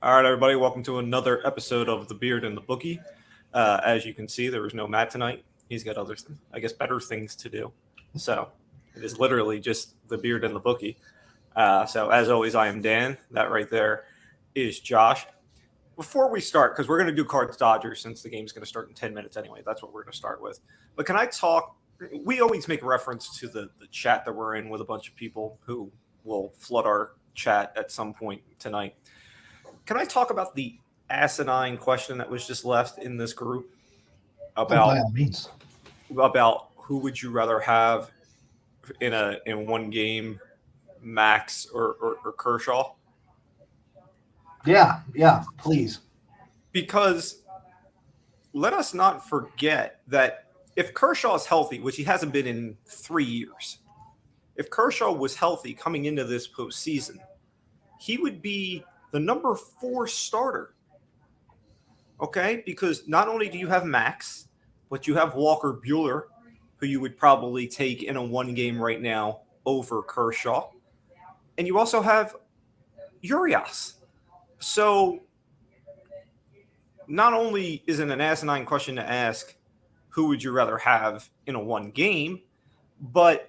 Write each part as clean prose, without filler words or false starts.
All right, everybody, welcome to another episode of The Beard and the Bookie. As you can see, there was no Matt tonight. He's got better things to do. So it is literally just The Beard and the Bookie. So as always, I am Dan. That right there is Josh. Before we start, because we're going to do Cards Dodgers since the game's going to start in 10 minutes anyway, that's what we're going to start with. But can I talk? We always make reference to the chat that we're in with a bunch of people who will flood our chat at some point tonight. Can I talk about the asinine question that was just left in this group Oh, about by all means. who would you rather have in one game, Max or Kershaw? Yeah, please. Because let us not forget that if Kershaw is healthy, which he hasn't been in 3 years, if Kershaw was healthy coming into this postseason, he would be the number 4 starter. Okay, because not only do you have Max, but you have Walker Buehler, who you would probably take in a one game right now over Kershaw, and you also have Urias. So not only is it an asinine question to ask, who would you rather have in a one game, but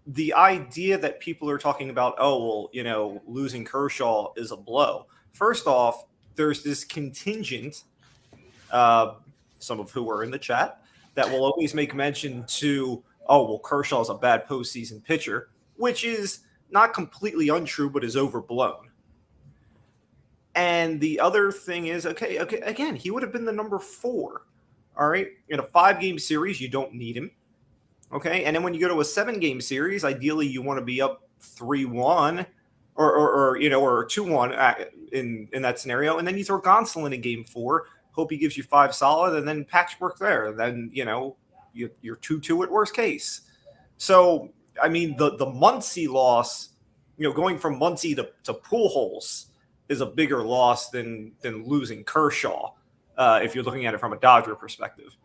the idea that people are talking about, oh, well, losing Kershaw is a blow. First off, there's this contingent, some of who are in the chat, that will always make mention to, oh, well, Kershaw's a bad postseason pitcher, which is not completely untrue, but is overblown. And the other thing is, okay, again, he would have been the number 4. All right. In a 5-game series, you don't need him. Okay. And then when you go to a 7-game series, ideally you want to be up 3-1 or 2-1 in that scenario. And then you throw Gonsolin in game 4. Hope he gives you 5 solid, and then patchwork there. And then, you're 2-2 at worst case. So, I mean, the Muncy loss, going from Muncy to Pujols is a bigger loss than losing Kershaw, if you're looking at it from a Dodger perspective.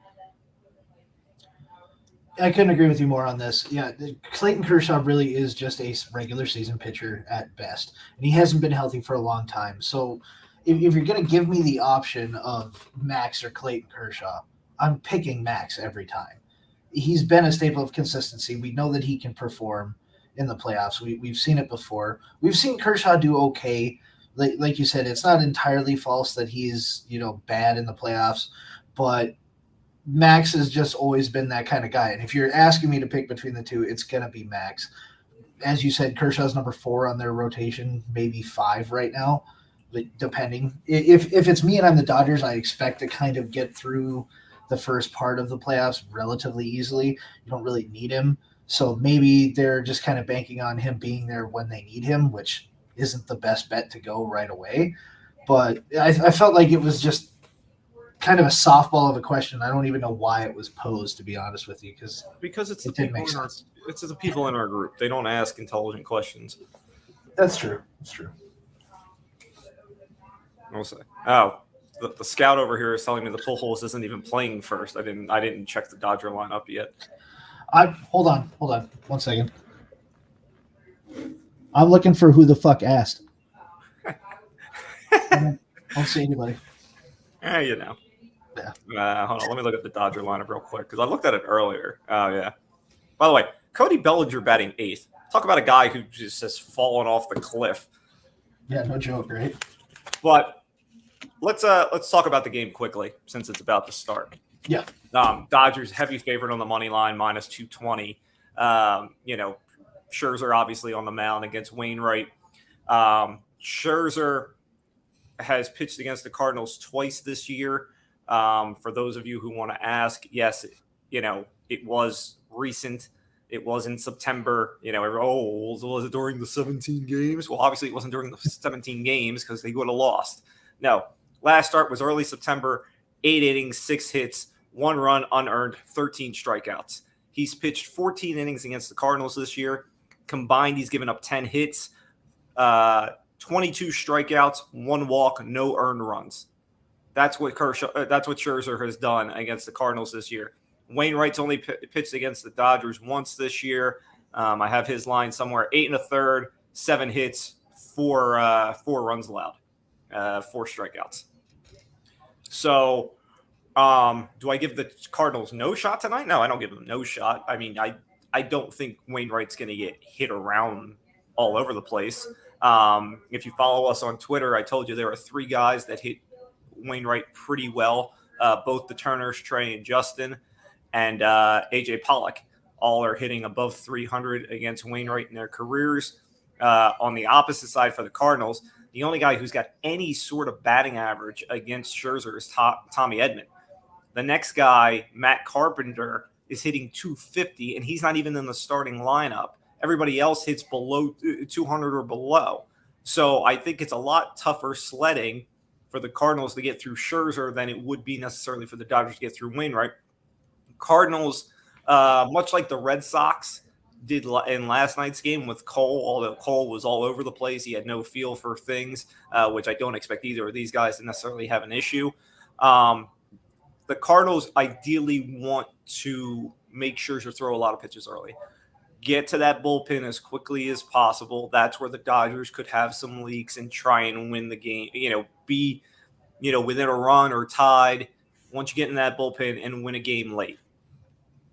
I couldn't agree with you more on this. Yeah, Clayton Kershaw really is just a regular season pitcher at best, and he hasn't been healthy for a long time. So if you're going to give me the option of Max or Clayton Kershaw, I'm picking Max every time. He's been a staple of consistency. We know that he can perform in the playoffs. We've seen it before. We've seen Kershaw do okay. Like you said, it's not entirely false that he's bad in the playoffs, but Max has just always been that kind of guy. And if you're asking me to pick between the two, it's going to be Max. As you said, Kershaw's number 4 on their rotation, maybe 5 right now, depending. If it's me and I'm the Dodgers, I expect to kind of get through the first part of the playoffs relatively easily. You don't really need him. So maybe they're just kind of banking on him being there when they need him, which isn't the best bet to go right away. But I felt like it was just kind of a softball of a question. I don't even know why it was posed, to be honest with you, because it's it didn't make sense. It's the people in our group. They don't ask intelligent questions. That's true. That's true. I'll say. Oh, the scout over here is telling me the Pujols isn't even playing first. I didn't check the Dodger lineup yet. Hold on 1 second. I'm looking for who the fuck asked. I don't see anybody. Yeah. Hold on. Let me look at the Dodger lineup real quick because I looked at it earlier. Oh, yeah. By the way, Cody Bellinger batting 8th. Talk about a guy who just has fallen off the cliff. Yeah, no joke, right? But let's talk about the game quickly since it's about to start. Yeah. Dodgers heavy favorite on the money line, minus 220. Scherzer obviously on the mound against Wainwright. Scherzer has pitched against the Cardinals twice this year. For those of you who want to ask, yes, it was recent. It was in September. Was it during the 17 games? Well, obviously it wasn't during the 17 games because they would have lost. No, last start was early September, 8 innings, 6 hits, 1 run unearned, 13 strikeouts. He's pitched 14 innings against the Cardinals this year. Combined, he's given up 10 hits, 22 strikeouts, 1 walk, no earned runs. That's what Scherzer has done against the Cardinals this year. Wainwright's only pitched against the Dodgers once this year. I have his line somewhere: 8 1/3, 7 hits, 4 runs allowed. 4 strikeouts. So, do I give the Cardinals no shot tonight? No, I don't give them no shot. I mean, I don't think Wainwright's going to get hit around all over the place. If you follow us on Twitter, I told you there are 3 guys that hit Wainwright pretty well. Both the Turners, Trey and Justin, and AJ Pollock all are hitting above 300 against Wainwright in their careers. On the opposite side for the Cardinals, the only guy who's got any sort of batting average against Scherzer is Tommy Edman. The next guy, Matt Carpenter, is hitting 250, and he's not even in the starting lineup. Everybody else hits below 200 or below. So I think it's a lot tougher sledding for the Cardinals to get through Scherzer than it would be necessarily for the Dodgers to get through Wainwright. Cardinals, much like the Red Sox did in last night's game with Cole, although Cole was all over the place. He had no feel for things, which I don't expect either of these guys to necessarily have an issue. The Cardinals ideally want to make sure to throw a lot of pitches early. Get to that bullpen as quickly as possible. That's where the Dodgers could have some leaks and try and win the game, be, within a run or tied once you get in that bullpen and win a game late.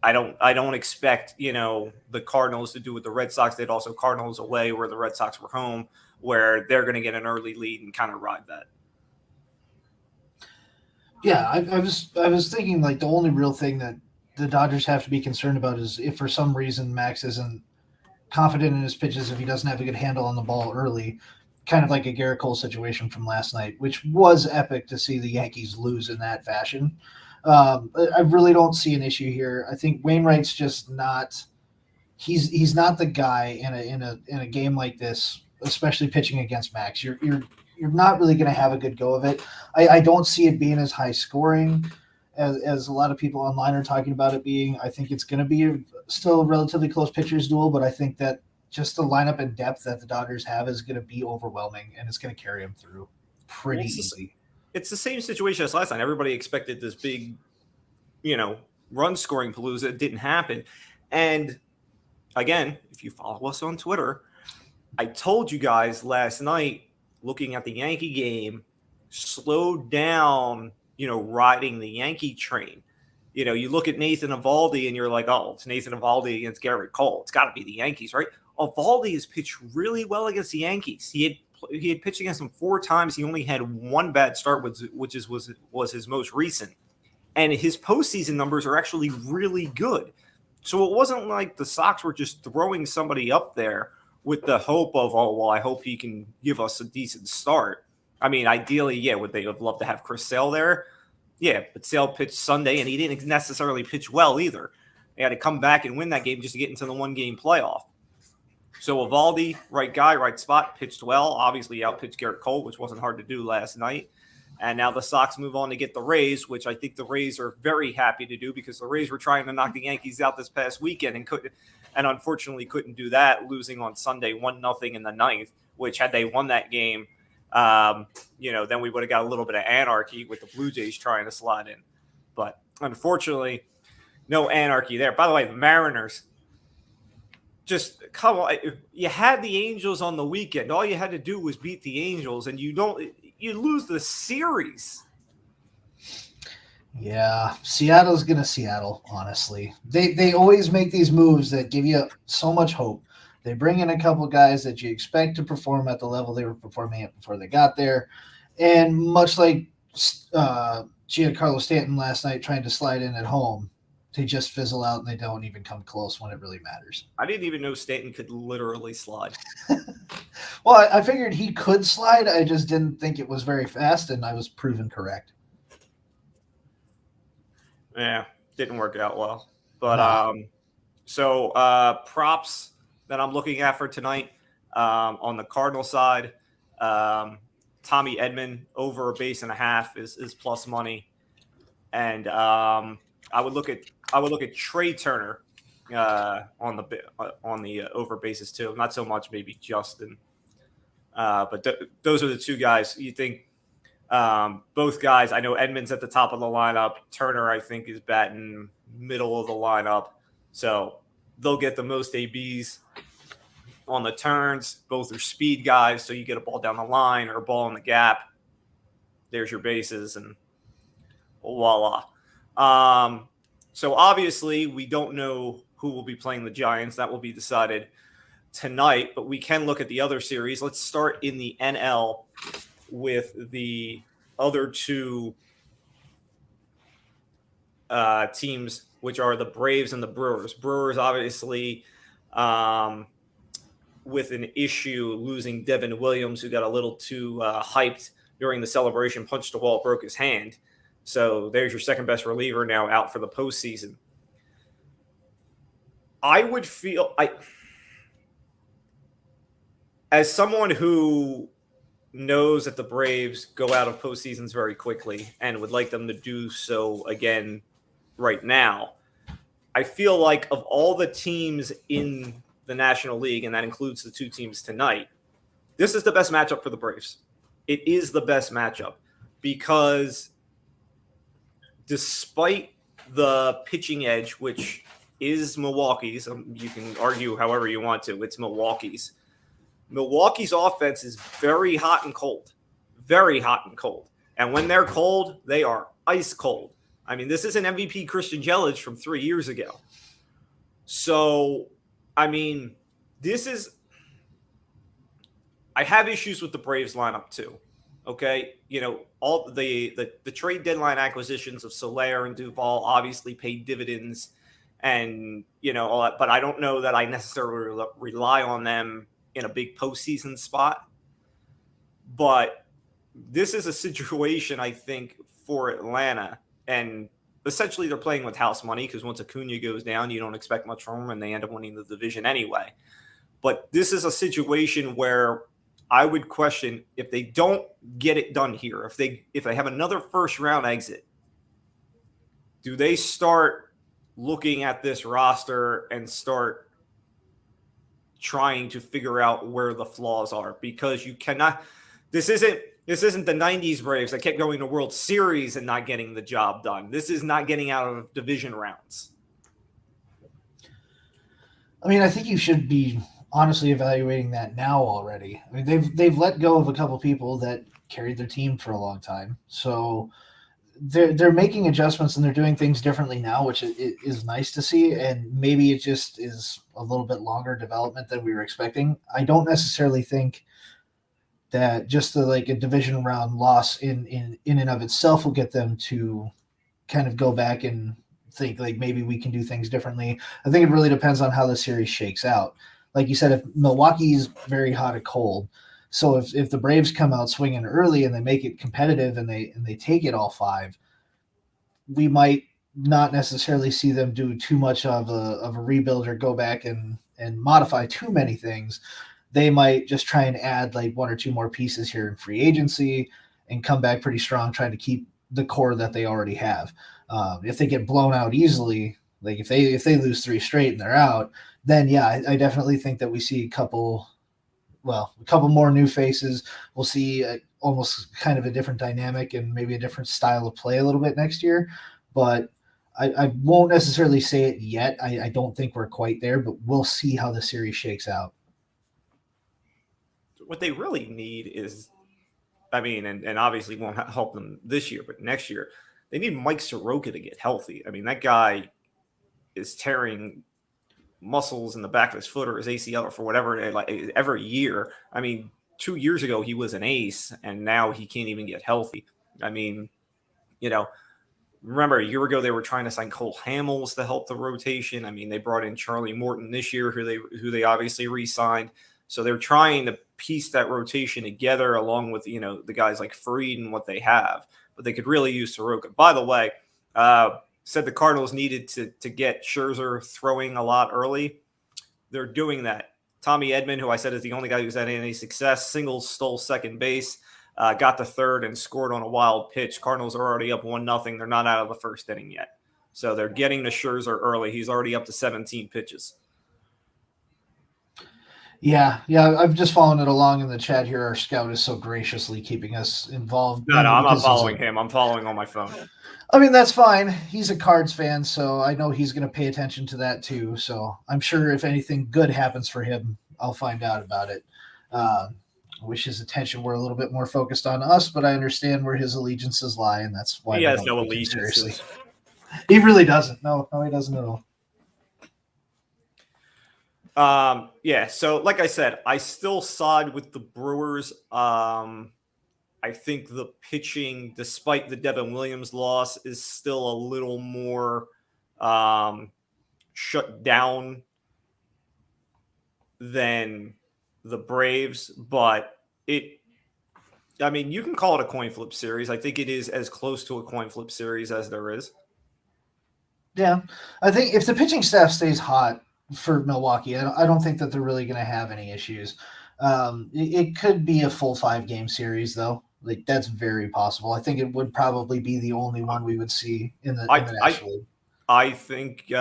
I don't expect, the Cardinals to do what the Red Sox did, also Cardinals away where the Red Sox were home, where they're going to get an early lead and kind of ride that. Yeah, I was thinking like the only real thing that the Dodgers have to be concerned about is if for some reason Max isn't confident in his pitches, if he doesn't have a good handle on the ball early, kind of like a Garrett Cole situation from last night, which was epic to see the Yankees lose in that fashion. I really don't see an issue here. I think Wainwright's just not. He's not the guy in a game like this, especially pitching against Max. You're not really going to have a good go of it. I don't see it being as high scoring as a lot of people online are talking about it being. I think it's going to be still a relatively close pitchers duel, but I think that just the lineup and depth that the Dodgers have is going to be overwhelming, and it's going to carry them through pretty easy. It's the same situation as last night. Everybody expected this big, run scoring palooza. It didn't happen. And again, if you follow us on Twitter, I told you guys last night, looking at the Yankee game, slow down, riding the Yankee train. You look at Nathan Eovaldi and you're like, oh, it's Nathan Eovaldi against Garrett Cole. It's got to be the Yankees, right? Eovaldi has pitched really well against the Yankees. He had pitched against them 4 times. He only had 1 bad start, which was his most recent. And his postseason numbers are actually really good. So it wasn't like the Sox were just throwing somebody up there with the hope of, oh, well, I hope he can give us a decent start. I mean, ideally, yeah, would they have loved to have Chris Sale there? Yeah, but Sale pitched Sunday, and he didn't necessarily pitch well either. They had to come back and win that game just to get into the 1-game playoff. So Eovaldi, right guy, right spot, pitched well. Obviously, outpitched Garrett Cole, which wasn't hard to do last night. And now the Sox move on to get the Rays, which I think the Rays are very happy to do because the Rays were trying to knock the Yankees out this past weekend and unfortunately couldn't do that, losing on Sunday 1-0 in the 9th, which had they won that game, then we would have got a little bit of anarchy with the Blue Jays trying to slide in. But unfortunately, no anarchy there. By the way, the Mariners, just come on. You had the Angels on the weekend. All you had to do was beat the Angels, and you lose the series. Yeah, Seattle's going to Seattle, honestly. They always make these moves that give you so much hope. They bring in a couple guys that you expect to perform at the level they were performing at before they got there. And much like Giancarlo Stanton last night trying to slide in at home, they just fizzle out and they don't even come close when it really matters. I didn't even know Stanton could literally slide. Well, I figured he could slide. I just didn't think it was very fast, and I was proven correct. Yeah, didn't work out well. But no. Props that I'm looking at for tonight on the Cardinal side, Tommy Edman over 1.5 bases is plus money, and I would look at Trey Turner on the over bases too. Not so much maybe Justin, but those are the 2 guys you think. Both guys, I know Edman's at the top of the lineup. Turner, I think, is batting middle of the lineup. So they'll get the most ABs on the turns. Both are speed guys, so you get a ball down the line or a ball in the gap. there's your bases, and voila. So obviously, we don't know who will be playing the Giants. That will be decided tonight, but we can look at the other series. Let's start in the NL with the other two teams, which are the Braves and the Brewers. Brewers, obviously, with an issue losing Devin Williams, who got a little too hyped during the celebration, punched the wall, broke his hand. So there's your second best reliever now out for the postseason. I would feel, as someone who knows that the Braves go out of postseasons very quickly and would like them to do so again right now, I feel like of all the teams in the National League, and that includes the two teams tonight, this is the best matchup for the Braves. It is the best matchup because despite the pitching edge, which is Milwaukee's, you can argue however you want to, it's Milwaukee's. Milwaukee's offense is very hot and cold, very hot and cold. And when they're cold, they are ice cold. I mean, this isn't MVP Christian Yelich from 3 years ago. So, I mean, I have issues with the Braves lineup too. Okay, all the trade deadline acquisitions of Soler and Duvall obviously paid dividends, and all that. But I don't know that I necessarily rely on them in a big postseason spot. But this is a situation, I think, for Atlanta, and essentially they're playing with house money because once Acuna goes down, you don't expect much from them, and they end up winning the division anyway. But this is a situation where I would question if they don't get it done here, if they have another first round exit, do they start looking at this roster and start trying to figure out where the flaws are? Because you cannot. This isn't the 90s Braves that kept going to World Series and not getting the job done. This is not getting out of division rounds. I mean, I think you should be honestly evaluating that now already. I mean, they've let go of a couple people that carried their team for a long time, so they're making adjustments and they're doing things differently now, which is nice to see. And maybe it just is a little bit longer development than we were expecting. I don't necessarily think that just a division round loss in and of itself will get them to kind of go back and think like maybe we can do things differently. I think it really depends on how the series shakes out. Like you said, if Milwaukee's very hot or cold, so if the Braves come out swinging early and they make it competitive and they take it all five, we might not necessarily see them do too much of a rebuild or go back and modify too many things. They might just try and add like one or two more pieces here in free agency and come back pretty strong, trying to keep the core that they already have. If they get blown out easily, like if they lose 3 straight and they're out, then yeah, I definitely think that we see a couple more new faces. We'll see almost kind of a different dynamic and maybe a different style of play a little bit next year. But I won't necessarily say it yet. I don't think we're quite there, but we'll see how the series shakes out. What they really need is, and obviously won't help them this year, but next year, they need Mike Soroka to get healthy. I mean, that guy is tearing muscles in the back of his foot or his ACL or for whatever, like every year. I mean, 2 years ago he was an ace, and now he can't even get healthy. I mean, remember a year ago they were trying to sign Cole Hamels to help the rotation. I mean, they brought in Charlie Morton this year, who they obviously re-signed. So they're trying to piece that rotation together along with the guys like Fried and what they have, but they could really use Soroka. By the way, said the Cardinals needed to get Scherzer throwing a lot early. They're doing that. Tommy Edman, who I said is the only guy who's had any success, singles, stole second base, got to third and scored on a wild pitch. Cardinals are already up 1-0. They're not out of the first inning yet. So they're getting to Scherzer early. He's already up to 17 pitches. Yeah, I've just followed it along in the chat here. Our scout is so graciously keeping us involved. No, I'm not following him. I'm following on my phone. I mean, that's fine. He's a Cards fan, so I know he's going to pay attention to that too. So I'm sure if anything good happens for him, I'll find out about it. I wish his attention were a little bit more focused on us, but I understand where his allegiances lie, and that's why He we has don't no take him seriously. allegiances. He really doesn't. No, he doesn't at all. Yeah, so like I said, I still side with the Brewers. I think the pitching, despite the Devin Williams loss, is still a little more shut down than the Braves, but I mean, you can call it a coin flip series. I think it is as close to a coin flip series as there is. Yeah, I think if the pitching staff stays hot for Milwaukee, I don't think that they're really going to have any issues. It could be a full 5-game series, though. Like that's very possible. I think it would probably be the only one we would see in the National League. I think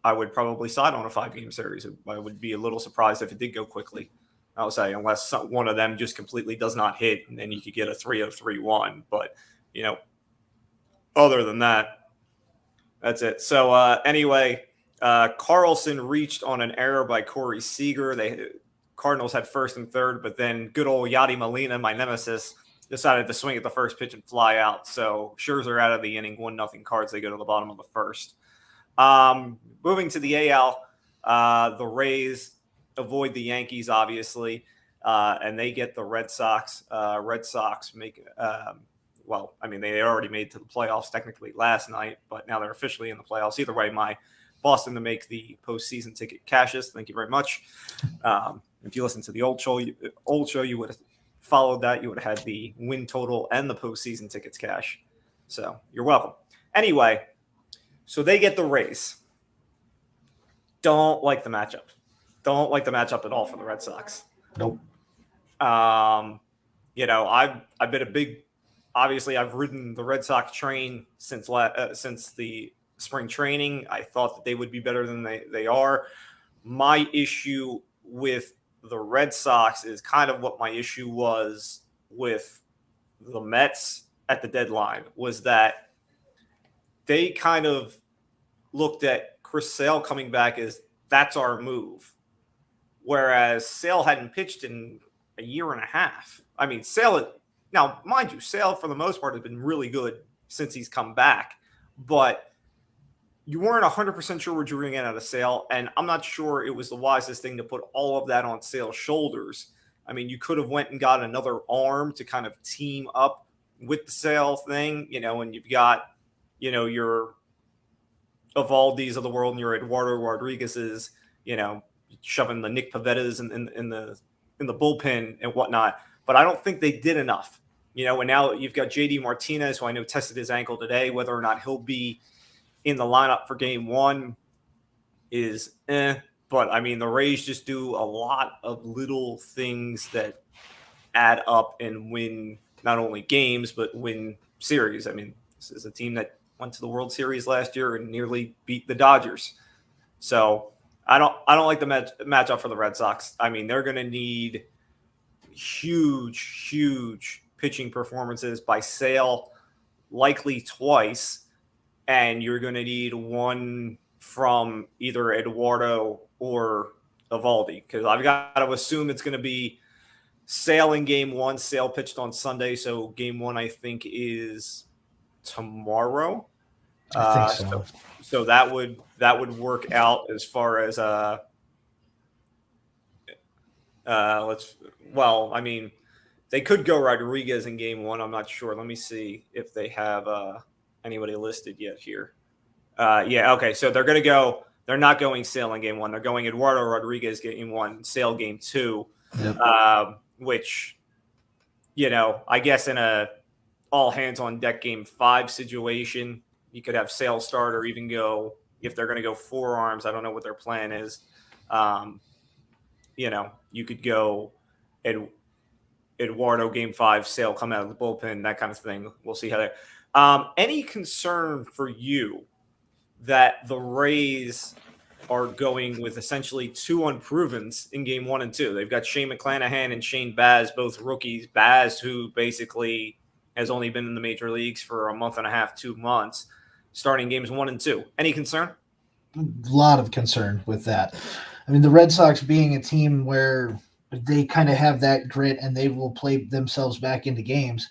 I would probably side on a 5-game series. I would be a little surprised if it did go quickly. I would say unless one of them just completely does not hit, and then you could get a 3-3-1. But other than that, that's it. So anyway, Carlson reached on an error by Corey Seager. Cardinals had first and third, but then good old Yadi Molina, my nemesis, decided to swing at the first pitch and fly out. So Scherzer out of the inning, 1-0 Cards. They go to the bottom of the first. Moving to the AL, the Rays avoid the Yankees, obviously, and they get the Red Sox. Red Sox make they already made to the playoffs technically last night, but now they're officially in the playoffs. Either way, my Boston to make the postseason ticket cashes. Thank you very much. If you listen to the old show, you would have followed that. You would have had the win total and the postseason tickets cash. So you're welcome. Anyway, so they get the Rays. Don't like the matchup. Don't like the matchup at all for the Red Sox. Nope. I've been a big. Obviously, I've ridden the Red Sox train since the spring training. I thought that they would be better than they are. My issue with the Red Sox is kind of what my issue was with the Mets at the deadline, was that they kind of looked at Chris Sale coming back as that's our move. Whereas Sale hadn't pitched in a year and a half. I mean, now, mind you, Sale for the most part has been really good since he's come back, but you weren't 100% sure what you were going to get out of Sale, and I'm not sure it was the wisest thing to put all of that on Sale's shoulders. I mean, you could have went and got another arm to kind of team up with the Sale thing, and you've got, your Evaldi's of the world and your Eduardo Rodriguez's, shoving the Nick Pavettas in the bullpen and whatnot. But I don't think they did enough, and now you've got JD Martinez, who I know tested his ankle today. Whether or not he'll be in the lineup for game one is but I mean, the Rays just do a lot of little things that add up and win not only games, but win series. I mean, this is a team that went to the World Series last year and nearly beat the Dodgers. So I don't like the matchup for the Red Sox. I mean, they're going to need huge pitching performances by Sale, likely twice. And you're going to need one from either Eduardo or Evaldi, because I've got to assume it's going to be Sale in game one. Sale pitched on Sunday, so game one I think is tomorrow. I think so. So that would work out as far as I mean, they could go Rodriguez in game one. I'm not sure. Let me see if they have anybody listed yet here. Okay. So they're not going Sale in game one. They're going Eduardo Rodriguez game one, Sale game two, which, I guess in a all hands on deck game 5 situation, you could have Sale start or even go, if they're going to go 4 arms. I don't know what their plan is. You could go Eduardo game 5, Sale come out of the bullpen, that kind of thing. We'll see how that. Any concern for you that the Rays are going with essentially 2 unprovens in game 1 and 2? They've got Shane McClanahan and Shane Baz, both rookies. Baz, who basically has only been in the major leagues for a month and a half, 2 months, starting games 1 and 2. Any concern? A lot of concern with that. I mean, the Red Sox being a team where they kind of have that grit and they will play themselves back into games.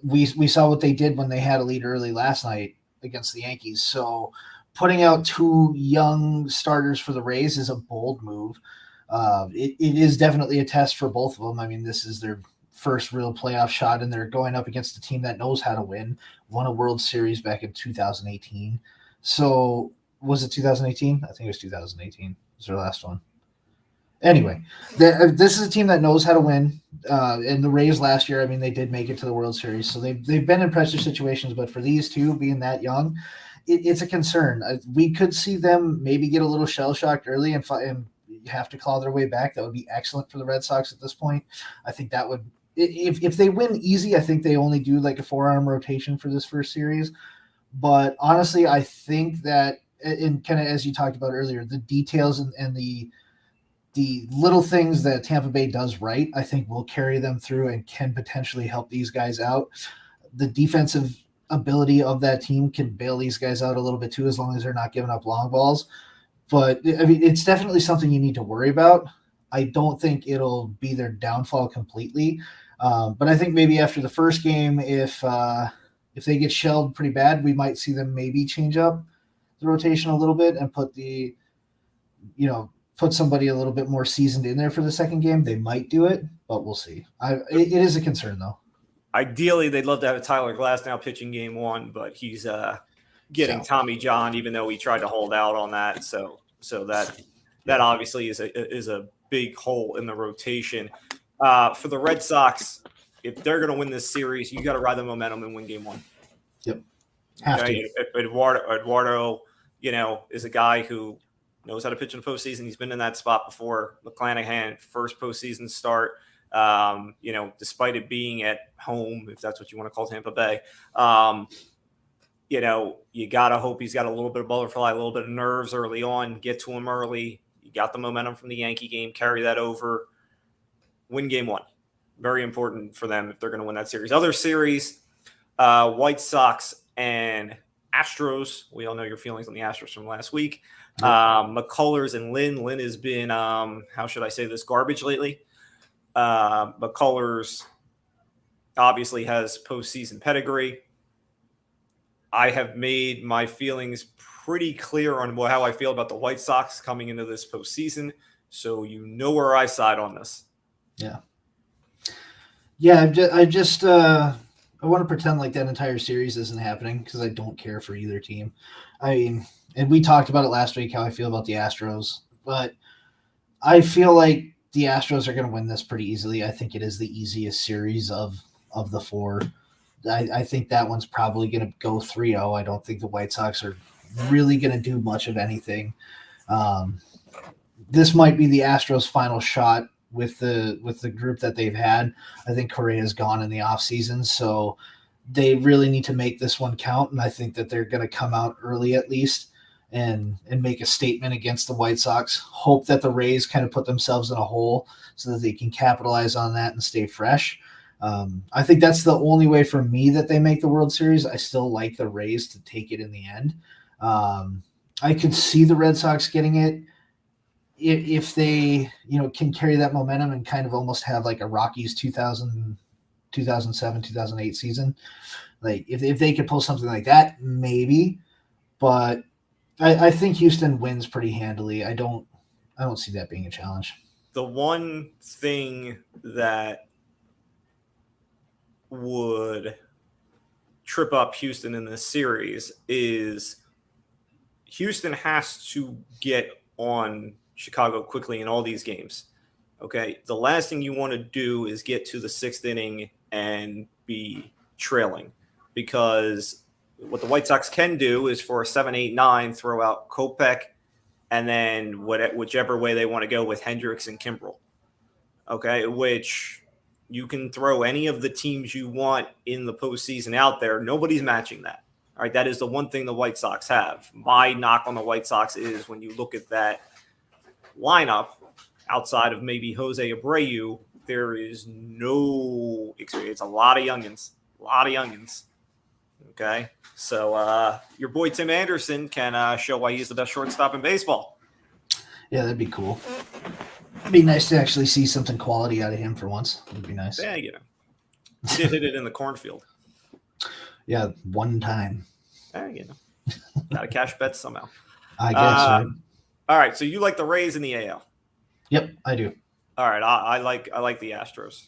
We saw what they did when they had a lead early last night against the Yankees. So putting out two young starters for the Rays is a bold move. It is definitely a test for both of them. I mean, this is their first real playoff shot, and they're going up against a team that knows how to win, won a World Series back in 2018. So was it 2018? I think it was 2018. It was their last one. Anyway, this is a team that knows how to win. And the Rays last year, I mean, they did make it to the World Series, so they've been in pressure situations. But for these two being that young, it's a concern. We could see them maybe get a little shell shocked early and have to claw their way back. That would be excellent for the Red Sox at this point. I think that would, if they win easy, I think they only do like a 4-arm rotation for this first series. But honestly, I think that, and kind of as you talked about earlier, the details and the little things that Tampa Bay does right, I think will carry them through and can potentially help these guys out. The defensive ability of that team can bail these guys out a little bit too, as long as they're not giving up long balls. But I mean, it's definitely something you need to worry about. I don't think it'll be their downfall completely. But I think maybe after the first game, if they get shelled pretty bad, we might see them maybe change up the rotation a little bit and put somebody a little bit more seasoned in there for the second game. They might do it, but we'll see. It is a concern, though. Ideally, they'd love to have Tyler Glasnow pitching game one, but he's getting Tommy John, even though he tried to hold out on that. So that obviously is a big hole in the rotation. For the Red Sox, if they're going to win this series, you got to ride the momentum and win game one. Yep. Have to. Eduardo, is a guy who knows how to pitch in the postseason. He's been in that spot before. McClanahan, first postseason start. Despite it being at home, if that's what you want to call Tampa Bay, you got to hope he's got a little bit of butterfly, a little bit of nerves early on, get to him early. You got the momentum from the Yankee game, carry that over, win game one. Very important for them if they're going to win that series. Other series, White Sox and Astros. We all know your feelings on the Astros from last week. Yep. McCullers and Lynn. Lynn has been, how should I say this, garbage lately. McCullers obviously has postseason pedigree. I have made my feelings pretty clear on how I feel about the White Sox coming into this postseason, so you know where I side on this. Yeah. I want to pretend like that entire series isn't happening because I don't care for either team. I mean, and we talked about it last week, how I feel about the Astros, but I feel like the Astros are going to win this pretty easily. I think it is the easiest series of the four. I think that one's probably going to go 3-0. I don't think the White Sox are really going to do much of anything. This might be the Astros' final shot with the group that they've had. I think Correa's gone in the offseason, so they really need to make this one count, and I think that they're going to come out early at least and make a statement against the White Sox. Hope that the Rays kind of put themselves in a hole so that they can capitalize on that and stay fresh. I think that's the only way for me that they make the World Series. I still like the Rays to take it in the end. I could see the Red Sox getting it if they, can carry that momentum and kind of almost have like a Rockies 2007, 2008 season. Like if they could pull something like that, maybe. But I think Houston wins pretty handily. I don't see that being a challenge. The one thing that would trip up Houston in this series is Houston has to get on Chicago quickly in all these games. Okay. The last thing you want to do is get to the sixth inning and be trailing, because what the White Sox can do is for a 7, 8, 9, throw out Kopech and then whichever way they want to go with Hendricks and Kimbrel. Okay. Which you can throw any of the teams you want in the postseason out there. Nobody's matching that. All right. That is the one thing the White Sox have. My knock on the White Sox is when you look at that lineup outside of maybe Jose Abreu, there is no experience. A lot of youngins. Okay. So your boy Tim Anderson can show why he's the best shortstop in baseball. Yeah, that'd be cool. be nice to actually see something quality out of him for once. It'd be nice. Yeah, he did hit it in the cornfield. Yeah, one time. Got to cash bets somehow. I guess. Right? All right, so you like the Rays in the AL? Yep, I do. All right, I like the Astros.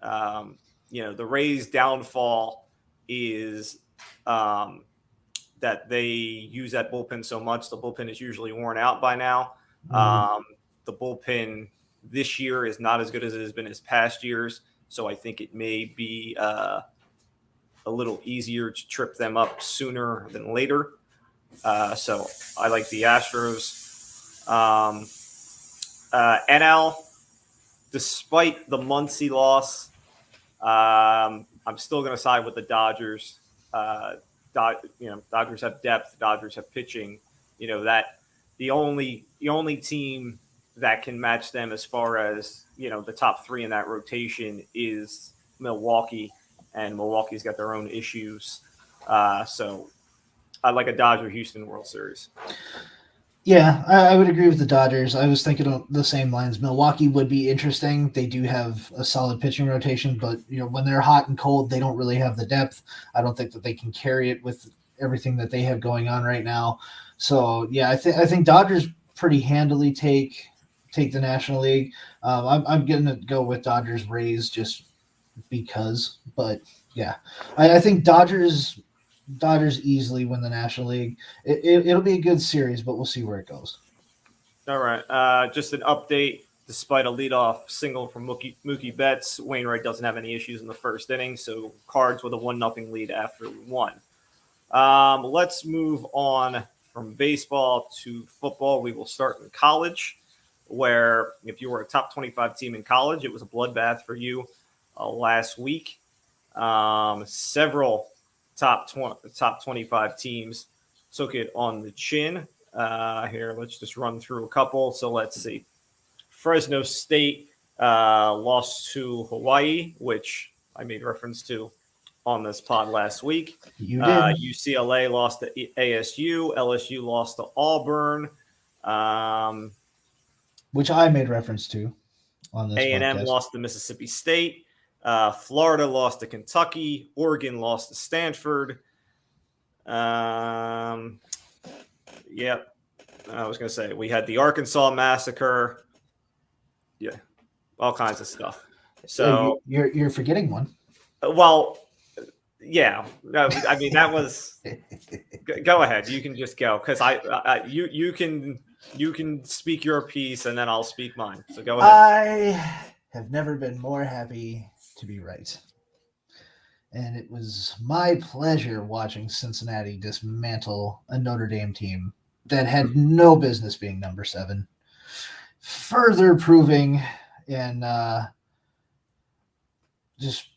The Rays' downfall is that they use that bullpen so much. The bullpen is usually worn out by now. The bullpen this year is not as good as it has been as past years, so I think it may be a little easier to trip them up sooner than later. So I like the Astros. NL, despite the Muncy loss, I'm still going to side with the Dodgers. Dodgers have depth. Dodgers have pitching. That the only team that can match them as far as the top three in that rotation is Milwaukee, and Milwaukee's got their own issues. So I like a Dodger-Houston World Series. Yeah, I would agree with the Dodgers. I was thinking on the same lines. Milwaukee would be interesting. They do have a solid pitching rotation, but when they're hot and cold, they don't really have the depth. I don't think that they can carry it with everything that they have going on right now. So yeah, I think Dodgers pretty handily take the National League. I'm gonna go with Dodgers Rays just because, but yeah, I think Dodgers easily win the National League. It'll be a good series, but we'll see where it goes. All right. Just an update. Despite a leadoff single from Mookie Betts, Wainwright doesn't have any issues in the first inning, so Cards with a 1-0 lead after 1. Let's move on from baseball to football. We will start in college, where if you were a top 25 team in college, it was a bloodbath for you last week. Several top 25 teams took it on the chin. Here, let's just run through a couple. So let's see. Fresno State lost to Hawaii, which I made reference to on this pod last week. You did. UCLA lost to ASU. LSU lost to Auburn. Which I made reference to on this A&M podcast. lost to Mississippi State. Florida lost to Kentucky. Oregon lost to Stanford. Yep. I was going to say we had the Arkansas massacre. Yeah, all kinds of stuff. So you're forgetting one. Well, yeah. No, I mean that was. Go ahead. You can just go because you can speak your piece and then I'll speak mine. So go ahead. I have never been more happy to be right. And it was my pleasure watching Cincinnati dismantle a Notre Dame team that had no business being number 7. Further proving and just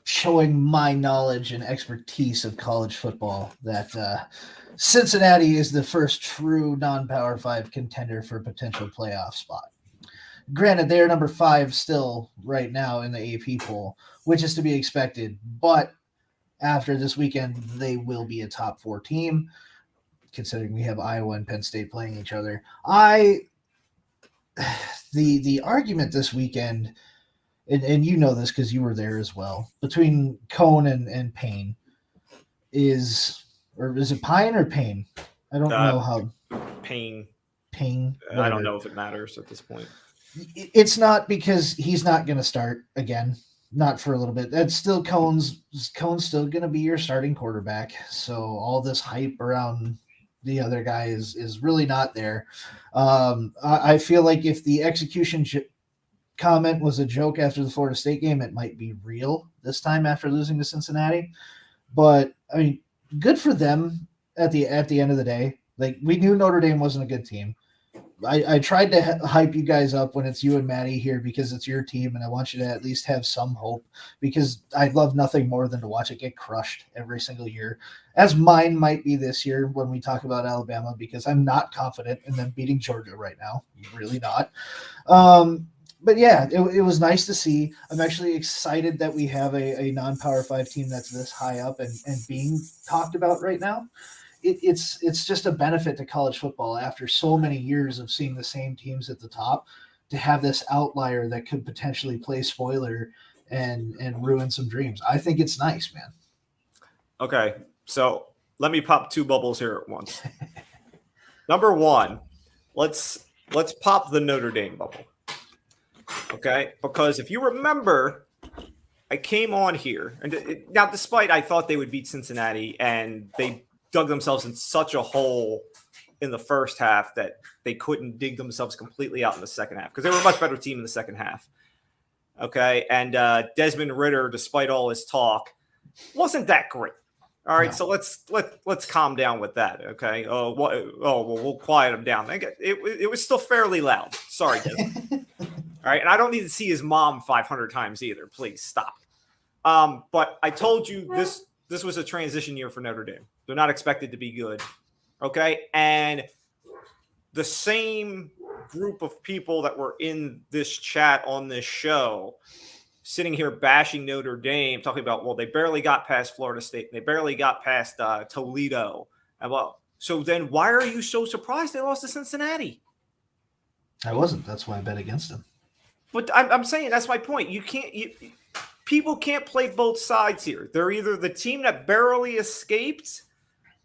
showing my knowledge and expertise of college football that Cincinnati is the first true non-Power 5 contender for a potential playoff spot. Granted, they are number 5 still right now in the AP poll, which is to be expected. But after this weekend, they will be a top 4 team, considering we have Iowa and Penn State playing each other. The argument this weekend, and you know this because you were there as well, between Cone and Payne is it Pine or Payne? I don't know how. Payne. Whatever. I don't know if it matters at this point. It's not because he's not going to start again, not for a little bit. That's still Cone's still going to be your starting quarterback. So all this hype around the other guy is really not there. I feel like if the execution comment was a joke after the Florida State game, it might be real this time after losing to Cincinnati. But I mean, good for them at the end of the day. Like, we knew Notre Dame wasn't a good team. I tried to hype you guys up when it's you and Maddie here because it's your team, and I want you to at least have some hope, because I love nothing more than to watch it get crushed every single year, as mine might be this year when we talk about Alabama, because I'm not confident in them beating Georgia right now. Really not. But yeah, it was nice to see. I'm actually excited that we have a non-Power 5 team that's this high up and being talked about right now. It's just a benefit to college football after so many years of seeing the same teams at the top. to have this outlier that could potentially play spoiler and ruin some dreams. I think it's nice, man. Okay, so let me pop two bubbles here at once. Number one, let's pop the Notre Dame bubble. Okay, because if you remember, I came on here, and now despite I thought they would beat Cincinnati, and they dug themselves in such a hole in the first half that they couldn't dig themselves completely out in the second half because they were a much better team in the second half. Okay, and Desmond Ridder, despite all his talk, wasn't that great. All right, no. So let's calm down with that. Okay. Well, we'll quiet him down. It was still fairly loud. Sorry, Desmond. All right, and I don't need to see his mom 500 times either. Please stop. But I told you this was a transition year for Notre Dame. They're not expected to be good. Okay, and the same group of people that were in this chat on this show sitting here bashing Notre Dame, talking about, well, they barely got past Florida State. They barely got past Toledo. And well, so then why are you so surprised they lost to Cincinnati? I wasn't. That's why I bet against them. But I'm saying that's my point. People can't play both sides here. They're either the team that barely escaped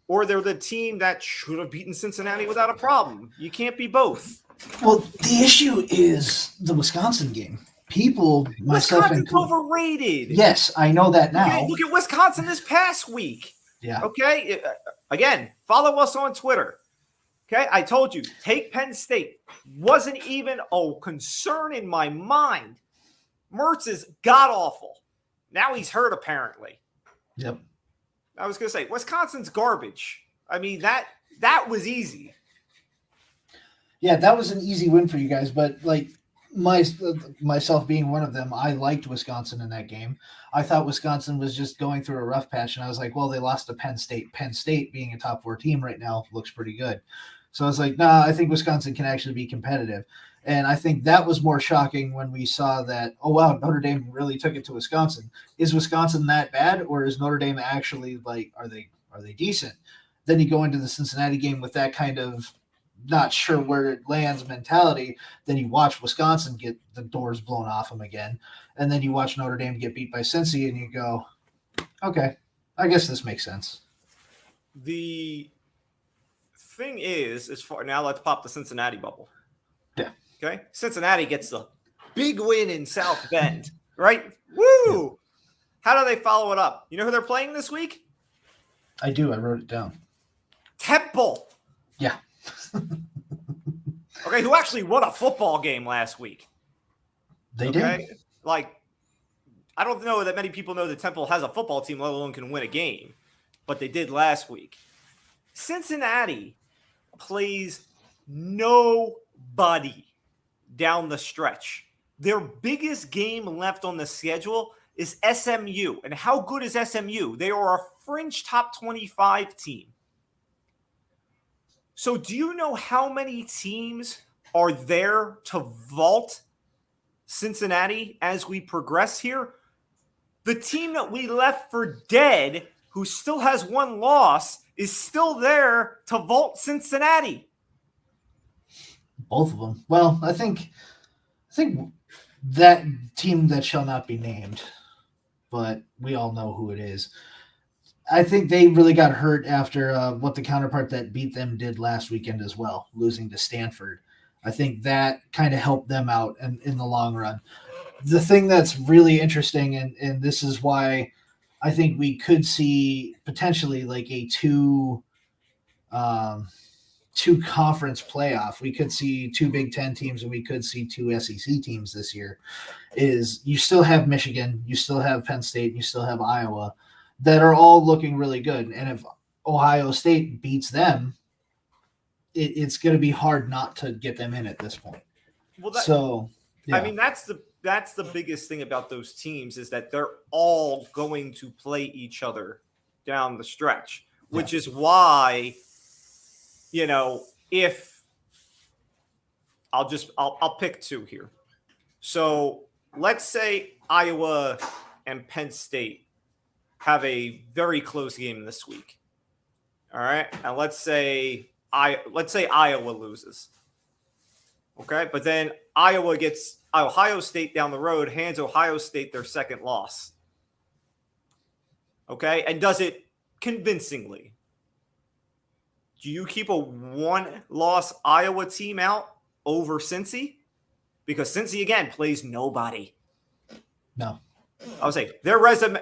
or they're the team that should have beaten Cincinnati without a problem. You can't be both. Well, the issue is the Wisconsin game. People, myself Wisconsin's overrated. Yes, I know that now. Okay, look at Wisconsin this past week. Yeah. Okay. Again, follow us on Twitter. Okay. I told you, take Penn State. Wasn't even a concern in my mind. Mertz is god awful. Now he's hurt apparently. Yep. I was going to say Wisconsin's garbage. I mean that was easy. Yeah, that was an easy win for you guys, but like myself being one of them, I liked Wisconsin in that game. I thought Wisconsin was just going through a rough patch, and I was like, well, they lost to Penn State. Penn State being a top 4 team right now looks pretty good. So I was like, nah, I think Wisconsin can actually be competitive. And I think that was more shocking when we saw that, oh, wow, Notre Dame really took it to Wisconsin. Is Wisconsin that bad, or is Notre Dame actually, like, are they decent? Then you go into the Cincinnati game with that kind of not sure where it lands mentality. Then you watch Wisconsin get the doors blown off them again. And then you watch Notre Dame get beat by Cincy, and you go, okay, I guess this makes sense. The thing is, now let's pop the Cincinnati bubble. Yeah. Okay. Cincinnati gets the big win in South Bend, right? Woo! Yeah. How do they follow it up? You know who they're playing this week? I do. I wrote it down. Temple. Yeah. Okay, who actually won a football game last week? They did. Like, I don't know that many people know that Temple has a football team, let alone can win a game, but they did last week. Cincinnati plays nobody down the stretch. Their biggest game left on the schedule is SMU. And how good is SMU? They are a fringe top 25 team. So do you know how many teams are there to vault Cincinnati as we progress here? The team that we left for dead, who still has one loss, is still there to vault Cincinnati. Both of them. Well, I think that team that shall not be named, but we all know who it is. I think they really got hurt after what the counterpart that beat them did last weekend as well, losing to Stanford. I think that kind of helped them out in the long run. The thing that's really interesting, and this is why I think we could see potentially like a two conference playoff. We could see 2 Big Ten teams and we could see 2 SEC teams this year. Is you still have Michigan, you still have Penn State, you still have Iowa, that are all looking really good. And if Ohio State beats them, it's going to be hard not to get them in at this point. Well, I mean, that's the biggest thing about those teams is that they're all going to play each other down the stretch, which is why, if I'll pick 2 here. So let's say Iowa and Penn State have a very close game this week. All right. And let's say Iowa loses. Okay, but then Iowa gets Ohio State down the road, hands Ohio State their second loss. Okay, and does it convincingly. Do you keep a one-loss Iowa team out over Cincy? Because Cincy, again, plays nobody. No. I would say their resume.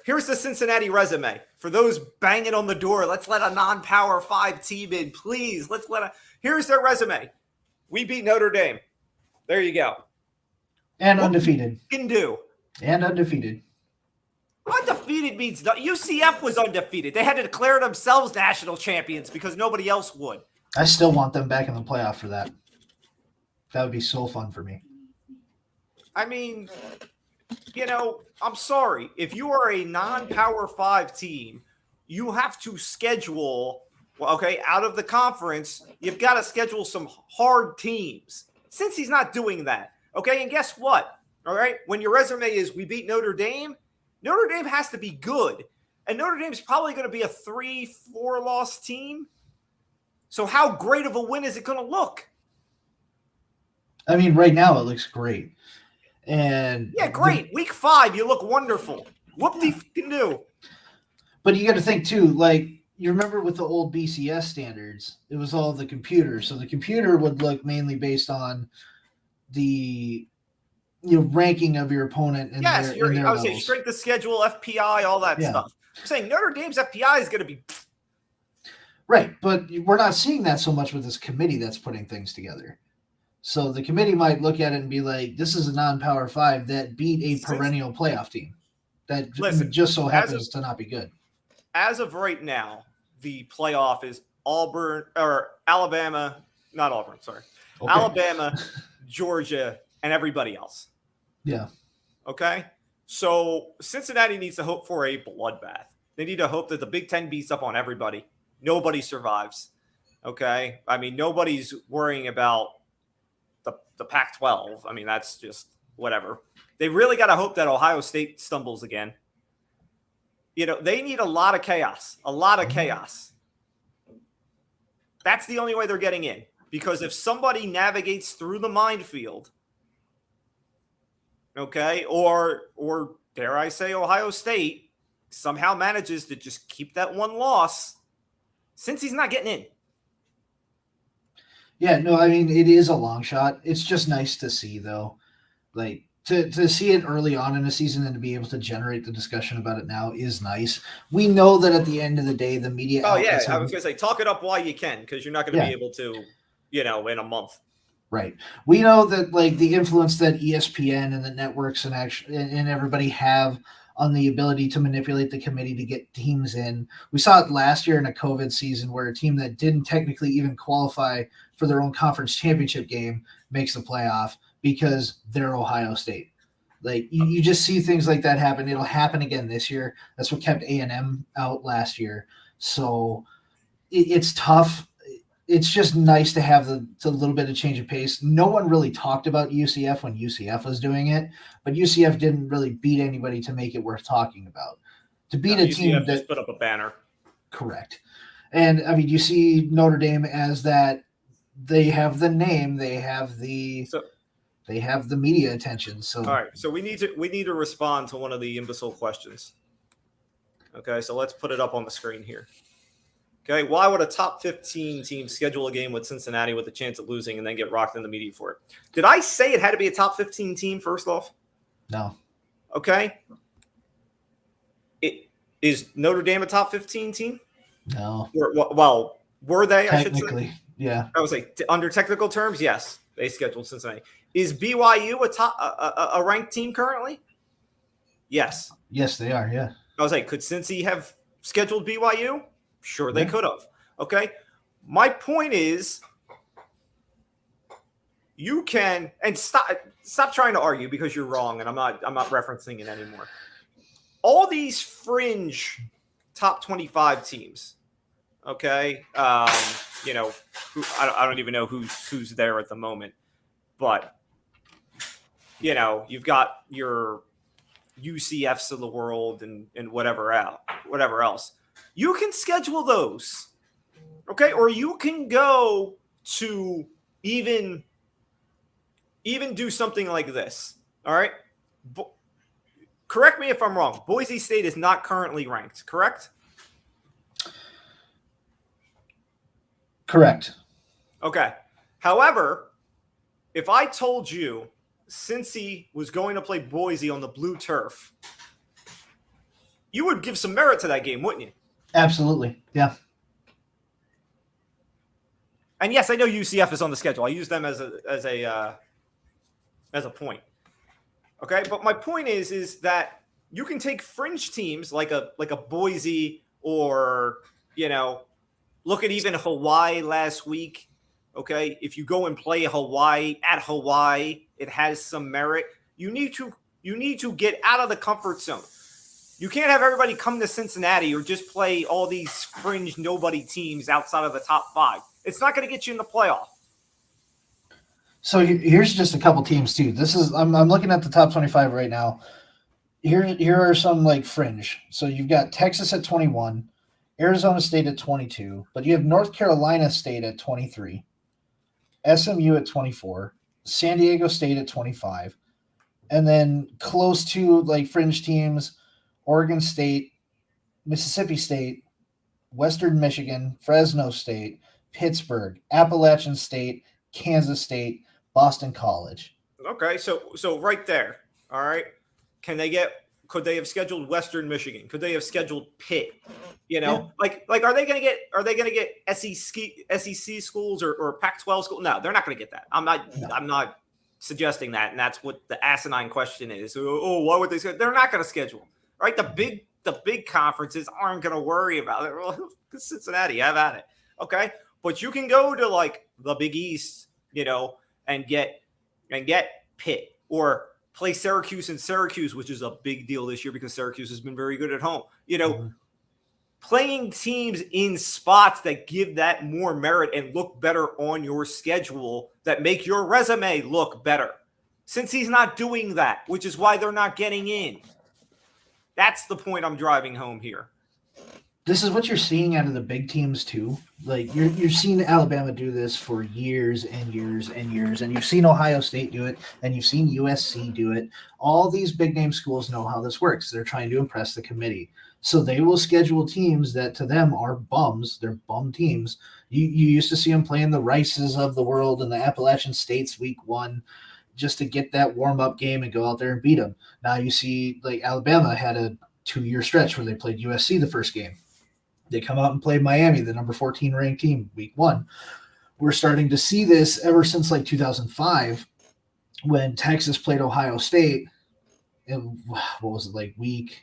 Here's the Cincinnati resume for those banging on the door. Let's let a non-Power 5 team in, please. Here's their resume. We beat Notre Dame. There you go. And undefeated. Can do. And undefeated. Undefeated means UCF was undefeated. They had to declare themselves national champions because nobody else would. I still want them back in the playoff for that. That would be so fun for me. I mean, I'm sorry. If you are a non-Power 5 team, you have to schedule, out of the conference, you've got to schedule some hard teams. Since he's not doing that, okay? And guess what? All right? When your resume is we beat Notre Dame has to be good. And Notre Dame's probably going to be a 3-4 loss team. So how great of a win is it going to look? I mean, right now it looks great. And yeah, great. Week 5, you look wonderful. Whoop-de-fucking do. But you got to think too, like you remember with the old BCS standards, it was all the computer. So the computer would look mainly based on the ranking of your opponent. And yes, I would say strength of schedule, FPI, all that stuff. I'm saying Notre Dame's FPI is going to be right, but we're not seeing that so much with this committee that's putting things together. So the committee might look at it and be like, this is a non-Power 5 that beat a perennial playoff team that just so happens to not be good. As of right now, the playoff is Alabama, Georgia, and everybody else. Yeah. Okay? So Cincinnati needs to hope for a bloodbath. They need to hope that the Big Ten beats up on everybody. Nobody survives. Okay? I mean, nobody's worrying about the Pac-12. I mean, that's just whatever. They really got to hope that Ohio State stumbles again. They need a lot of chaos. A lot of chaos. That's the only way they're getting in. Because if somebody navigates through the minefield, okay, or dare I say Ohio State somehow manages to just keep that one loss, since he's not getting in. Yeah, no, I mean, it is a long shot. It's just nice to see, though. Like, to see it early on in the season and to be able to generate the discussion about it now is nice. We know that at the end of the day, the media... Oh, yeah, I was going to say, talk it up while you can, because you're not going to be able to, in a month. Right. We know that, like, the influence that ESPN and the networks and everybody have on the ability to manipulate the committee to get teams in. We saw it last year in a COVID season where a team that didn't technically even qualify for their own conference championship game makes the playoff because they're Ohio State. Like you just see things like that happen. It'll happen again this year. That's what kept A&M out last year. So it's tough. It's just nice to have the little bit of change of pace. No one really talked about UCF when UCF was doing it, but UCF didn't really beat anybody to make it worth talking about. To beat a team that just put up a banner. Correct. And I mean, you see Notre Dame as that they have the name, they have the media attention. So all right. So we need to respond to one of the imbecile questions. Okay, so let's put it up on the screen here. Okay, why would a top 15 team schedule a game with Cincinnati with a chance of losing and then get rocked in the media for it? Did I say it had to be a top 15 team first off? No. Okay. Is Notre Dame a top 15 team? No. Well, were they? Technically, I should say. Yeah. I was like, under technical terms, yes, they scheduled Cincinnati. Is BYU a ranked team currently? Yes. Yes, they are. Yeah. I was like, could Cincy have scheduled BYU? Sure, they could have. Okay. My point is, you can stop trying to argue because you're wrong, and I'm not referencing it anymore. All these fringe top 25 teams. Okay. I don't even know who's there at the moment, but you've got your UCFs of the world and whatever else. You can schedule those, okay? Or you can go to even even do something like this. All right. Correct me if I'm wrong. Boise State is not currently ranked, correct? Correct. Okay. However, if I told you Cincy was going to play Boise on the blue turf, you would give some merit to that game, wouldn't you? Absolutely. Yeah. And yes, I know UCF is on the schedule. I use them as a point. Okay, but my point is that you can take fringe teams like a Boise, or look at even Hawaii last week. Okay, if you go and play Hawaii at Hawaii, it has some merit. You need to get out of the comfort zone. You can't have everybody come to Cincinnati or just play all these fringe nobody teams outside of the top 5. It's not going to get you in the playoff. So here's just a couple teams too. I'm looking at the top 25 right now. Here are some like fringe. So you've got Texas at 21, Arizona State at 22, but you have North Carolina State at 23, SMU at 24, San Diego State at 25, and then close to like fringe teams, Oregon State, Mississippi State, Western Michigan, Fresno State, Pittsburgh, Appalachian State, Kansas State, Boston College. Okay, so right there, all right. Could they have scheduled Western Michigan? Could they have scheduled Pitt? Like are they going to get SEC schools or Pac-12 schools? No, they're not going to get that. I'm not suggesting that, and that's what the asinine question is. Oh, why would they schedule? They're not going to schedule. Right? The big conferences aren't going to worry about it. Well, Cincinnati, have at it. Okay, but you can go to like the Big East, and get Pitt, or play Syracuse in Syracuse, which is a big deal this year because Syracuse has been very good at home. Playing teams in spots that give that more merit and look better on your schedule, that make your resume look better. Since he's not doing that, which is why they're not getting in. That's the point I'm driving home here. This is what you're seeing out of the big teams too. Like you're seeing Alabama do this for years and years and years, and you've seen Ohio State do it, and you've seen USC do it. All these big name schools know how this works. They're trying to impress the committee, so they will schedule teams that to them are bums. They're bum teams. You used to see them playing the Rices of the world and the Appalachian States week 1, just to get that warm up game and go out there and beat them. Now you see like Alabama had a 2-year stretch where they played USC the first game. They come out and play Miami, the number 14 ranked team, week 1. We're starting to see this ever since like 2005 when Texas played Ohio State. And what was it, like week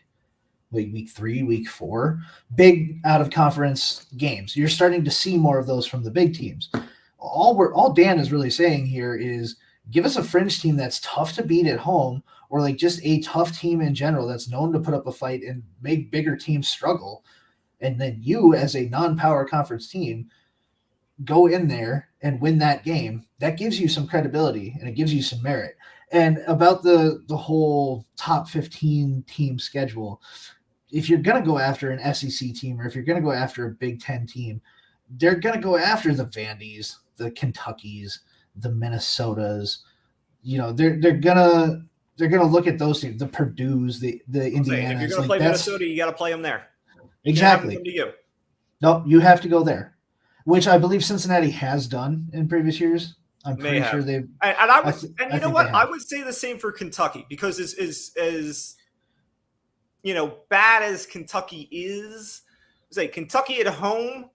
3, week 4? Big out of conference games. You're starting to see more of those from the big teams. All Dan is really saying here is give us a fringe team that's tough to beat at home, or like just a tough team in general that's known to put up a fight and make bigger teams struggle. And then you, as a non-power conference team, go in there and win that game. That gives you some credibility and it gives you some merit. And about the whole top 15 team schedule, if you're going to go after an SEC team, or if you're going to go after a Big Ten team, they're going to go after the Vandys, the Kentuckys, the Minnesotas. They're gonna look at those teams, the Purdues, the Indianas. If you're going to play Minnesota, you got to play them there. Exactly. To you. No, you have to go there, which I believe Cincinnati has done in previous years. I'm pretty sure they've. I would say the same for Kentucky, because as bad as Kentucky is, Kentucky at home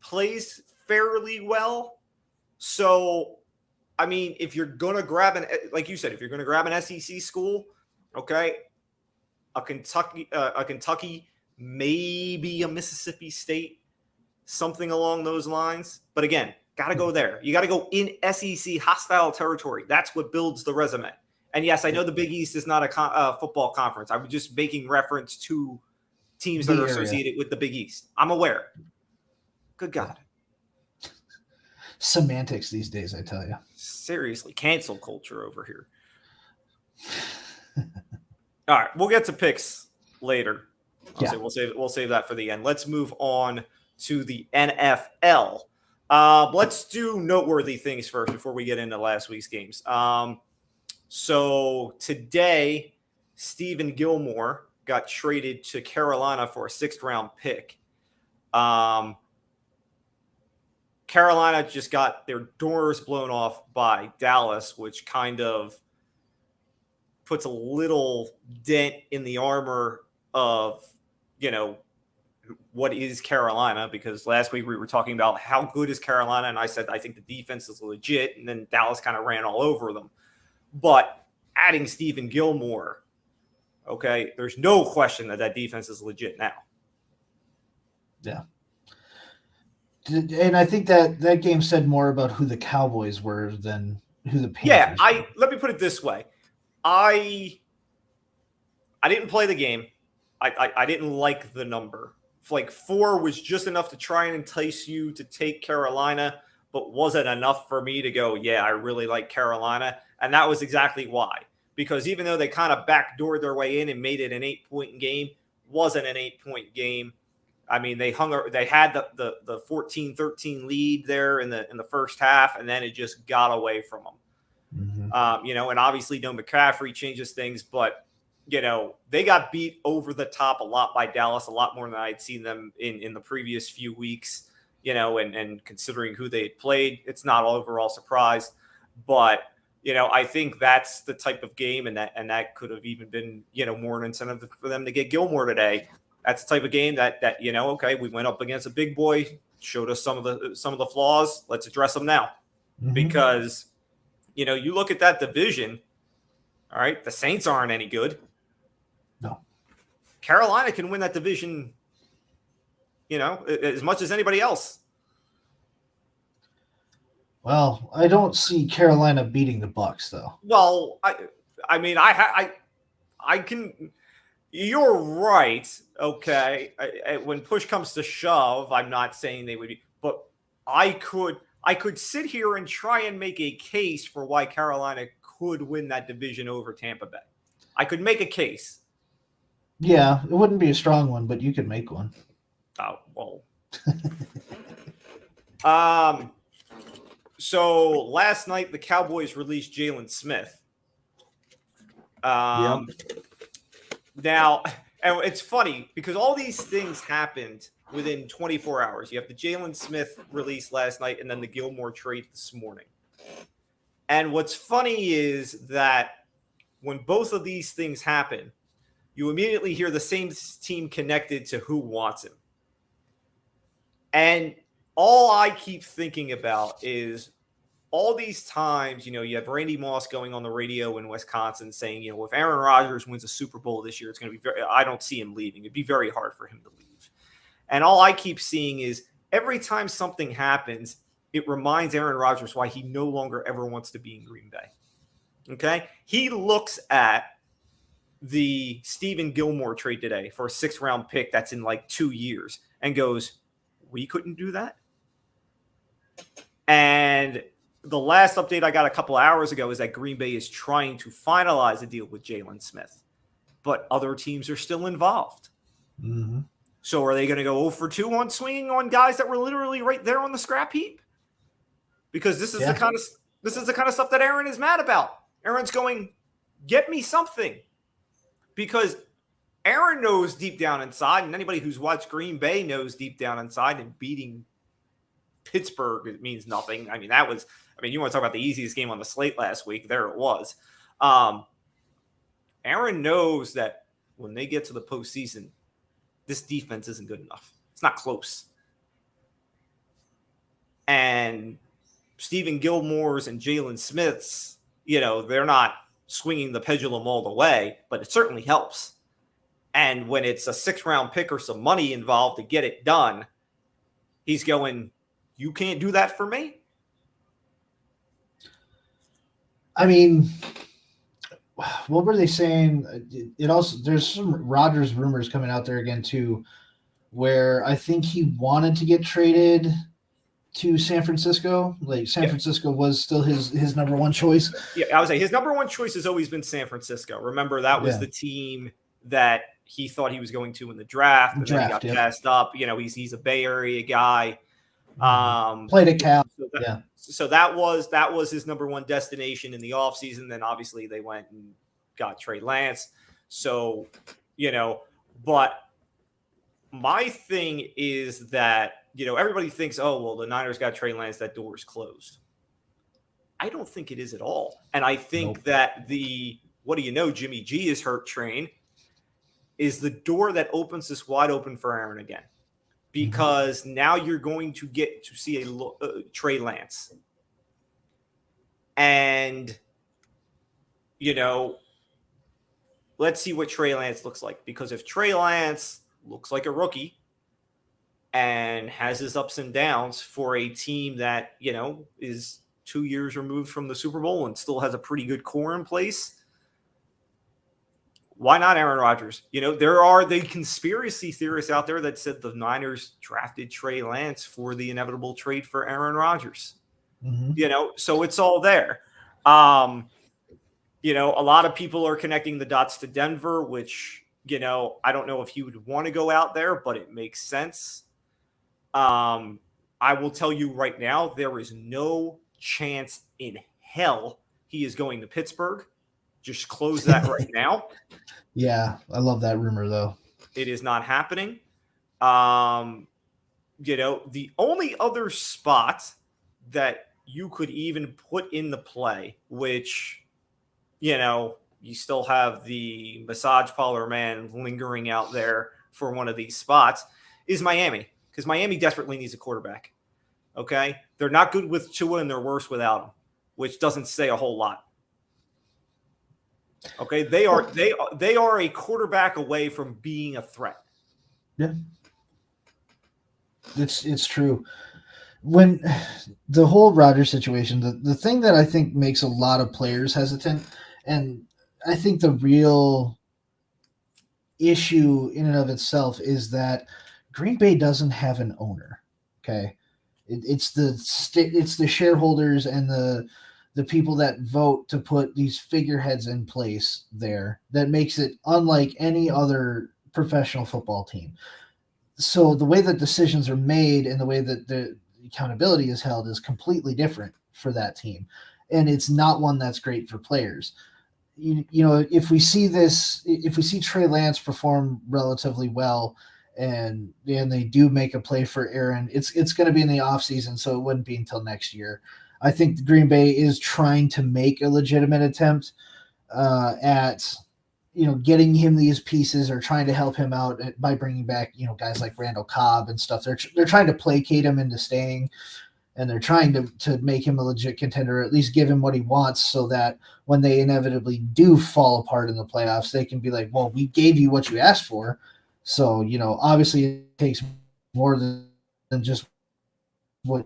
plays fairly well. So, I mean, if you're going to grab like you said, if you're going to grab an SEC school, okay, a Kentucky, maybe a Mississippi State, something along those lines. But again, got to go there. You got to go in SEC hostile territory. That's what builds the resume. And yes, I know the Big East is not a football conference. I was just making reference to teams that are associated with the Big East. I'm aware. Good God. Semantics these days, I tell you. Seriously, cancel culture over here. All right, we'll get to picks later. We'll save that for the end. Let's move on to the NFL. Let's do noteworthy things first before we get into last week's games. So today, Stephen Gilmore got traded to Carolina for a 6th-round pick. Carolina just got their doors blown off by Dallas, which kind of puts a little dent in the armor of, what is Carolina, because last week we were talking about how good is Carolina, and I said I think the defense is legit, and then Dallas kind of ran all over them. But adding Stephen Gilmore, okay, there's no question that defense is legit now. Yeah. And I think that game said more about who the Cowboys were than who the Panthers were. Let me put it this way. I didn't play the game. I didn't like the number. Like 4 was just enough to try and entice you to take Carolina, but wasn't enough for me to go, yeah, I really like Carolina. And that was exactly why. Because even though they kind of backdoored their way in and made it an 8-point game, wasn't an 8-point game. I mean, they had the 14-13 lead there in the first half, and then it just got away from them. Mm-hmm. And obviously no McCaffrey changes things, but they got beat over the top a lot by Dallas, a lot more than I'd seen them in the previous few weeks, and considering who they had played, it's not all overall surprise. But, I think that's the type of game, and that could have even been, more an incentive for them to get Gilmore today. That's the type of game that okay, we went up against a big boy, showed us some of the flaws. Let's address them now. Mm-hmm. Because, you look at that division, all right, the Saints aren't any good. No. Carolina can win that division, as much as anybody else. Well, I don't see Carolina beating the Bucs, though. Well, I mean, I can. You're right. Okay, when push comes to shove, I'm not saying they would be, but I could sit here and try and make a case for why Carolina could win that division over Tampa Bay. I could make a case. Yeah, it wouldn't be a strong one, but you could make one. Oh, well. So last night the Cowboys released Jalen Smith. Now, and it's funny because all these things happened within 24 hours. You have the Jalen Smith release last night and then the Gilmore trade this morning. And what's funny is that when both of these things happen, you immediately hear the same team connected to who wants him. And all I keep thinking about is all these times, you have Randy Moss going on the radio in Wisconsin saying, if Aaron Rodgers wins a Super Bowl this year, it's going to be I don't see him leaving. It'd be very hard for him to leave. And all I keep seeing is every time something happens, it reminds Aaron Rodgers why he no longer ever wants to be in Green Bay. Okay? He looks at the Stephen Gilmore trade today for a 6th-round pick that's in like 2 years and goes, we couldn't do that? And the last update I got a couple hours ago is that Green Bay is trying to finalize a deal with Jalen Smith, but other teams are still involved. Mm-hmm. So are they going to go 0 for 2 on swinging on guys that were literally right there on the scrap heap? Because this is the kind of stuff that Aaron is mad about. Aaron's going, get me something. Because Aaron knows deep down inside, and anybody who's watched Green Bay knows deep down inside, and beating Pittsburgh, it means nothing. I mean, you want to talk about the easiest game on the slate last week. There it was. Aaron knows that when they get to the postseason, this defense isn't good enough. It's not close. And Stephen Gilmore's and Jalen Smith's, they're not swinging the pendulum all the way, but it certainly helps. And when it's a 6th-round pick or some money involved to get it done, he's going, you can't do that for me? I mean, what were they saying? It also, there's some Rodgers rumors coming out there again too, where I think he wanted to get traded to San Francisco. Like San Francisco was still his number one choice. Yeah, I would say his number one choice has always been San Francisco. Remember, that was the team that he thought he was going to in the draft, and then he got passed up. He's a Bay Area guy. Played at Cal. So that was his number one destination in the offseason. Then obviously they went and got Trey Lance. So, but my thing is that, everybody thinks, oh, well, the Niners got Trey Lance, that door is closed. I don't think it is at all. And I think that the what do you know, Jimmy G is hurt train is the door that opens this wide open for Aaron again. Because now you're going to get to see a Trey Lance. And, let's see what Trey Lance looks like. Because if Trey Lance looks like a rookie and has his ups and downs for a team that, is 2 years removed from the Super Bowl and still has a pretty good core in place, why not Aaron Rodgers? There are the conspiracy theorists out there that said the Niners drafted Trey Lance for the inevitable trade for Aaron Rodgers. So it's all there. A lot of people are connecting the dots to Denver, which, I don't know if he would want to go out there, but it makes sense. I will tell you right now, there is no chance in hell he is going to Pittsburgh. Just close that right now. Yeah, I love that rumor, though. It is not happening. The only other spot that you could even put in the play, which, you still have the massage parlor man lingering out there for one of these spots, is Miami. Because Miami desperately needs a quarterback. Okay? They're not good with Tua and they're worse without him, which doesn't say a whole lot. Okay, they are a quarterback away from being a threat. Yeah, it's true. When the whole Rodgers situation, the thing that I think makes a lot of players hesitant, and I think the real issue in and of itself is that Green Bay doesn't have an owner. Okay, it's the shareholders and the people that vote to put these figureheads in place there that makes it unlike any other professional football team. So the way that decisions are made and the way that the accountability is held is completely different for that team. And it's not one that's great for players. If we see Trey Lance perform relatively well and they do make a play for Aaron, it's going to be in the offseason, so it wouldn't be until next year. I think Green Bay is trying to make a legitimate attempt at, getting him these pieces or trying to help him out by bringing back, guys like Randall Cobb and stuff. They're trying to placate him into staying, and they're trying to make him a legit contender, or at least give him what he wants, so that when they inevitably do fall apart in the playoffs, they can be like, well, we gave you what you asked for. So, obviously it takes more than just what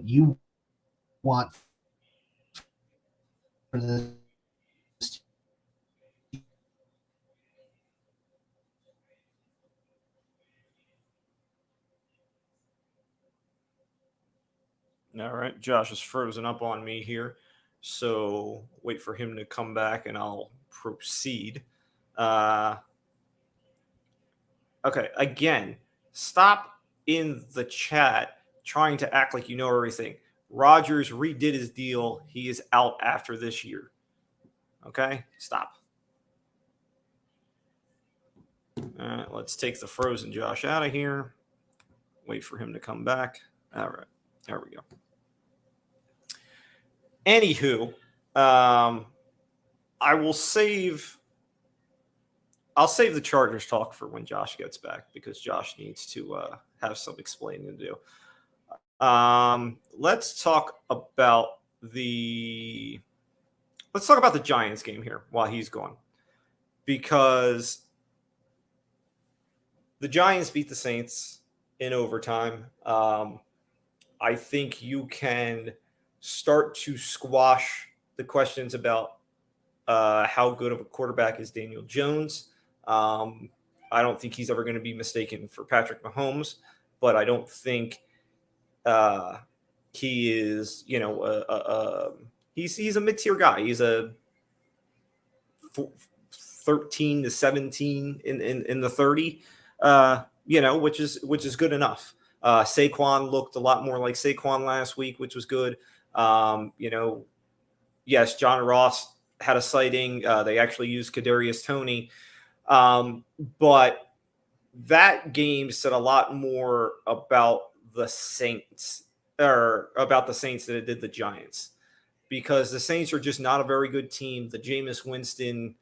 you want for this. All right, Josh is frozen up on me here, so wait for him to come back and I'll proceed. Okay, again, stop in the chat trying to act like you know everything. Rodgers redid his deal. He is out after this year. Okay, stop. All right, let's take the frozen Josh out of here. Wait for him to come back. All right, there we go. Anywho, I'll save the Chargers talk for when Josh gets back, because Josh needs to have some explaining to do. Let's talk about the Giants game here while he's gone, because the Giants beat the Saints in overtime. I think you can start to squash the questions about how good of a quarterback is Daniel Jones. I don't think he's ever going to be mistaken for Patrick Mahomes, but I don't think he is, he's a mid-tier guy. He's a 13 to 17 in the 30, which is good enough. Saquon looked a lot more like Saquon last week, which was good. Yes, John Ross had a sighting. They actually used Kadarius Toney. But that game said a lot more about the Saints than it did the Giants, because the Saints are just not a very good team. The Jameis Winston,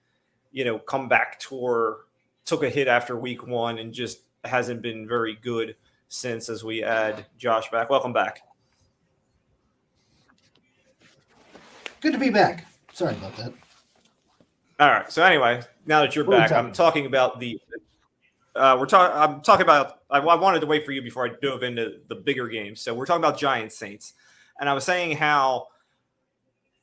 comeback tour took a hit after week 1 and just hasn't been very good since, as we add Josh back. Welcome back. Good to be back. Sorry about that. All right. So anyway, now that you're back, I'm talking about the I'm talking about I wanted to wait for you before I dove into the bigger games. So we're talking about Giants Saints. And I was saying how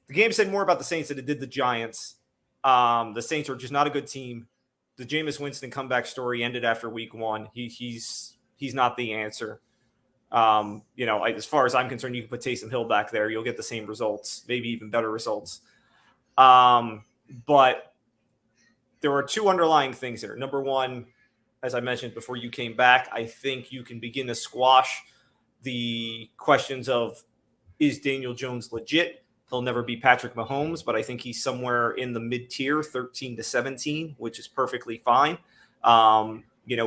the game said more about the Saints than it did the Giants. The Saints are just not a good team. The Jameis Winston comeback story ended after week 1. He's not the answer. As far as I'm concerned, you can put Taysom Hill back there. You'll get the same results, maybe even better results. But there are 2 underlying things here. Number one, as I mentioned before you came back, I think you can begin to squash the questions of, is Daniel Jones legit? He'll never be Patrick Mahomes, but I think he's somewhere in the mid-tier, 13 to 17, which is perfectly fine.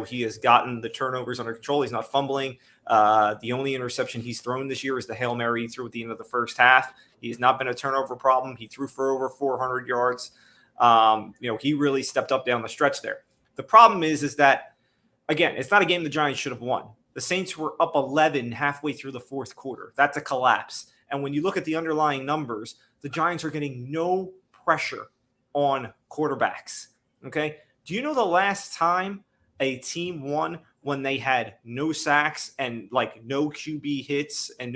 He has gotten the turnovers under control. He's not fumbling. The only interception he's thrown this year is the Hail Mary he threw at the end of the first half. He has not been a turnover problem. He threw for over 400 yards. He really stepped up down the stretch there. The problem is that, again, it's not a game the Giants should have won. The Saints were up 11 halfway through the fourth quarter. That's a collapse. And when you look at the underlying numbers, the Giants are getting no pressure on quarterbacks. Okay? Do you know the last time a team won when they had no sacks and no QB hits and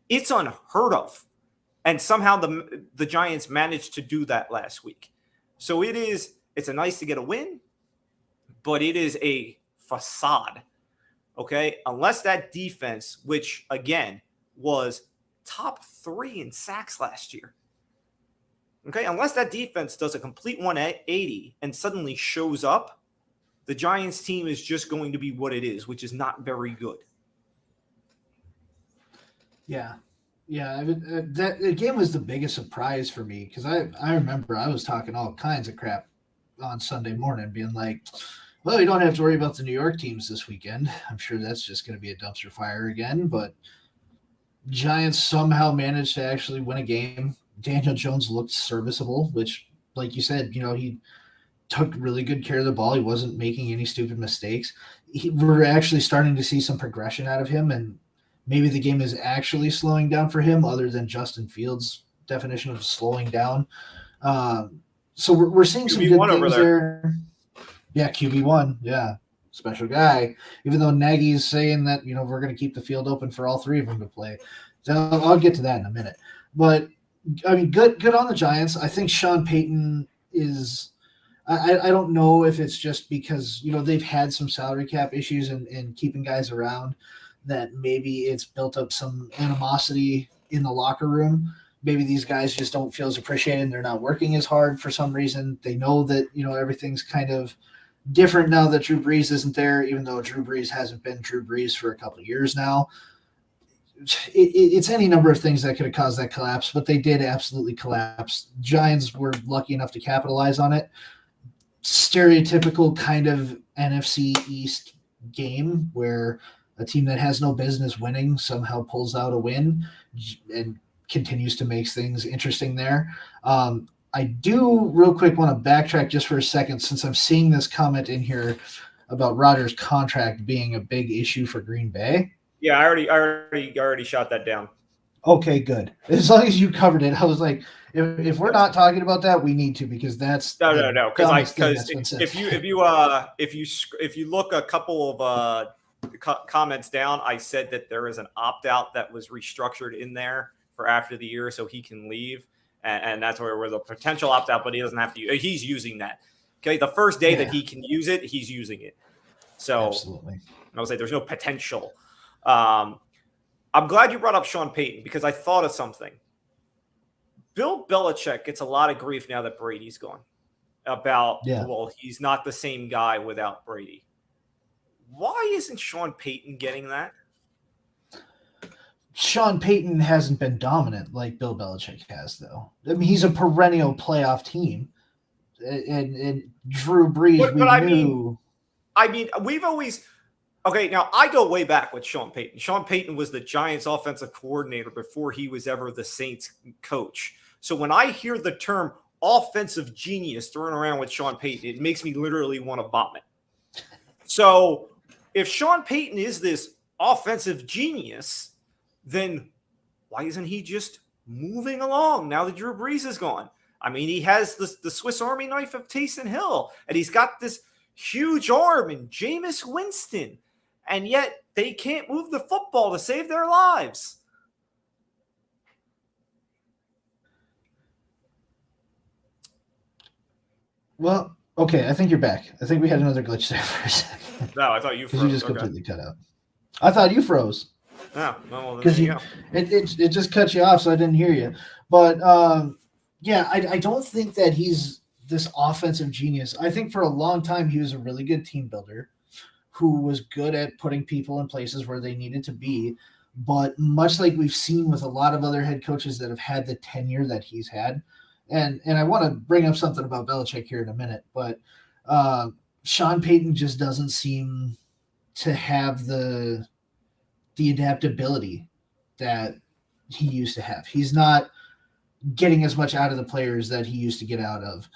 it's unheard of. And somehow the Giants managed to do that last week. So it's a nice to get a win, but it is a facade. Okay? Unless that defense, which again was top 3 in sacks last year. Okay? Unless that defense does a complete 180 and suddenly shows up, the Giants team is just going to be what it is, which is not very good. Yeah. Yeah, that game was the biggest surprise for me, because I remember I was talking all kinds of crap on Sunday morning, being like, well, you don't have to worry about the New York teams this weekend. I'm sure that's just going to be a dumpster fire again, but Giants somehow managed to actually win a game. Daniel Jones looked serviceable, which, like you said, he took really good care of the ball. He wasn't making any stupid mistakes. We're actually starting to see some progression out of him, and maybe the game is actually slowing down for him, other than Justin Fields' definition of slowing down. So we're seeing some good things there. Yeah, QB1. Yeah, special guy. Even though Nagy's saying that, we're going to keep the field open for all 3 of them to play. So I'll get to that in a minute. But, I mean, good on the Giants. I think Sean Payton is – I don't know if it's just because, they've had some salary cap issues and keeping guys around, that maybe it's built up some animosity in the locker room. Maybe these guys just don't feel as appreciated and they're not working as hard for some reason. They know that, everything's kind of different now that Drew Brees isn't there, even though Drew Brees hasn't been Drew Brees for a couple of years now. It's any number of things that could have caused that collapse, but they did absolutely collapse. Giants were lucky enough to capitalize on it. Stereotypical kind of NFC East game where a team that has no business winning somehow pulls out a win and continues to make things interesting there. I do real quick want to backtrack just for a second, since I'm seeing this comment in here about Rodgers' contract being a big issue for Green Bay. Yeah, I already shot that down. Okay, good. As long as you covered it, I was like, if we're not talking about that, we need to, because that's no. Because if you look a couple of comments down, I said that there is an opt out that was restructured in there for after the year, so he can leave, and that's where the potential opt out, but he doesn't have to. He's using that. Okay, the first day that he can use it, he's using it. So absolutely, I would say there's no potential. I'm glad you brought up Sean Payton, because I thought of something. Bill Belichick gets a lot of grief now that Brady's gone about, well, he's not the same guy without Brady. Why isn't Sean Payton getting that? Sean Payton hasn't been dominant like Bill Belichick has, though. I mean, he's a perennial playoff team, and Drew Brees, we But knew. we've always okay. Now I go way back with Sean Payton. Sean Payton was the Giants' offensive coordinator before he was ever the Saints coach. So when I hear the term offensive genius thrown around with Sean Payton, it makes me literally want to vomit. So if Sean Payton is this offensive genius, then why isn't he just moving along now that Drew Brees is gone? I mean, he has the Swiss Army knife of Taysom Hill, and he's got this huge arm in Jameis Winston, and yet they can't move the football to save their lives. Well, okay, I think you're back. I think we had another glitch there for a second. No, I thought you froze. You just completely cut out. I thought you froze. No, well, because it just cut you off, so I didn't hear you. But yeah, I don't think that he's this offensive genius. I think for a long time he was a really good team builder who was good at putting people in places where they needed to be. But much like we've seen with a lot of other head coaches that have had the tenure that he's had, and I want to bring up something about Belichick here in a minute, but Sean Payton just doesn't seem to have the adaptability that he used to have. He's not getting as much out of the players that he used to get out of.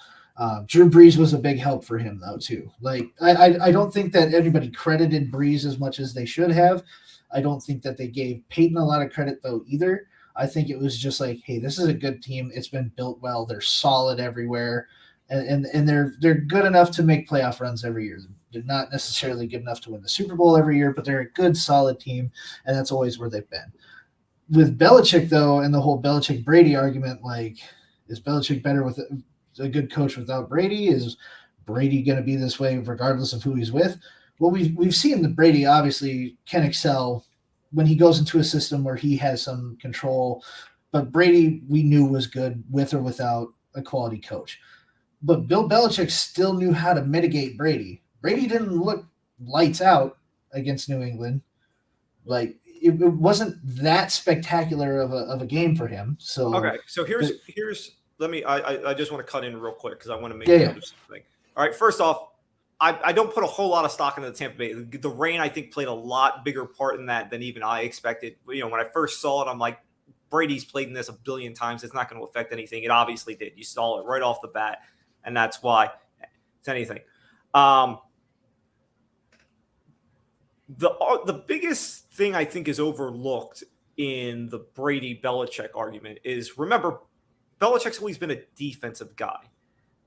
Drew Brees was a big help for him, though, too. Like, I don't think that anybody credited Brees as much as they should have. I don't think that they gave Peyton a lot of credit, though, either. I think it was just like, hey, this is a good team. It's been built well. They're solid everywhere. And they're good enough to make playoff runs every year. They're not necessarily good enough to win the Super Bowl every year, but they're a good, solid team, and that's always where they've been. With Belichick, though, and the whole Belichick-Brady argument, like, is Belichick better with a good coach without Brady? Is Brady going to be this way regardless of who he's with? Well, we've seen that Brady obviously can excel when he goes into a system where he has some control, but Brady we knew was good with or without a quality coach. But Bill Belichick still knew how to mitigate Brady. Brady didn't look lights out against New England. Like, it wasn't that spectacular of a game for him. So okay, so here's let me I just want to cut in real quick because I want to make note of something. All right, first off, I don't put a whole lot of stock into the Tampa Bay. The rain, I think, played a lot bigger part in that than even I expected. You know, when I first saw it, I'm like, Brady's played in this a billion times. It's not going to affect anything. It obviously did. You saw it right off the bat, and that's why it's anything. The biggest thing I think is overlooked in the Brady-Belichick argument is, remember, Belichick's always been a defensive guy.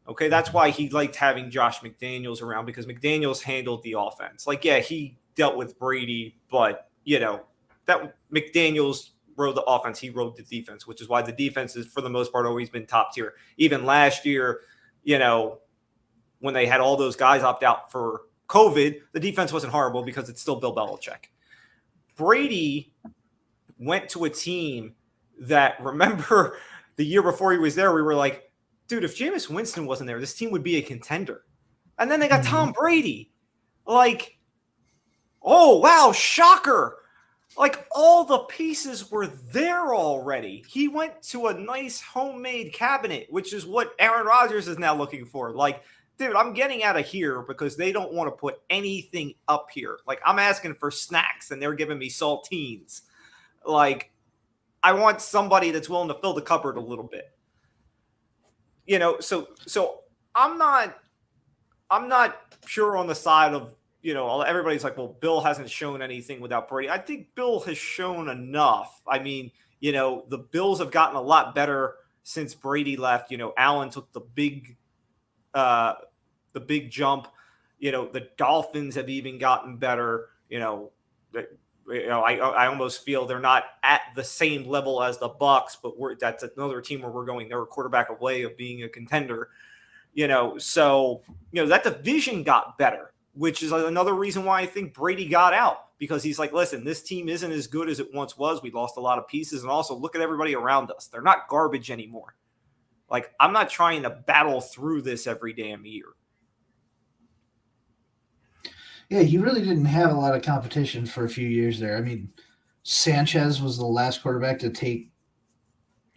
Okay, that's why he liked having Josh McDaniels around, because McDaniels handled the offense. Like, yeah, he dealt with Brady, but, you know, that McDaniels rode the offense, he rode the defense, which is why the defense has, for the most part, always been top tier. Even last year, you know, when they had all those guys opt out for COVID, the defense wasn't horrible because it's still Bill Belichick. Brady went to a team that, remember, the year before he was there, we were like, dude, if Jameis Winston wasn't there, this team would be a contender. And then they got Tom Brady. Like, oh, wow, shocker. Like, all the pieces were there already. He went to a nice homemade cabinet, which is what Aaron Rodgers is now looking for. Like, dude, I'm getting out of here because they don't want to put anything up here. Like, I'm asking for snacks, and they're giving me saltines. Like, I want somebody that's willing to fill the cupboard a little bit. You know, so I'm not sure on the side of, you know, everybody's like, well, Bill hasn't shown anything without Brady. I think Bill has shown enough. I mean, you know, the Bills have gotten a lot better since Brady left. You know, Allen took the big jump. You know, the Dolphins have even gotten better. You know, I almost feel they're not at the same level as the Bucs, but that's another team where we're going. They're a quarterback away of being a contender. You know, so, you know, that division got better, which is another reason why I think Brady got out, because he's like, listen, this team isn't as good as it once was. We lost a lot of pieces, and also look at everybody around us. They're not garbage anymore. Like, I'm not trying to battle through this every damn year. Yeah, you really didn't have a lot of competition for a few years there. I mean, Sanchez was the last quarterback to take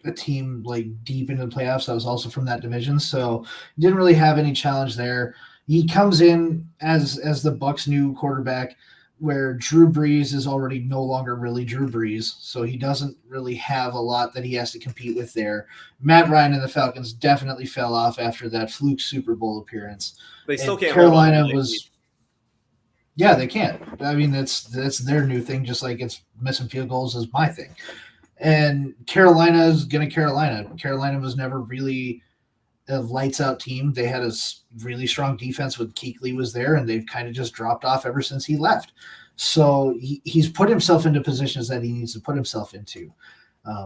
a team like deep into the playoffs that was also from that division, so didn't really have any challenge there. He comes in as the Bucks' new quarterback, where Drew Brees is already no longer really Drew Brees, so he doesn't really have a lot that he has to compete with there. Matt Ryan and the Falcons definitely fell off after that fluke Super Bowl appearance, They still and can't hold on to Carolina the lead. was. Yeah, they can't. I mean, that's their new thing, just like it's missing field goals is my thing. And Carolina is going to Carolina. Carolina was never really a lights out team. They had a really strong defense when Kuechly was there, and they've kind of just dropped off ever since he left. So he's put himself into positions that he needs to put himself into.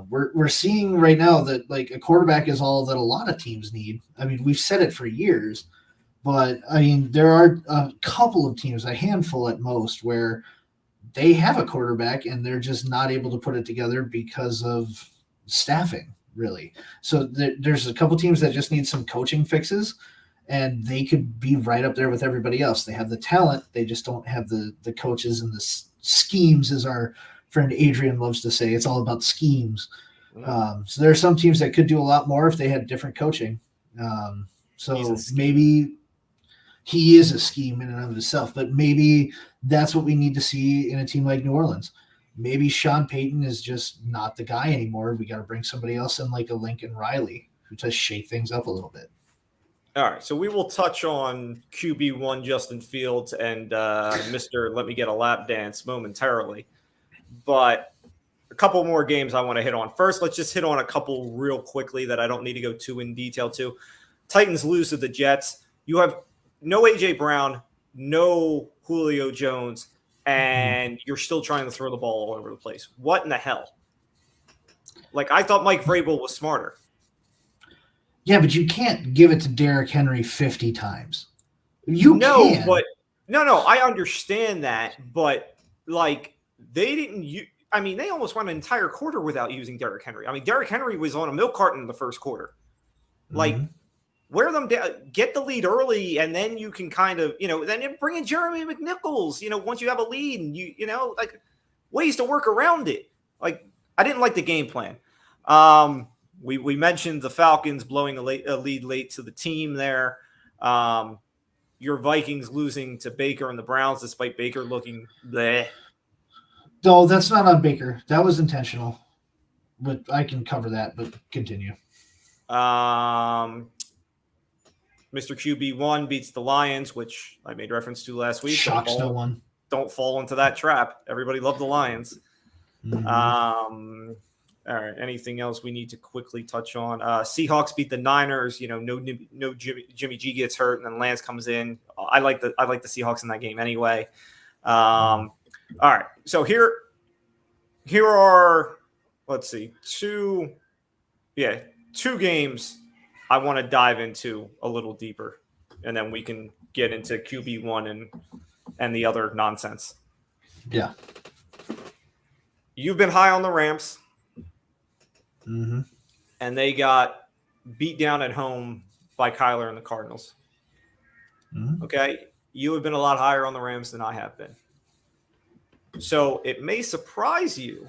We're seeing right now that like a quarterback is all that a lot of teams need. I mean, we've said it for years, but I mean there are a couple of teams, a handful at most, where they have a quarterback and they're just not able to put it together because of staffing, really. So there's a couple teams that just need some coaching fixes, and they could be right up there with everybody else. They have the talent, they just don't have the coaches and the schemes, as our friend Adrian loves to say. It's all about schemes. So there are some teams that could do a lot more if they had different coaching. So maybe he is a scheme in and of himself, but maybe that's what we need to see in a team like New Orleans. Maybe Sean Payton is just not the guy anymore. We got to bring somebody else in, like a Lincoln Riley, who just shake things up a little bit. All right, so we will touch on QB1 Justin Fields and Mr. Let Me Get a Lap Dance momentarily. But a couple more games I want to hit on. First, let's just hit on a couple real quickly that I don't need to go too in detail to. Titans lose to the Jets. You have no A.J. Brown, no Julio Jones, and you're still trying to throw the ball all over the place. What in the hell? Like, I thought Mike Vrabel was smarter. Yeah, but you can't give it to Derrick Henry 50 times. You can. But I understand that, but like they didn't I mean, they almost went an entire quarter without using Derrick Henry. I mean, Derrick Henry was on a milk carton in the first quarter. Like, wear them down, get the lead early, and then you can kind of, then you bring in Jeremy McNichols, once you have a lead, and like ways to work around it. Like, I didn't like the game plan. We mentioned the Falcons blowing a lead late to the team there. Your Vikings losing to Baker and the Browns, despite Baker looking bleh. No, that's not on Baker. That was intentional. But I can cover that, but continue. Mr. QB1 beats the Lions, which I made reference to last week. Shocks no one. Don't fall into that trap. Everybody loved the Lions. All right. Anything else we need to quickly touch on? Seahawks beat the Niners. No Jimmy G gets hurt, and then Lance comes in. I like the Seahawks in that game anyway. All right. So here are, let's see, two games I want to dive into a little deeper, and then we can get into QB1 and the other nonsense. Yeah. You've been high on the Rams. And they got beat down at home by Kyler and the Cardinals. Okay? You have been a lot higher on the Rams than I have been. So it may surprise you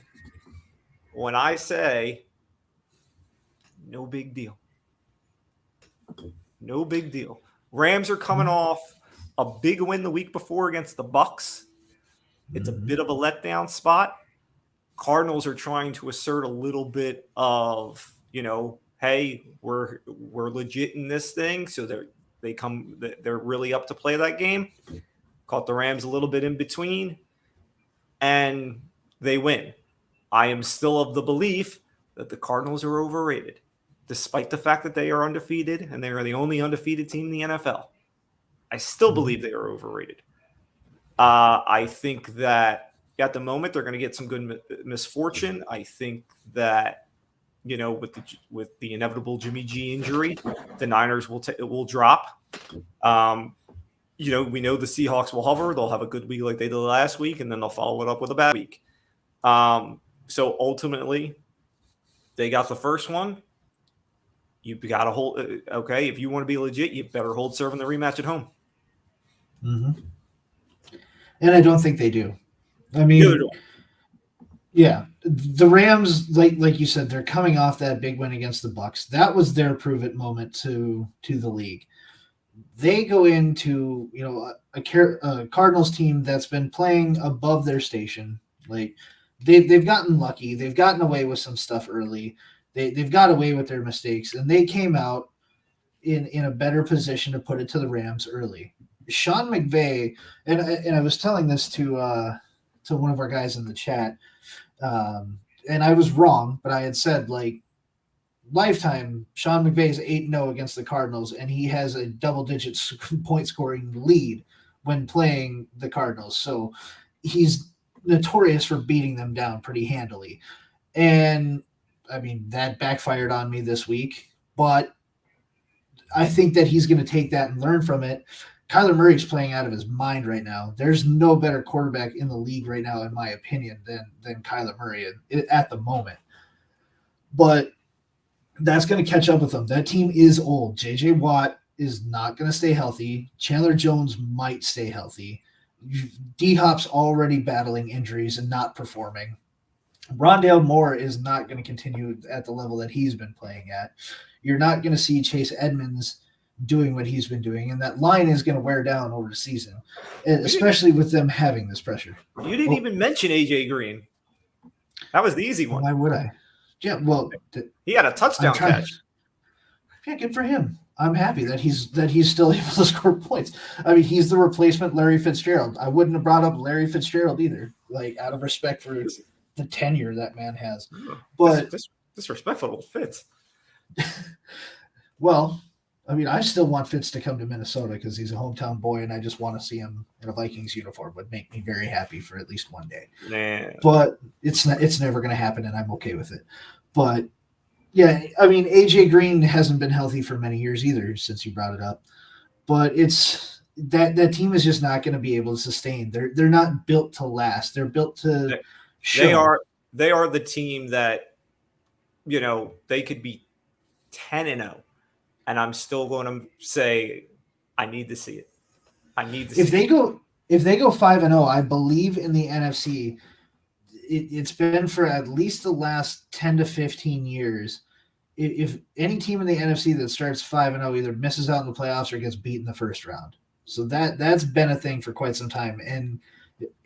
when I say no big deal. No big deal. Rams are coming off a big win the week before against the Bucks. It's a bit of a letdown spot. Cardinals are trying to assert a little bit of, hey, we're legit in this thing. So they're really up to play that game. Caught the Rams a little bit in between, and they win. I am still of the belief that the Cardinals are overrated, despite the fact that they are undefeated and they are the only undefeated team in the NFL. I still believe they are overrated. I think that at the moment they're going to get some good misfortune. I think that with the inevitable Jimmy G injury, the Niners will drop. We know the Seahawks will hover. They'll have a good week like they did last week, and then they'll follow it up with a bad week. So ultimately, they got the first one. You've got to hold. Okay, if you want to be legit, you better hold serving the rematch at home. And I don't think they do. I Neither mean, do yeah, the Rams, like you said, they're coming off that big win against the Bucks. That was their prove it moment to the league. They go into a Cardinals team that's been playing above their station. Like they've gotten lucky. They've gotten away with some stuff early. They've got away with their mistakes, and they came out in a better position to put it to the Rams early. Sean McVay, and I was telling this to one of our guys in the chat, and I was wrong, but I had said like lifetime Sean McVay is 8-0 against the Cardinals, and he has a double-digit point scoring lead when playing the Cardinals. So he's notorious for beating them down pretty handily. And I mean that backfired on me this week, but I think that he's going to take that and learn from it. Kyler Murray's playing out of his mind right now. There's no better quarterback in the league right now, in my opinion, than Kyler Murray at the moment. But that's going to catch up with them. That team is old. J.J. Watt is not going to stay healthy. Chandler Jones might stay healthy. D-Hop's already battling injuries and not performing. Rondale Moore is not going to continue at the level that he's been playing at. You're not going to see Chase Edmonds doing what he's been doing, and that line is going to wear down over the season, especially with them having this pressure. You didn't even mention AJ Green. That was the easy one. Why would I? Yeah, well, he had a touchdown catch. Yeah, good for him. I'm happy that he's still able to score points. I mean, he's the replacement Larry Fitzgerald. I wouldn't have brought up Larry Fitzgerald either, like out of respect for the tenure that man has. But disrespectful Fitz. Well, I mean, I still want Fitz to come to Minnesota because he's a hometown boy, and I just want to see him in a Vikings uniform. Would make me very happy for at least one day. Man. But it's never going to happen, and I'm okay with it. But yeah, I mean, AJ Green hasn't been healthy for many years either since you brought it up. But it's that team is just not going to be able to sustain. They're not built to last. They're built to show. They are the team that they could be 10-0, and I'm still going to say I need to see it. I need to. If they go 5-0, I believe in the NFC. It's been for at least the last 10 to 15 years. If any team in the NFC that starts 5-0 either misses out in the playoffs or gets beat in the first round. So that's been a thing for quite some time. And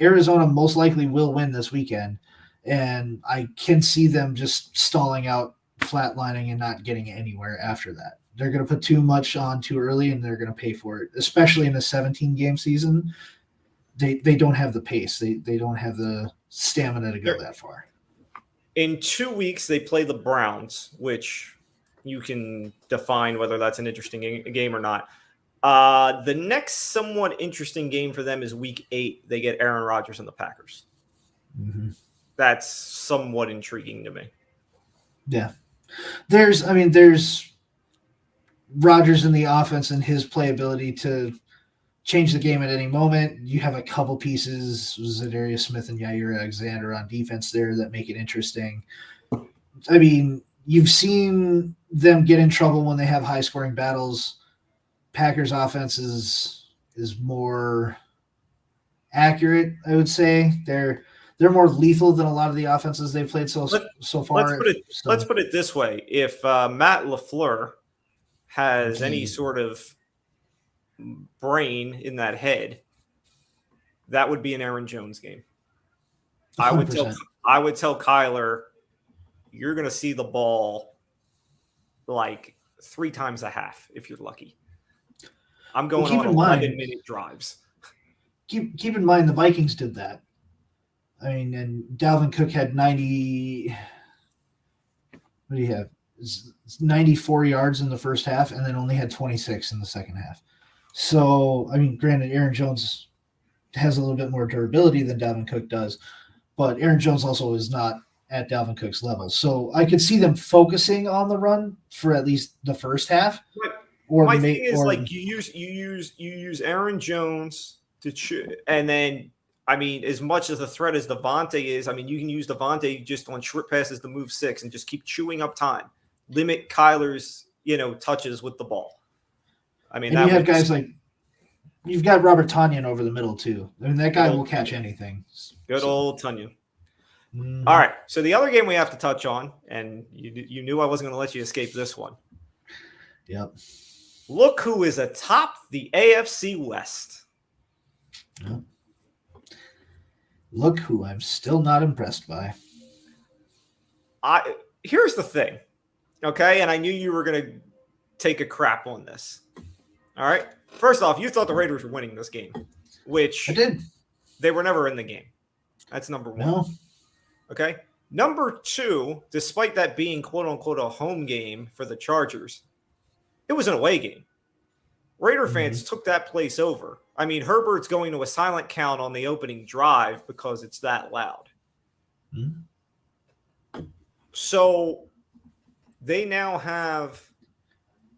Arizona most likely will win this weekend. And I can see them just stalling out, flatlining, and not getting anywhere after that. They're going to put too much on too early, and they're going to pay for it, especially in a 17-game season. They don't have the pace. They don't have the stamina to go that far. In 2 weeks, they play the Browns, which you can define whether that's an interesting game or not. The next somewhat interesting game for them is Week 8. They get Aaron Rodgers and the Packers. Mm-hmm. That's somewhat intriguing to me. Yeah. There's Rodgers in the offense and his playability to change the game at any moment. You have a couple pieces, Zadarius Smith and Yair Alexander on defense there that make it interesting. I mean, you've seen them get in trouble when they have high-scoring battles. Packers offense is more accurate, I would say. They're more lethal than a lot of the offenses they've played so far. Let's put it this way. If Matt LaFleur has any sort of brain in that head, that would be an Aaron Jones game. 100%. I would tell Kyler, you're going to see the ball like 3 times a half if you're lucky. I'm going on 11-minute drives. Keep in mind the Vikings did that. I mean, and Dalvin Cook had 90. What do you have? 94 yards in the first half, and then only had 26 in the second half. So, I mean, granted, Aaron Jones has a little bit more durability than Dalvin Cook does, but Aaron Jones also is not at Dalvin Cook's level. So I could see them focusing on the run for at least the first half. My thing is like you use Aaron Jones to and then I mean, as much as a threat as Devontae is, I mean, you can use Devontae just on short passes to move 6 and just keep chewing up time. Limit Kyler's, touches with the ball. I mean, and you have guys like you've got Robert Tanyan over the middle too. I mean, that Good guy old will catch Tunyon. anything. Good So, old Tunyon. All mhm. right. So the other game we have to touch on, and you knew I wasn't going to let you escape this one. Yep. Look who is atop the AFC West. Yep. Look who I'm still not impressed by. Here's the thing, okay? And I knew you were going to take a crap on this. All right. First off, you thought the Raiders were winning this game, which I did. they were never in the game. That's number one. No. Okay. Number two, despite that being quote unquote a home game for the Chargers, it was an away game. Raider fans took that place over. I mean, Herbert's going to a silent count on the opening drive because it's that loud. Mm-hmm. So they now have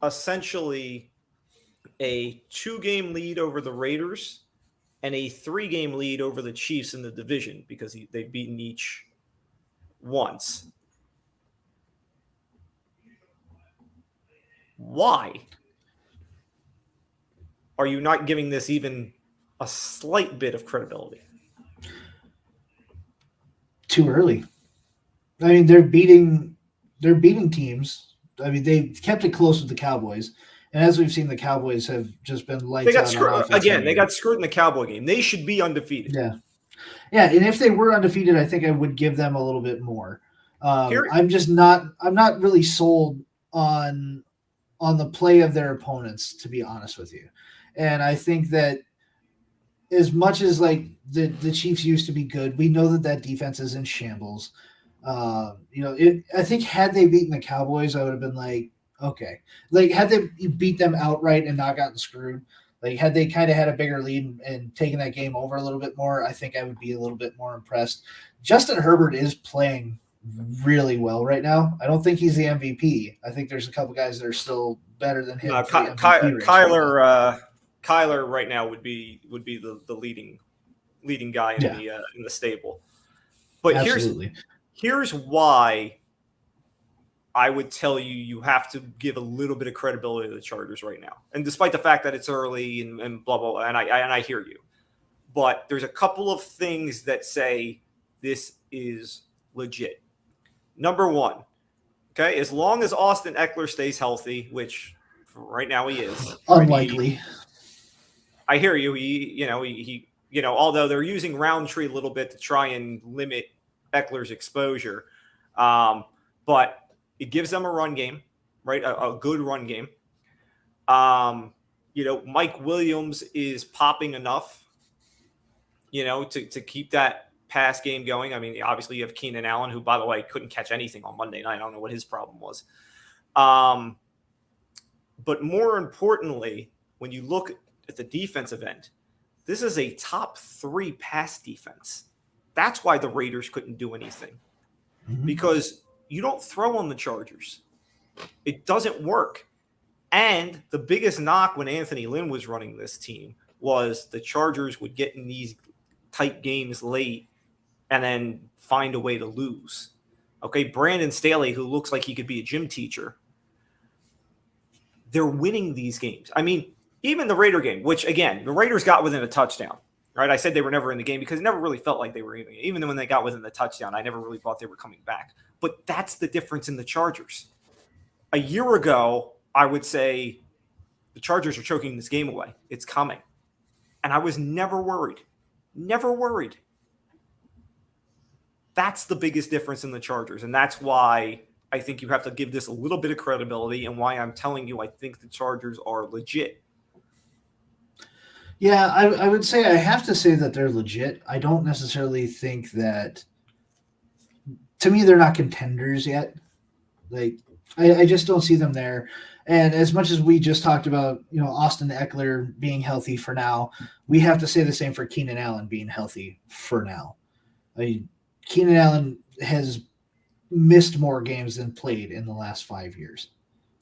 essentially a 2-game lead over the Raiders and a 3-game lead over the Chiefs in the division because they've beaten each once. Why are you not giving this even a slight bit of credibility? Too early. I mean, they're beating teams. I mean, they kept it close with the Cowboys, and as we've seen, the Cowboys have just been lights out on offense. Again, they got screwed in the Cowboy game. They should be undefeated. Yeah, and if they were undefeated, I think I would give them a little bit more. I'm just not. I'm not really sold on the play of their opponents, to be honest with you. And I think that as much as like the Chiefs used to be good, we know that defense is in shambles. I think had they beaten the Cowboys, I would have been like, okay. Like had they beat them outright and not gotten screwed, like had they kind of had a bigger lead and taken that game over a little bit more, I think I would be a little bit more impressed. Justin Herbert is playing really well right now. I don't think he's the MVP. I think there's a couple guys that are still better than him. Kyler right now would be the leading guy in the stable. But here's why I would tell you have to give a little bit of credibility to the Chargers right now. And despite the fact that it's early and blah blah blah, and I hear you, but there's a couple of things that say this is legit. Number one, okay, as long as Austin Eckler stays healthy, which right now he is unlikely. I hear you. He although they're using Roundtree a little bit to try and limit Eckler's exposure, but it gives them a run game, right? A good run game. Mike Williams is popping enough, to keep that pass game going. I mean, obviously you have Keenan Allen, who, by the way, couldn't catch anything on Monday night. I don't know what his problem was. But more importantly, when you look at the defensive end, this is a top 3 pass defense. That's why the Raiders couldn't do anything, because you don't throw on the Chargers. It doesn't work. And the biggest knock when Anthony Lynn was running this team was the Chargers would get in these tight games late and then find a way to lose. Okay, Brandon Staley, who looks like he could be a gym teacher, they're winning these games. I mean, even the Raider game, which, again, the Raiders got within a touchdown, right? I said they were never in the game because it never really felt like they were even when they got within the touchdown, I never really thought they were coming back. But that's the difference in the Chargers. A year ago, I would say the Chargers are choking this game away. It's coming. And I was never worried. Never worried. That's the biggest difference in the Chargers. And that's why I think you have to give this a little bit of credibility and why I'm telling you I think the Chargers are legit. Yeah, I would say I have to say that they're legit. I don't necessarily think that – to me, they're not contenders yet. Like, I just don't see them there. And as much as we just talked about, Austin Eckler being healthy for now, we have to say the same for Keenan Allen being healthy for now. I mean, Keenan Allen has missed more games than played in the last 5 years.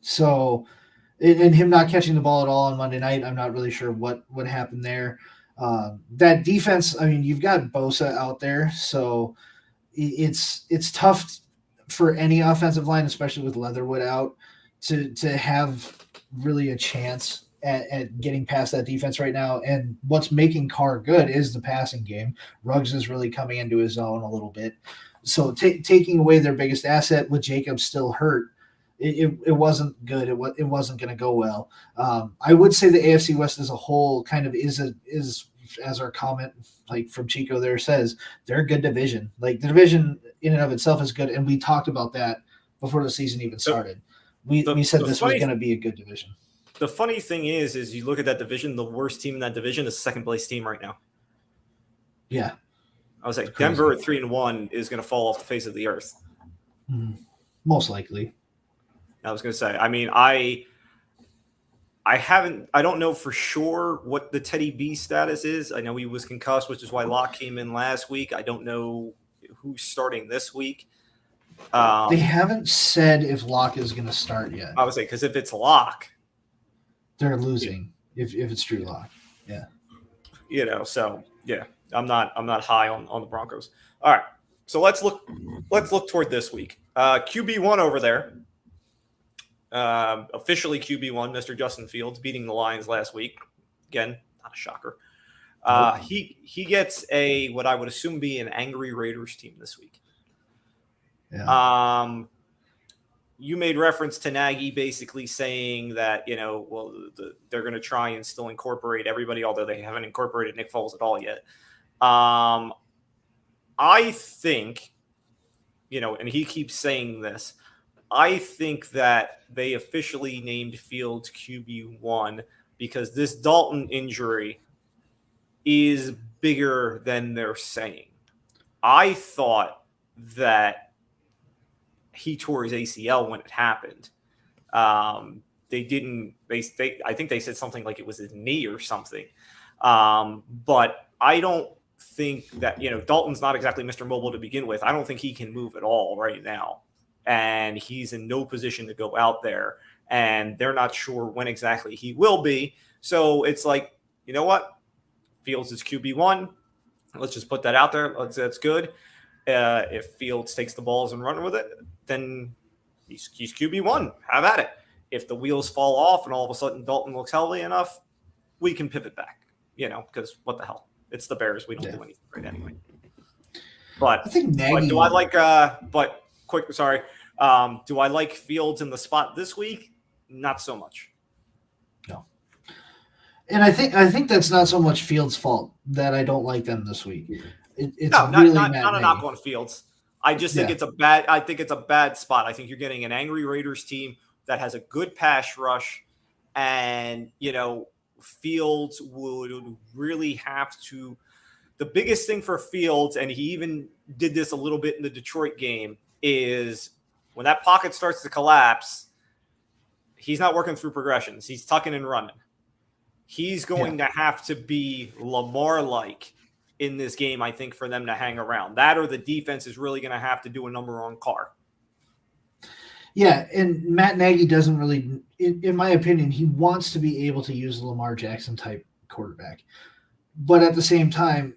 So – and him not catching the ball at all on Monday night, I'm not really sure what happened there. That defense, I mean, you've got Bosa out there, so it's tough for any offensive line, especially with Leatherwood out, to have really a chance at getting past that defense right now. And what's making Carr good is the passing game. Ruggs is really coming into his own a little bit. So taking away their biggest asset with Jacobs still hurt, it wasn't good. It wasn't going to go well. I would say the AFC West as a whole kind of is as our comment like from Chico there says, they're a good division. Like the division in and of itself is good, and we talked about that before the season even started. We said this was going to be a good division. The funny thing is you look at that division, the worst team in that division is second place team right now. Yeah. I was like, Denver at 3-1 is going to fall off the face of the earth. Most likely. I was going to say, I mean, I don't know for sure what the Teddy B status is. I know he was concussed, which is why Locke came in last week. I don't know who's starting this week. They haven't said if Locke is going to start yet. I would say, because if it's Locke, they're losing. If it's Drew Locke, yeah. So yeah, I'm not high on the Broncos. All right, so let's look toward this week. QB1 over there. Officially QB1, Mr. Justin Fields beating the Lions last week. Again, not a shocker. He gets what I would assume be an angry Raiders team this week. Yeah. You made reference to Nagy basically saying that, they're going to try and still incorporate everybody, although they haven't incorporated Nick Foles at all yet. I think, and he keeps saying this, I think that they officially named Fields QB1 because this Dalton injury is bigger than they're saying. I thought that he tore his ACL when it happened. They didn't. I think they said something like it was his knee or something. But I don't think that Dalton's not exactly Mr. Mobile to begin with. I don't think he can move at all right now, and he's in no position to go out there. And they're not sure when exactly he will be. So it's like, you know what? Fields is QB1. Let's just put that out there. That's good. If Fields takes the balls and run with it, then he's QB1. Have at it. If the wheels fall off and all of a sudden Dalton looks healthy enough, we can pivot back, because what the hell? It's the Bears. We don't do anything right anyway. But I think Nagy. Do I like, do I like Fields in the spot this week? Not so much. No. And I think that's not so much Fields' fault that I don't like them this week. It's not really a knock on Fields. I just think it's a bad spot. I think you're getting an angry Raiders team that has a good pass rush, and Fields would really have to. The biggest thing for Fields, and he even did this a little bit in the Detroit game, is when that pocket starts to collapse, he's not working through progressions. He's tucking and running. He's going to have to be Lamar-like in this game, I think, for them to hang around. That or the defense is really going to have to do a number on Carr. Yeah, and Matt Nagy doesn't really, in my opinion, he wants to be able to use a Lamar Jackson type quarterback. But at the same time,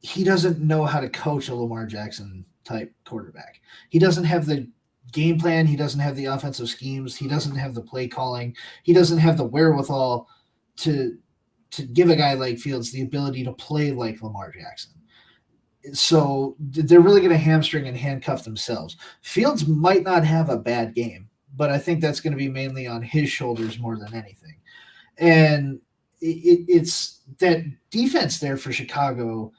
he doesn't know how to coach a Lamar Jackson type quarterback. He doesn't have the game plan. He doesn't have the offensive schemes. He doesn't have the play calling. He doesn't have the wherewithal to give a guy like Fields the ability to play like Lamar Jackson. So they're really going to hamstring and handcuff themselves. Fields might not have a bad game, but I think that's going to be mainly on his shoulders more than anything. And it's that defense there for Chicago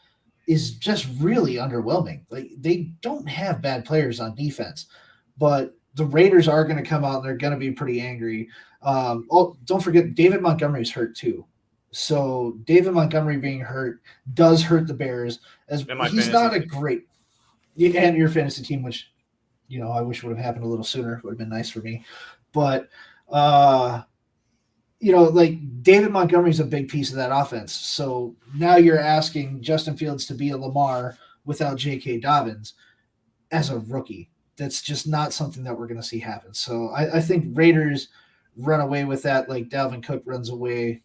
is just really underwhelming. Like, they don't have bad players on defense, but the Raiders are going to come out and they're going to be pretty angry. Don't forget, David Montgomery's hurt too. So David Montgomery being hurt does hurt the Bears, as he's not a great – and your fantasy team, which, I wish would have happened a little sooner. Would have been nice for me. But, like David Montgomery's a big piece of that offense. So now you're asking Justin Fields to be a Lamar without J.K. Dobbins as a rookie. That's just not something that we're going to see happen. So I think Raiders run away with that like Dalvin Cook runs away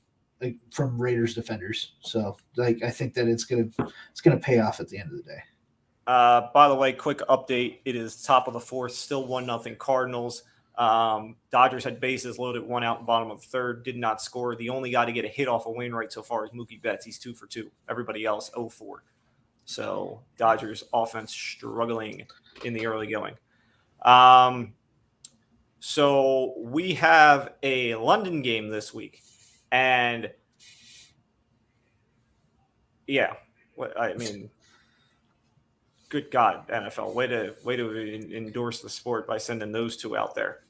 from Raiders defenders. So I think that it's gonna pay off at the end of the day. By the way, quick update. It is top of the fourth, still 1-0 Cardinals. Dodgers had bases loaded, one out in bottom of the third, did not score. The only guy to get a hit off of Wainwright so far is Mookie Betts. He's 2 for 2. Everybody else 0 for. So Dodgers offense struggling in the early going. So we have a London game this week, and yeah, I mean, good God, NFL, way to endorse the sport by sending those two out there.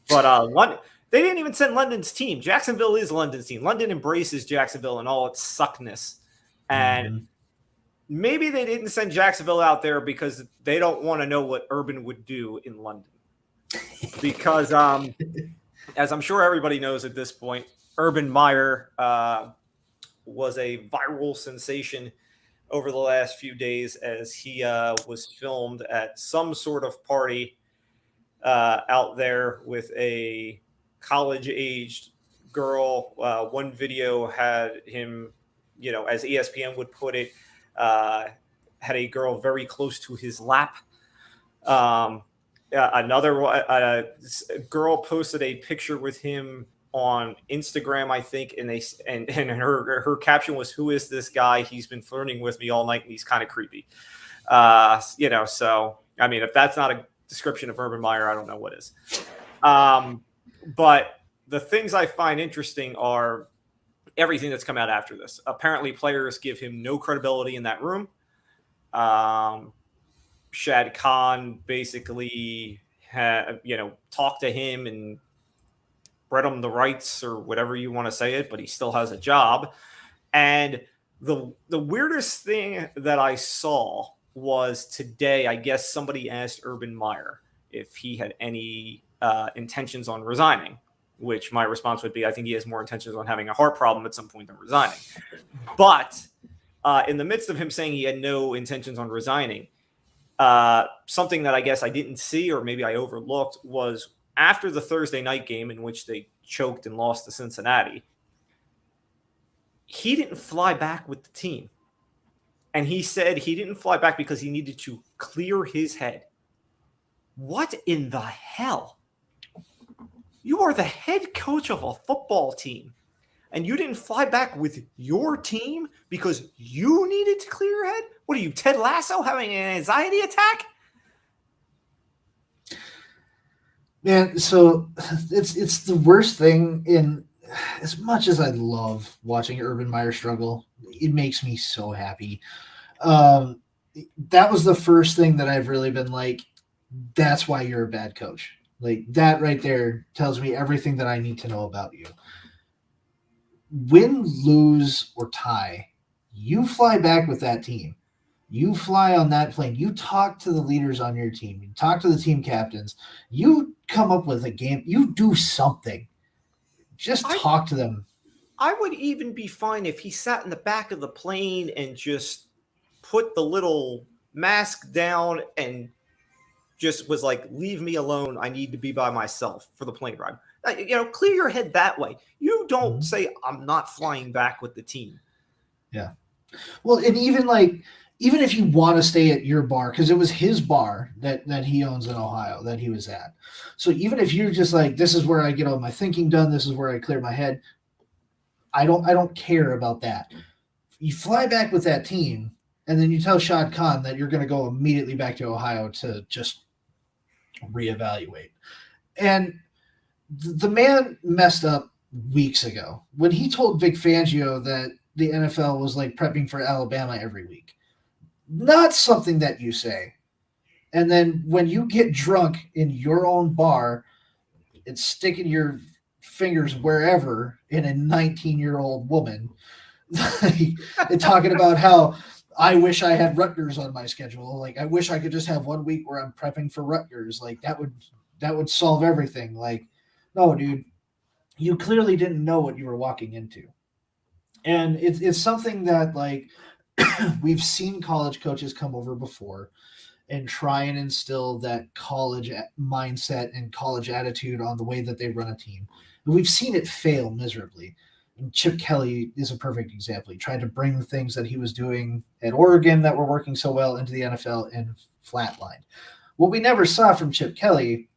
But London, they didn't even send London's team. Jacksonville is London's team. London embraces Jacksonville and all its suckness, and maybe they didn't send Jacksonville out there because they don't want to know what Urban would do in London. Because, as I'm sure everybody knows at this point, Urban Meyer was a viral sensation over the last few days as he was filmed at some sort of party out there with a college-aged girl. One video had him, as ESPN would put it, had a girl very close to his lap. Another girl posted a picture with him on Instagram, I think, and her caption was, "Who is this guy? He's been flirting with me all night, and he's kind of creepy." So I mean, if that's not a description of Urban Meyer, I don't know what is. But the things I find interesting are everything that's come out after this. Apparently, players give him no credibility in that room. Shad Khan basically talked to him and read him the rights or whatever you want to say it, but he still has a job. And the weirdest thing that I saw was today, I guess somebody asked Urban Meyer if he had any intentions on resigning, which my response would be, I think he has more intentions on having a heart problem at some point than resigning. But in the midst of him saying he had no intentions on resigning, something that I guess I didn't see or maybe I overlooked was after the Thursday night game in which they choked and lost to Cincinnati, he didn't fly back with the team. And he said he didn't fly back because he needed to clear his head. What in the hell? You are the head coach of a football team, and you didn't fly back with your team because you needed to clear your head? What are you, Ted Lasso, having an anxiety attack? Man, so it's the worst thing. In as much as I love watching Urban Meyer struggle, it makes me so happy. That was the first thing that I've really been like, that's why you're a bad coach. Like, that right there tells me everything that I need to know about you. Win, lose, or tie, you fly back with that team. You fly on that plane. You talk to the leaders on your team. You talk to the team captains. You come up with a game. You do something. Just talk to them. I would even be fine if he sat in the back of the plane and just put the little mask down and just was like, leave me alone. I need to be by myself for the plane ride. Clear your head that way. You don't say, I'm not flying back with the team. Yeah. Well, and even if you want to stay at your bar, because it was his bar that he owns in Ohio that he was at. So even if you're just like, this is where I get all my thinking done, this is where I clear my head, I don't care about that. You fly back with that team, and then you tell Shad Khan that you're going to go immediately back to Ohio to just reevaluate. And the man messed up weeks ago when he told Vic Fangio that the NFL was like prepping for Alabama every week. Not something that you say. And then when you get drunk in your own bar and sticking your fingers wherever in a 19-year-old woman and talking about how I wish I had Rutgers on my schedule. Like, I wish I could just have 1 week where I'm prepping for Rutgers. Like, that would solve everything. Like, no, dude, you clearly didn't know what you were walking into. And it's something that, like, we've seen college coaches come over before and try and instill that college mindset and college attitude on the way that they run a team. And we've seen it fail miserably. And Chip Kelly is a perfect example. He tried to bring the things that he was doing at Oregon that were working so well into the NFL and flatlined. What we never saw from Chip Kelly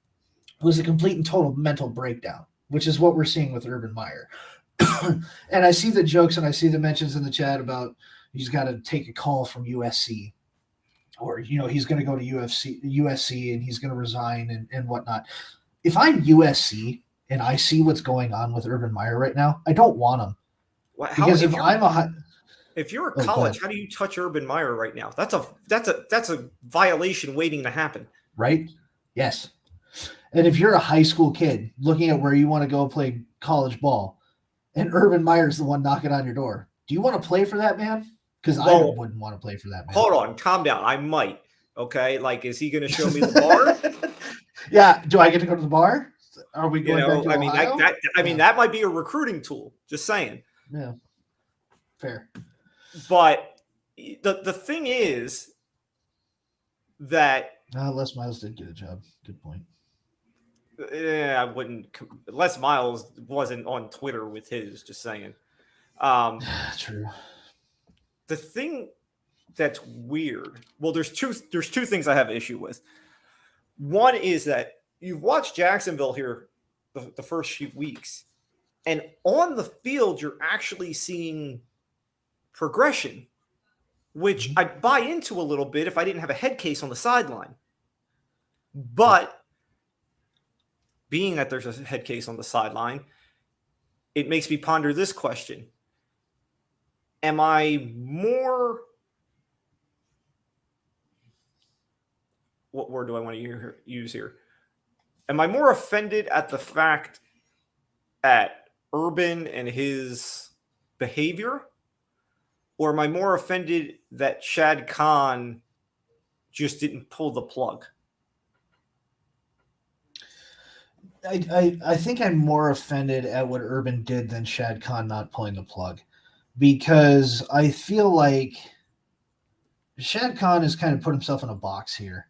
was a complete and total mental breakdown, which is what we're seeing with Urban Meyer. And I see the jokes and I see the mentions in the chat about he's got to take a call from USC, or he's going to go to USC and he's going to resign and whatnot. If I'm USC and I see what's going on with Urban Meyer right now, I don't want him. Because if you're a college, how do you touch Urban Meyer right now? That's a violation waiting to happen. Right? Yes. And if you're a high school kid looking at where you want to go play college ball, and Urban Meyer's the one knocking on your door, do you want to play for that man? Because I wouldn't want to play for that man. Hold on, calm down. I might. Okay, like, is he going to show me the bar? Yeah. Do I get to go to the bar? Are we going back to Ohio? That might be a recruiting tool. Just saying. Yeah. Fair. But the thing is that Les Miles did get a job. Good point. I wouldn't. Les Miles wasn't on Twitter with his. Just saying. True. The thing that's weird. Well, there's two things I have issue with. One is that you've watched Jacksonville here the first few weeks, and on the field you're actually seeing progression, which I'd buy into a little bit if I didn't have a head case on the sideline. But being that there's a head case on the sideline, it makes me ponder this question. Am I more... What word do I want to use here? Am I more offended at the fact at Urban and his behavior? Or am I more offended that Shad Khan just didn't pull the plug? I think I'm more offended at what Urban did than Shad Khan not pulling the plug, because I feel like Shad Khan has kind of put himself in a box here.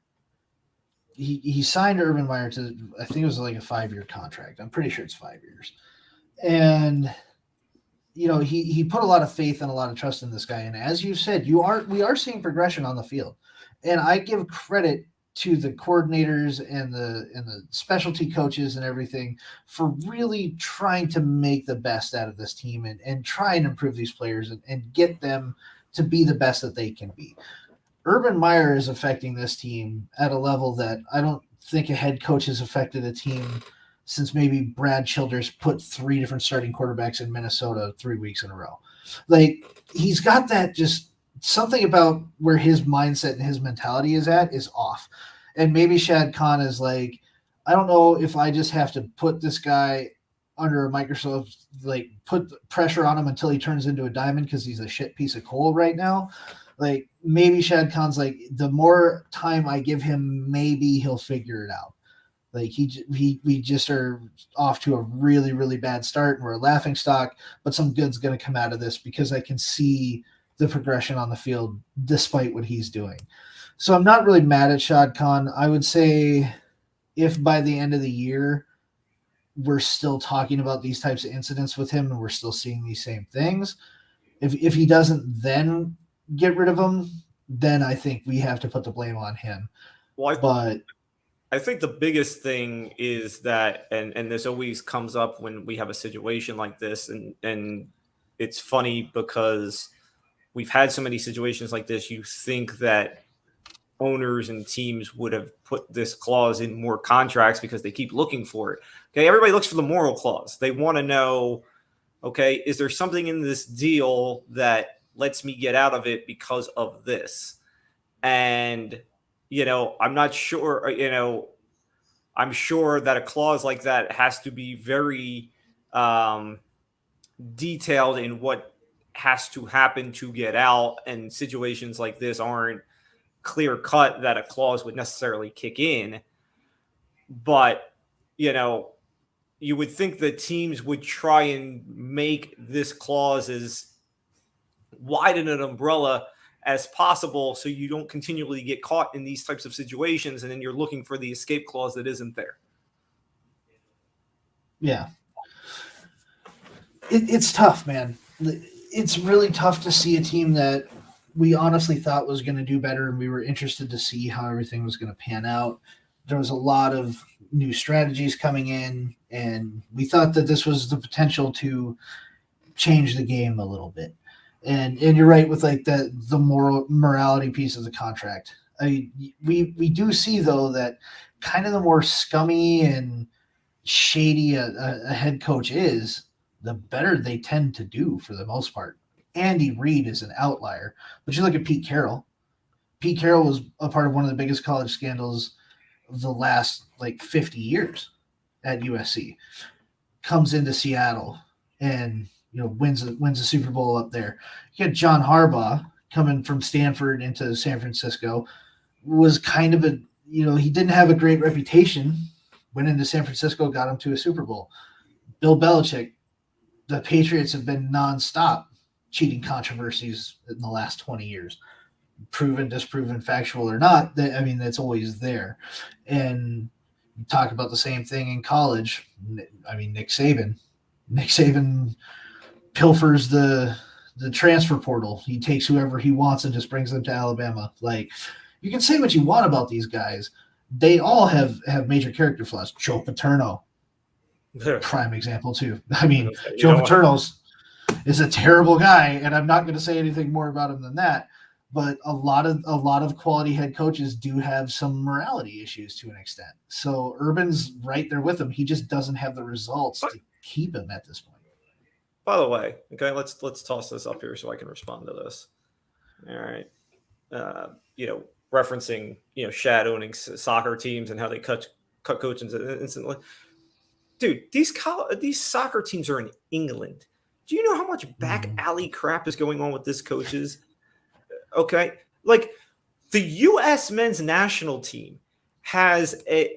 He signed Urban Meyer to, I think it was like a 5-year contract. I'm pretty sure it's 5 years. And, he put a lot of faith and a lot of trust in this guy. And as you said, we are seeing progression on the field. And I give credit to the coordinators and the specialty coaches and everything for really trying to make the best out of this team and try and improve these players and get them to be the best that they can be. Urban Meyer is affecting this team at a level that I don't think a head coach has affected a team since maybe Brad Childers put 3 different starting quarterbacks in Minnesota 3 weeks in a row. Like, he's got that, just something about where his mindset and his mentality is at is off. And maybe Shad Khan is like, I don't know if I just have to put this guy under a microscope, like put pressure on him until he turns into a diamond because he's a shit piece of coal right now. Like, maybe Shad Khan's like, the more time I give him, maybe he'll figure it out. Like, we just are off to a really, really bad start, and we're a laughing stock, but some good's going to come out of this because I can see the progression on the field despite what he's doing. So I'm not really mad at Shad Khan. I would say if by the end of the year we're still talking about these types of incidents with him and we're still seeing these same things, if he doesn't then get rid of him, then I think we have to put the blame on him. Well, I think the biggest thing is that, and this always comes up when we have a situation like this, and it's funny because we've had so many situations like this. You think that owners and teams would have put this clause in more contracts because they keep looking for it. Okay, everybody looks for the moral clause. They want to know, okay, is there something in this deal that lets me get out of it because of this? And, I'm not sure, I'm sure that a clause like that has to be very detailed in what has to happen to get out. And situations like this aren't clear cut that a clause would necessarily kick in. But, you would think that teams would try and make this clause as wide an umbrella as possible so you don't continually get caught in these types of situations and then you're looking for the escape clause that isn't there. Yeah. It's tough, man. It's really tough to see a team that we honestly thought was going to do better and we were interested to see how everything was going to pan out. there was a lot of new strategies coming in, and we thought that this was the potential to change the game a little bit. And you're right with like the morality piece of the contract. We do see though that kind of the more scummy and shady a head coach is, the better they tend to do for the most part. Andy Reid is an outlier, but you look at Pete Carroll. Pete Carroll was a part of one of the biggest college scandals of the last like 50 years at USC. Comes into Seattle and wins a Super Bowl up there. You got John Harbaugh coming from Stanford into San Francisco. Was kind of he didn't have a great reputation. Went into San Francisco, got him to a Super Bowl. Bill Belichick, the Patriots have been nonstop cheating controversies in the last 20 years. Proven, disproven, factual or not, that's always there. And talk about the same thing in college. Nick Saban pilfers the transfer portal. He takes whoever he wants and just brings them to Alabama. Like, you can say what you want about these guys. They all have major character flaws. Joe Paterno, prime example too. Joe Paterno is a terrible guy, and I'm not going to say anything more about him than that. But a lot of quality head coaches do have some morality issues to an extent. So Urban's right there with him. He just doesn't have the results to keep him at this point. By the way, okay, let's toss this up here so I can respond to this. All right, referencing shadowing soccer teams and how they cut coaches instantly. Dude, these soccer teams are in England. Do you know how much back alley crap is going on with this coaches? Okay, like the U.S. men's national team has I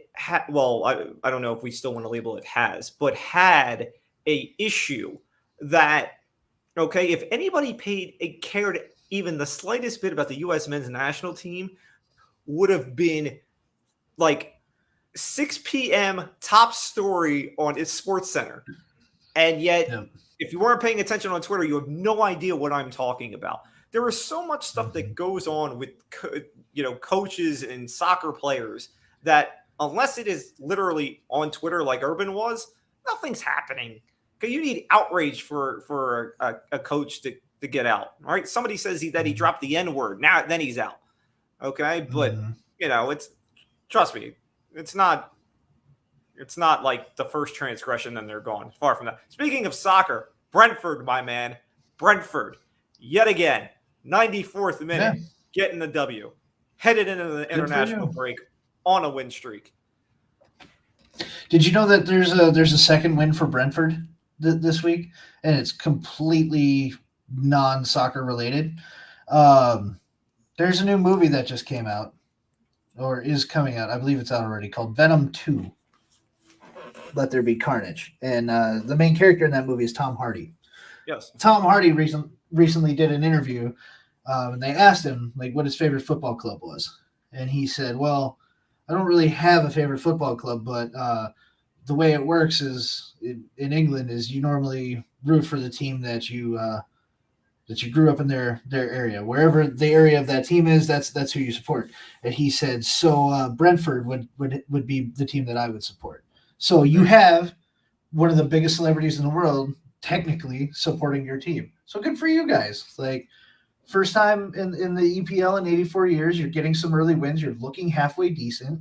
don't know if we still want to label it but had a issue that, okay, if anybody cared even the slightest bit about the U.S. men's national team, would have been like 6 p.m. top story on its Sports Center. And yet, if you weren't paying attention on Twitter, you have no idea what I'm talking about. There is so much stuff that goes on with coaches and soccer players that unless it is literally on Twitter like Urban was, nothing's happening. Okay, you need outrage for a coach to get out. All right, somebody says that he dropped the N-word. Then he's out. Okay, but it's, trust me, it's not like the first transgression and they're gone. Far from that. Speaking of soccer, Brentford, my man, yet again, 94th minute, getting the W, headed into the international break on a win streak. Did you know that there's a second win for Brentford this week, and it's completely non-soccer related? There's a new movie that just came out, or is coming out. I believe it's out already, called Venom 2. Let There Be Carnage. And the main character in that movie is Tom Hardy. Yes. Tom Hardy recently did an interview, and they asked him what his favorite football club was. And he said, well, I don't really have a favorite football club, but the way it works is in England is you normally root for the team that you grew up in their area. Wherever the area of that team is, that's who you support. And he said, so Brentford would be the team that I would support. So you have one of the biggest celebrities in the world technically supporting your team. So good for you guys. First time in the EPL in 84 years, you're getting some early wins. You're looking halfway decent,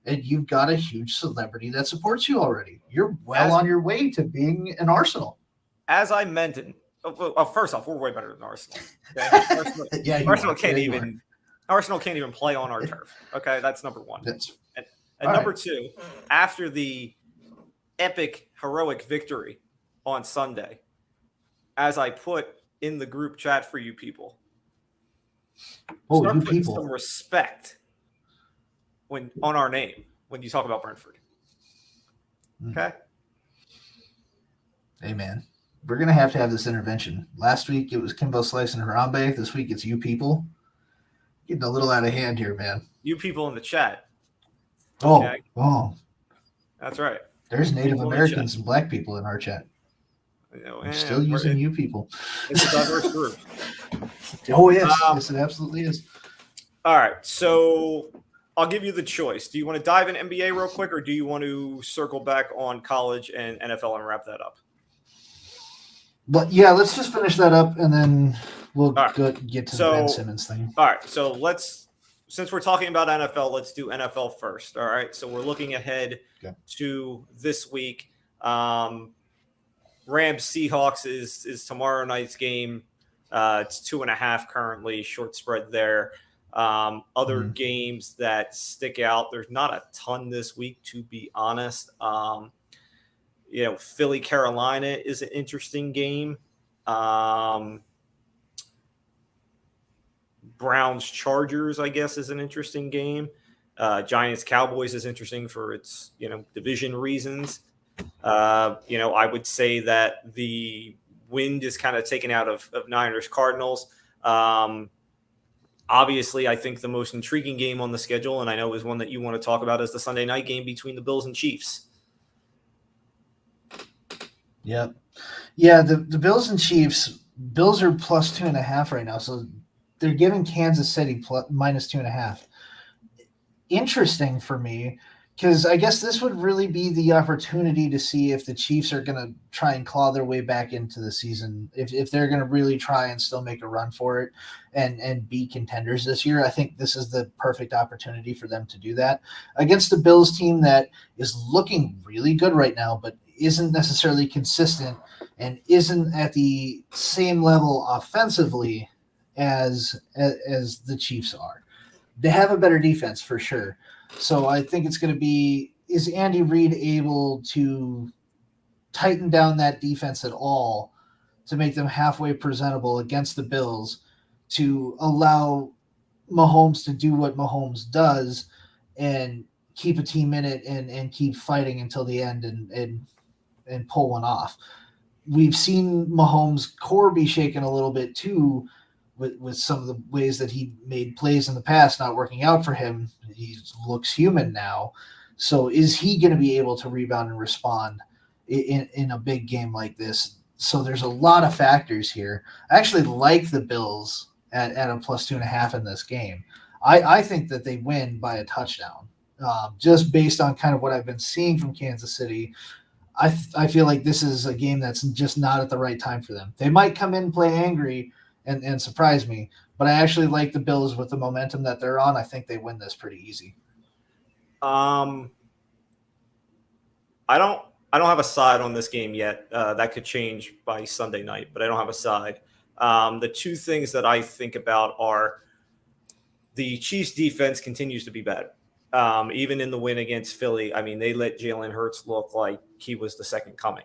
and you've got a huge celebrity that supports you already. You're on your way to being an Arsenal. As I mentioned, first off, we're way better than Arsenal. Okay? Arsenal can't even play on our turf. Okay, that's number one. And number two, after the epic, heroic victory on Sunday, as I put in the group chat for you people, start putting some respect on our name when you talk about Brentford. Okay? Hey, man. We're going to have this intervention. Last week, it was Kimbo Slice and Harambe. This week, it's you people. Getting a little out of hand here, man. You people in the chat. Oh. That's right. There's Native Americans and black people in our chat. We're still using you people. It's a diverse group. Oh, yes. Yes, it absolutely is. All right. So I'll give you the choice. Do you want to dive in NBA real quick, or do you want to circle back on college and NFL and wrap that up? But yeah, let's just finish that up, and then we'll All right. get to the Ben Simmons thing. All right. So since we're talking about NFL, let's do NFL first. All right. So we're looking ahead to this week. Rams Seahawks is tomorrow night's game. It's 2.5 currently, short spread there. Other games that stick out, there's not a ton this week, to be honest. Philly Carolina is an interesting game. Browns Chargers, I guess, is an interesting game. Giants Cowboys is interesting for its division reasons. I would say that the wind is kind of taken out of Niners Cardinals. Obviously, I think the most intriguing game on the schedule, and I know is one that you want to talk about, is the Sunday night game between the Bills and Chiefs. Yep. Yeah, the Bills and Chiefs, Bills are plus 2.5 right now, so they're giving Kansas City minus 2.5. Interesting for me, because I guess this would really be the opportunity to see if the Chiefs are going to try and claw their way back into the season, if they're going to really try and still make a run for it and be contenders this year. I think this is the perfect opportunity for them to do that against the Bills team that is looking really good right now, but isn't necessarily consistent and isn't at the same level offensively as the Chiefs are. They have a better defense for sure. So I think it's going to be, is Andy Reid able to tighten down that defense at all to make them halfway presentable against the Bills to allow Mahomes to do what Mahomes does and keep a team in it and keep fighting until the end and pull one off. We've seen Mahomes' core be shaken a little bit too, with some of the ways that he made plays in the past not working out for him. He looks human now. So is he going to be able to rebound and respond in a big game like this? So there's a lot of factors here. I actually like the Bills at a plus 2.5 in this game. I think that they win by a touchdown, just based on kind of what I've been seeing from Kansas City. I feel like this is a game that's just not at the right time for them. They might come in, play angry, and surprise me. But I actually like the Bills with the momentum that they're on. I think they win this pretty easy. I don't have a side on this game yet. That could change by Sunday night, but I don't have a side. The two things that I think about are the Chiefs defense continues to be bad. Even in the win against Philly, I mean, they let Jalen Hurts look like he was the second coming.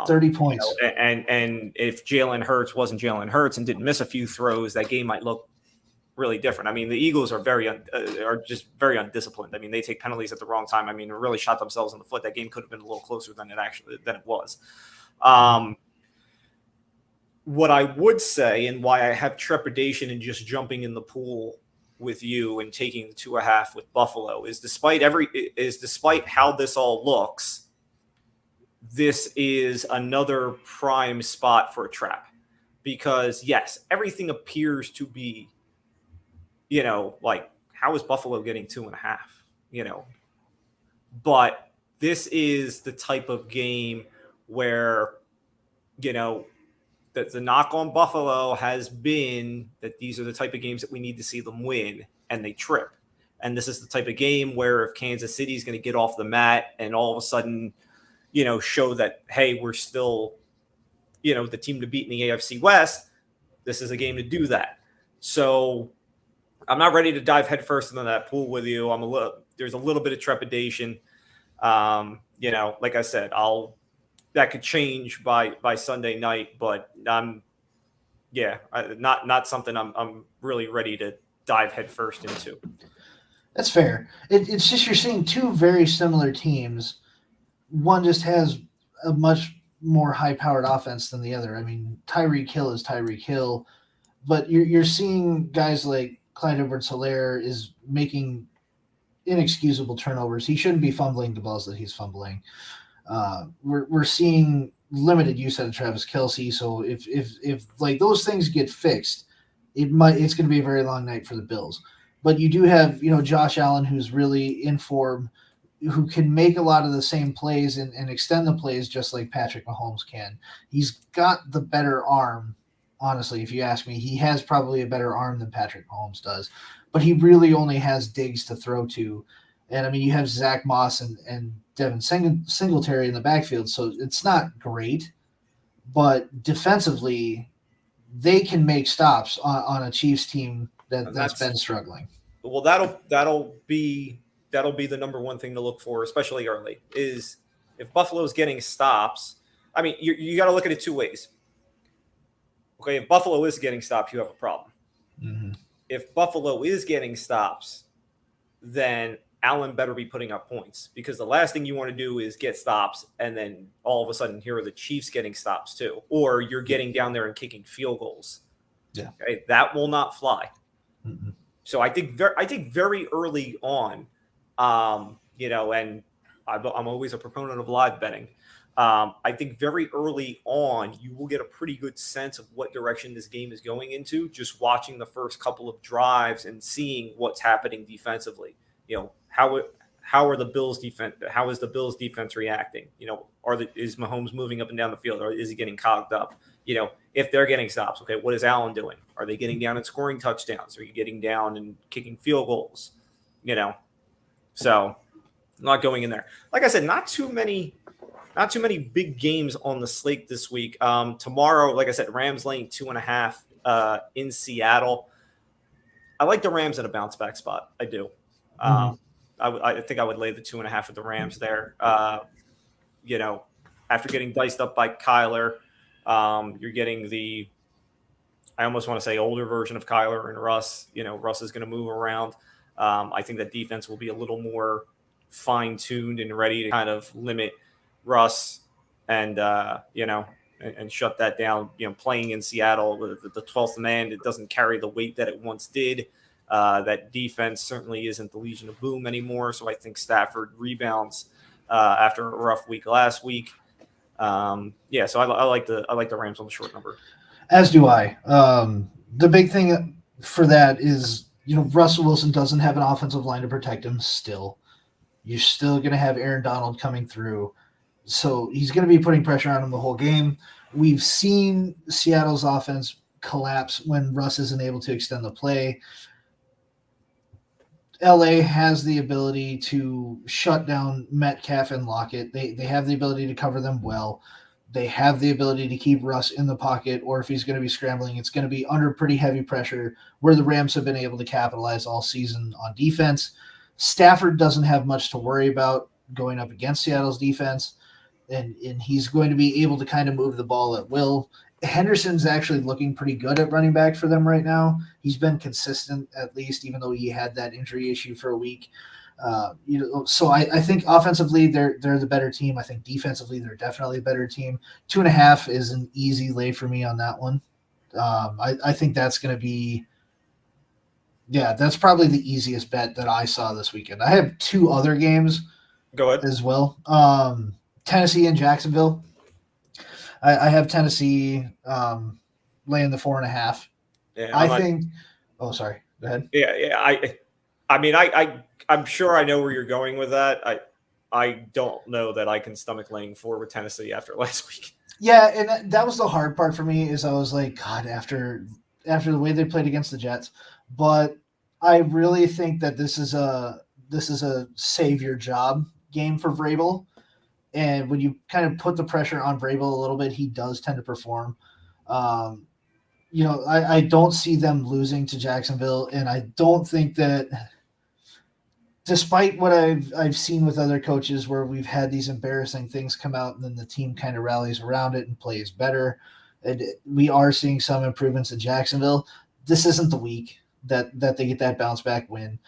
30 points. And if Jalen Hurts wasn't Jalen Hurts and didn't miss a few throws, that game might look really different. I mean, the Eagles are just very undisciplined. I mean, they take penalties at the wrong time. I mean, really shot themselves in the foot. That game could have been a little closer than it was. What I would say, and why I have trepidation in just jumping in the pool with you and taking the 2.5 with Buffalo, is despite how this all looks, this is another prime spot for a trap, because yes, everything appears to be, like, how is Buffalo getting 2.5? But this is the type of game where, that the knock on Buffalo has been that these are the type of games that we need to see them win, and they trip. And this is the type of game where if Kansas City is going to get off the mat and all of a sudden, show that, hey, we're still, the team to beat in the AFC West, this is a game to do that. So I'm not ready to dive headfirst into that pool with you. There's a little bit of trepidation. Like I said, that could change by Sunday night, but not something I'm really ready to dive headfirst into. That's fair. It's just, you're seeing two very similar teams. One just has a much more high-powered offense than the other. I mean, Tyreek Hill is Tyreek Hill, but you're seeing guys like Clyde Edwards-Helaire is making inexcusable turnovers. He shouldn't be fumbling the balls that he's fumbling. We're seeing limited use out of Travis Kelce. So if like those things get fixed, it's going to be a very long night for the Bills. But you do have, Josh Allen, who's really in form, who can make a lot of the same plays and extend the plays just like Patrick Mahomes can. He's got the better arm, honestly, if you ask me. He has probably a better arm than Patrick Mahomes does, but he really only has Diggs to throw to. And I mean, you have Zach Moss and Devin Singletary in the backfield, so it's not great, but defensively, they can make stops on a Chiefs team And that's been struggling. well, that'll be the number one thing to look for, especially early, is if Buffalo's getting stops. I mean, you got to look at it two ways. Okay, if Buffalo is getting stops, you have a problem. Mm-hmm. If Buffalo is getting stops, then Allen better be putting up points, because the last thing you want to do is get stops and then all of a sudden here are the Chiefs getting stops too, or you're getting down there and kicking field goals. Yeah, okay, that will not fly. Mm-hmm. So I think very early on, and I'm always a proponent of live betting. I think very early on, you will get a pretty good sense of what direction this game is going into, just watching the first couple of drives and seeing what's happening defensively. How are the Bills defense? How is the Bills defense reacting? Is Mahomes moving up and down the field, or is he getting cogged up? If they're getting stops, okay, what is Allen doing? Are they getting down and scoring touchdowns? Are you getting down and kicking field goals? So not going in there. Like I said, not too many big games on the slate this week. Tomorrow, like I said, Rams laying 2.5 in Seattle. I like the Rams in a bounce back spot. I do. I think I would lay the 2.5 with the Rams there. After getting diced up by Kyler, you're getting I almost want to say older version of Kyler and Russ. Russ is going to move around. I think that defense will be a little more fine-tuned and ready to kind of limit Russ and shut that down. Playing in Seattle with the 12th man, it doesn't carry the weight that it once did. That defense certainly isn't the Legion of Boom anymore. So I think Stafford rebounds after a rough week last week. So I like the Rams on the short number. As do I. The big thing for that is, Russell Wilson doesn't have an offensive line to protect him still. You're still going to have Aaron Donald coming through. So he's going to be putting pressure on him the whole game. We've seen Seattle's offense collapse when Russ isn't able to extend the play. LA has the ability to shut down Metcalf and Lockett. They have the ability to cover them well. They have the ability to keep Russ in the pocket, or if he's going to be scrambling, it's going to be under pretty heavy pressure, where the Rams have been able to capitalize all season on defense. Stafford doesn't have much to worry about going up against Seattle's defense, and he's going to be able to kind of move the ball at will. Henderson's actually looking pretty good at running back for them right now. He's been consistent, at least, even though he had that injury issue for a week. So I think offensively they're the better team. I think defensively they're definitely a better team. 2.5 is an easy lay for me on that one. I think that's going to be, that's probably the easiest bet that I saw this weekend. I have two other games. Go ahead. As well. Tennessee and Jacksonville. I have Tennessee laying the 4.5. Yeah, think. Oh, sorry. Go ahead. Yeah. I'm sure I know where you're going with that. I don't know that I can stomach laying 4 with Tennessee after last week. Yeah, and that was the hard part for me, is I was like, God, after the way they played against the Jets, but I really think that this is a save your job game for Vrabel. And when you kind of put the pressure on Vrabel a little bit, he does tend to perform. I don't see them losing to Jacksonville, and I don't think that, despite what I've seen with other coaches where we've had these embarrassing things come out and then the team kind of rallies around it and plays better, and we are seeing some improvements in Jacksonville. This isn't the week that they get that bounce back win.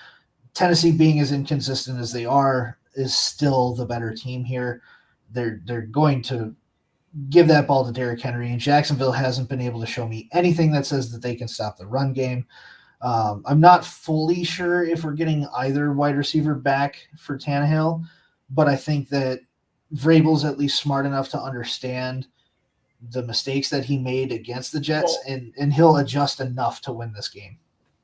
Tennessee, being as inconsistent as they are, is still the better team here. They're going to give that ball to Derrick Henry, and Jacksonville hasn't been able to show me anything that says that they can stop the run game. I'm not fully sure if we're getting either wide receiver back for Tannehill, but I think that Vrabel's at least smart enough to understand the mistakes that he made against the Jets, and he'll adjust enough to win this game.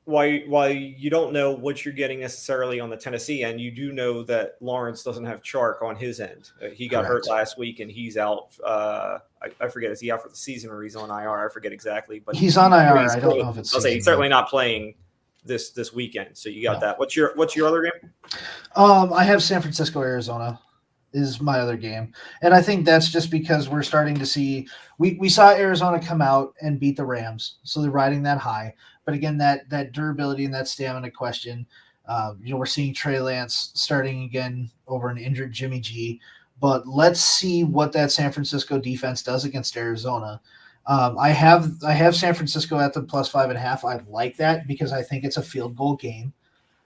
while you don't know what you're getting necessarily on the Tennessee end, you do know that Lawrence doesn't have Chark on his end. He got hurt last week, and he's out. I forget, is he out for the season or he's on IR? I forget exactly, but he's on IR. I don't know if it's. I'll say he's certainly not playing this weekend. So you got that. What's your other game? I have San Francisco, Arizona is my other game. And I think that's just because we're starting to see we saw Arizona come out and beat the Rams. So they're riding that high. But again, that durability and that stamina question, we're seeing Trey Lance starting again over an injured Jimmy G. But let's see what that San Francisco defense does against Arizona. I have San Francisco at the +5.5. I like that because I think it's a field goal game.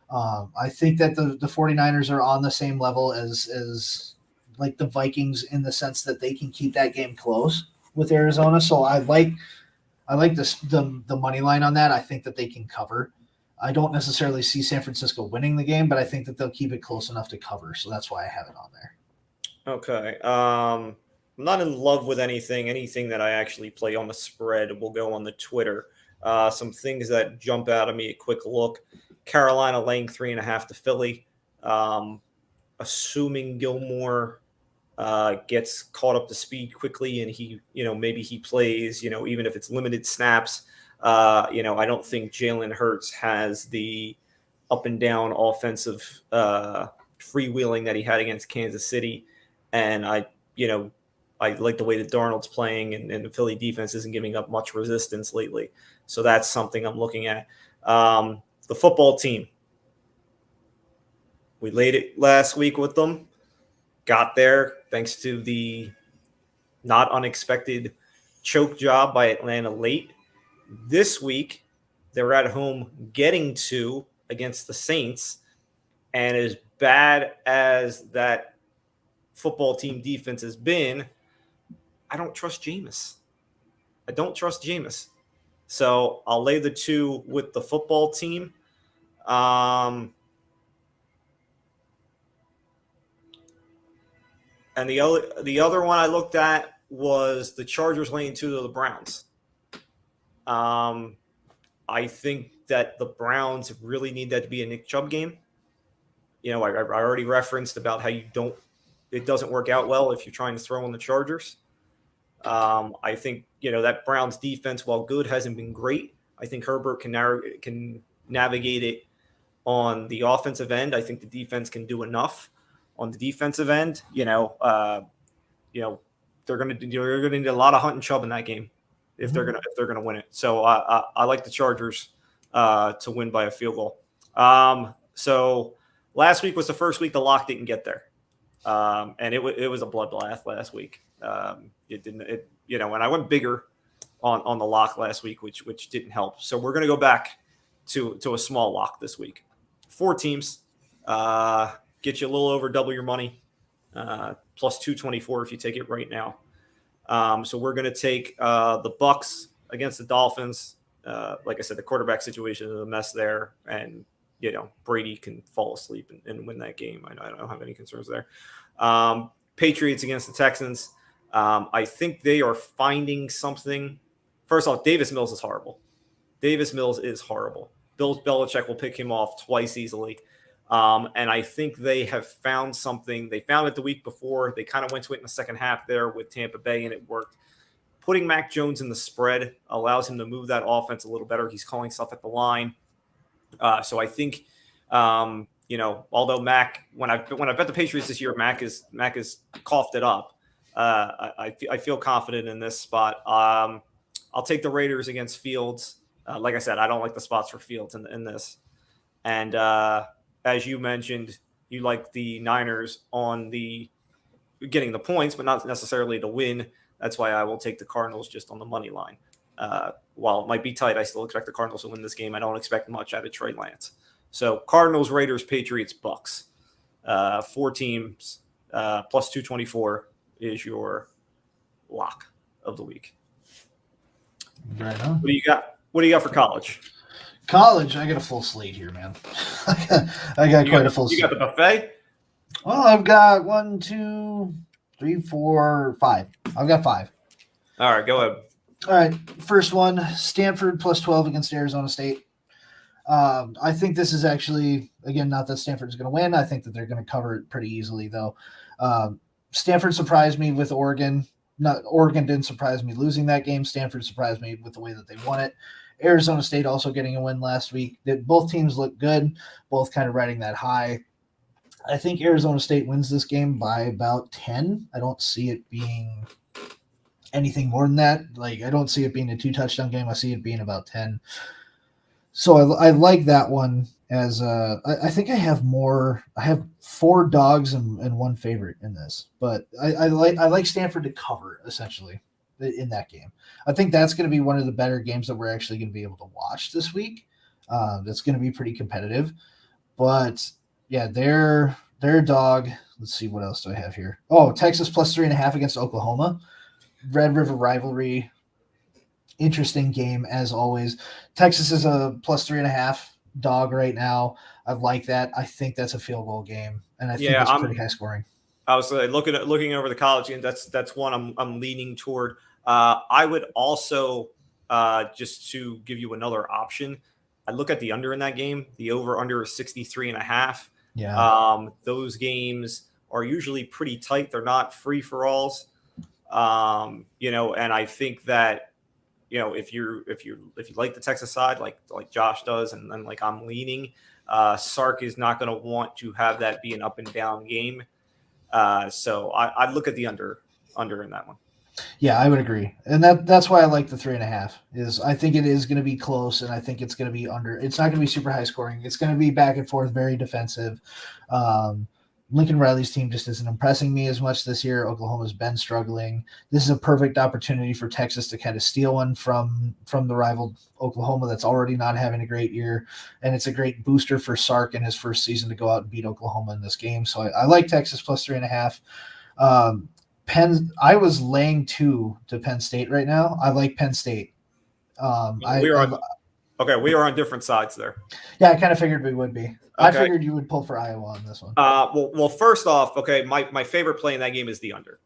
I think that the 49ers are on the same level as like the Vikings in the sense that they can keep that game close with Arizona. So I like the money line on that. I think that they can cover. I don't necessarily see San Francisco winning the game, but I think that they'll keep it close enough to cover. So that's why I have it on there. Okay. I'm not in love with anything that I actually play on the spread will go on the Twitter. Some things that jump out at me, a quick look. Carolina laying 3.5 to Philly. Assuming Gilmore gets caught up to speed quickly and he, maybe he plays, even if it's limited snaps. I don't think Jalen Hurts has the up and down offensive freewheeling that he had against Kansas City. And I like the way that Darnold's playing and the Philly defense isn't giving up much resistance lately. So that's something I'm looking at. The football team. We laid it last week with them. Got there thanks to the not unexpected choke job by Atlanta late. This week, they're at home getting 2 against the Saints. And as bad as that football team defense has been, I don't trust Jameis. So I'll lay the 2 with the football team. And the other one I looked at was the Chargers laying 2 to the Browns. I think that the Browns really need that to be a Nick Chubb game. I already referenced about how it doesn't work out well if you're trying to throw on the Chargers. I think, that Browns defense, while good, hasn't been great. I think Herbert can navigate it on the offensive end. I think the defense can do enough on the defensive end. They're going to need a lot of Hunt and Chubb in that game if they're going to win it. So I like the Chargers to win by a field goal. So last week was the first week the lock didn't get there. And it was a bloodbath last week. And I went bigger on the lock last week, which didn't help. So we're going to go back to a small lock this week. 4 teams, get you a little over double your money, plus 224 if you take it right now. So we're going to take the Bucks against the Dolphins. Like I said, the quarterback situation is a mess there, and Brady can fall asleep and win that game. I don't have any concerns there. Patriots against the Texans. I think they are finding something. First off, Davis Mills is horrible. Bill Belichick will pick him off twice easily. And I think they have found something. They found it the week before. They kind of went to it in the second half there with Tampa Bay, and it worked. Putting Mac Jones in the spread allows him to move that offense a little better. He's calling stuff at the line. So I think, although Mac, when I bet the Patriots this year, Mac is coughed it up. I feel confident in this spot. I'll take the Raiders against Fields. Like I said, I don't like the spots for Fields in this. And as you mentioned, you like the Niners on the getting the points, but not necessarily to win. That's why I will take the Cardinals just on the money line. While it might be tight, I still expect the Cardinals to win this game. I don't expect much out of Trey Lance. So Cardinals, Raiders, Patriots, Bucks. 4 teams, plus 224 is your lock of the week. Right on. What do you got for college? College, I got a full slate here, man. I got quite a full slate. You got the buffet? Well, I've got 1, 2, 3, 4, 5. I've got 5. All right, go ahead. All right, first one, Stanford plus 12 against Arizona State. I think this is actually, again, not that Stanford is going to win. I think that they're going to cover it pretty easily, though. Stanford surprised me with Oregon. Not Oregon didn't surprise me losing that game. Stanford surprised me with the way that they won it. Arizona State also getting a win last week. Both teams look good, both kind of riding that high. I think Arizona State wins this game by about 10. I don't see it being anything more than that. Like, I don't see it being a 2-touchdown game. I see it being about 10. So I like that one as I think I have more. I have 4 dogs and 1 favorite in this, but I like Stanford to cover essentially in that game. I think that's going to be one of the better games that we're actually going to be able to watch this week. That's going to be pretty competitive, but yeah, their dog. Let's see, what else do I have here? Oh, Texas plus 3.5 against Oklahoma. Red River rivalry. Interesting game as always. Texas is a plus 3.5 dog right now. I like that. I think that's a field goal game, and I think it's pretty high scoring. I was looking over the college game. That's one I'm leaning toward. I would also just to give you another option. I look at the under in that game. The over under is 63.5. Yeah. Those games are usually pretty tight. They're not free for alls. And I think that, if you like the Texas side, like Josh does, and then like I'm leaning, Sark is not going to want to have that be an up and down game. So I look at the under in that one. Yeah, I would agree, and that's why I like the 3.5. Is I think it is going to be close, and I think it's going to be under. It's not going to be super high scoring. It's going to be back and forth, very defensive. Lincoln Riley's team just isn't impressing me as much this year. Oklahoma's been struggling. This is a perfect opportunity for Texas to kind of steal one from the rival Oklahoma that's already not having a great year, and it's a great booster for Sark in his first season to go out and beat Oklahoma in this game. So I like Texas plus 3.5. I was laying 2 to Penn State right now. I like Penn State. We are on different sides there. Yeah, I kind of figured we would be. Okay. I figured you would pull for Iowa on this one. Well, first off, okay, my favorite play in that game is the under.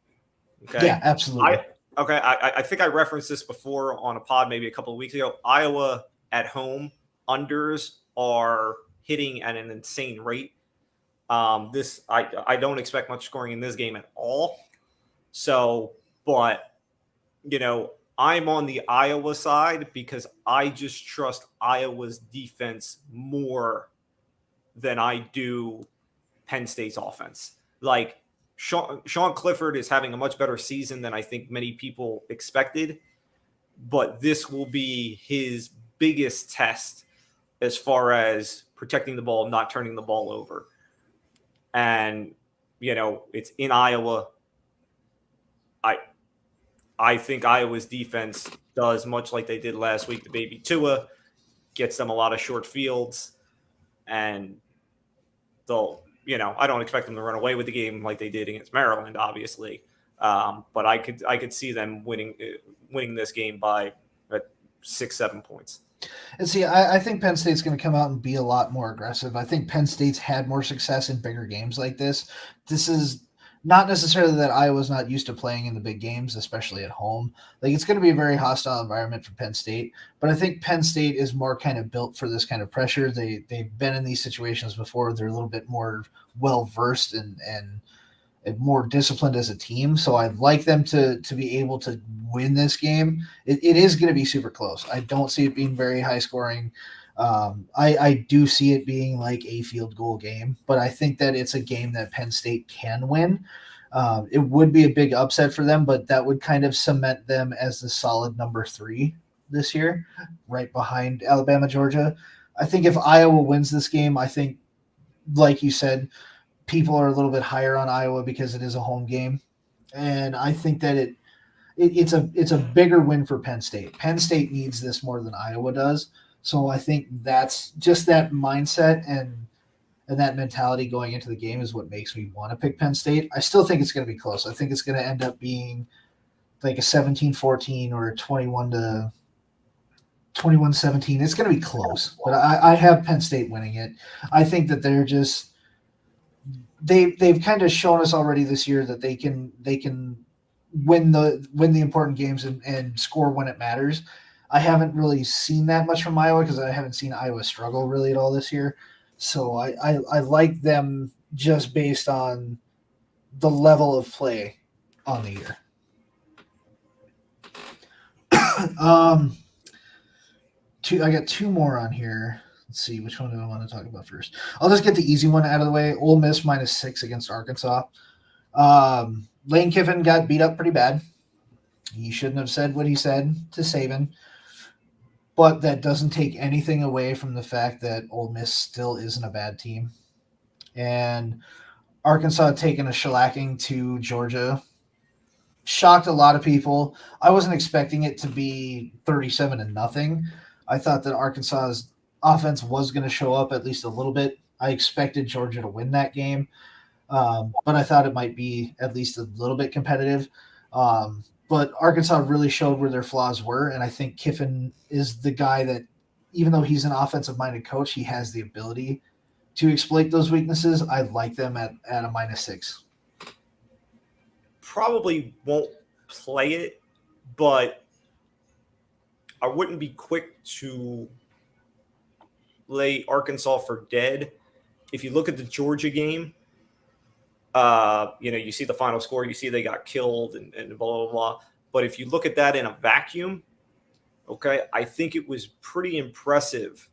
Okay. Yeah, absolutely. I think I referenced this before on a pod maybe a couple of weeks ago. Iowa at home unders are hitting at an insane rate. I don't expect much scoring in this game at all. So, but I'm on the Iowa side because I just trust Iowa's defense more than I do Penn State's offense. Like Sean Clifford is having a much better season than I think many people expected, but this will be his biggest test as far as protecting the ball, not turning the ball over. And, it's in Iowa. I think Iowa's defense does much like they did last week. The baby Tua gets them a lot of short fields, and they'll, I don't expect them to run away with the game like they did against Maryland, obviously. But I could see them winning this game by 6-7 points. And see, I think Penn State's going to come out and be a lot more aggressive. I think Penn State's had more success in bigger games like this. This is not necessarily that Iowa's not used to playing in the big games, especially at home. Like, it's going to be a very hostile environment for Penn State, but I think Penn State is more kind of built for this kind of pressure. They've been in these situations before. They're a little bit more well-versed and more disciplined as a team. So I'd like them to be able to win this game. It is going to be super close. I don't see it being very high scoring. I do see it being like a field goal game, but I think that it's a game that Penn State can win. It would be a big upset for them, but that would kind of cement them as the solid number 3 this year, right behind Alabama, Georgia. I think if Iowa wins this game, I think, like you said, people are a little bit higher on Iowa because it is a home game. And I think that it's a bigger win for Penn State. Penn State needs this more than Iowa does. So I think that's just that mindset and that mentality going into the game is what makes me want to pick Penn State. I still think it's going to be close. I think it's going to end up being like a 17-14 or a 21-17. It's going to be close, but I have Penn State winning it. I think that they're just they've kind of shown us already this year that they can win the important games and score when it matters. I haven't really seen that much from Iowa because I haven't seen Iowa struggle really at all this year. So I like them just based on the level of play on the year. I got two more on here. Let's see, which one do I want to talk about first? I'll just get the easy one out of the way. Ole Miss -6 against Arkansas. Lane Kiffin got beat up pretty bad. He shouldn't have said what he said to Saban, but that doesn't take anything away from the fact that Ole Miss still isn't a bad team. And Arkansas taking a shellacking to Georgia shocked a lot of people. I wasn't expecting it to be 37-0. I thought that Arkansas's offense was going to show up at least a little bit. I expected Georgia to win that game, but I thought it might be at least a little bit competitive. But Arkansas really showed where their flaws were, and I think Kiffin is the guy that, even though he's an offensive-minded coach, he has the ability to exploit those weaknesses. I like them at a -6. Probably won't play it, but I wouldn't be quick to lay Arkansas for dead. If you look at the Georgia game, you see the final score, you see they got killed and blah, blah, blah. But if you look at that in a vacuum, okay, I think it was pretty impressive.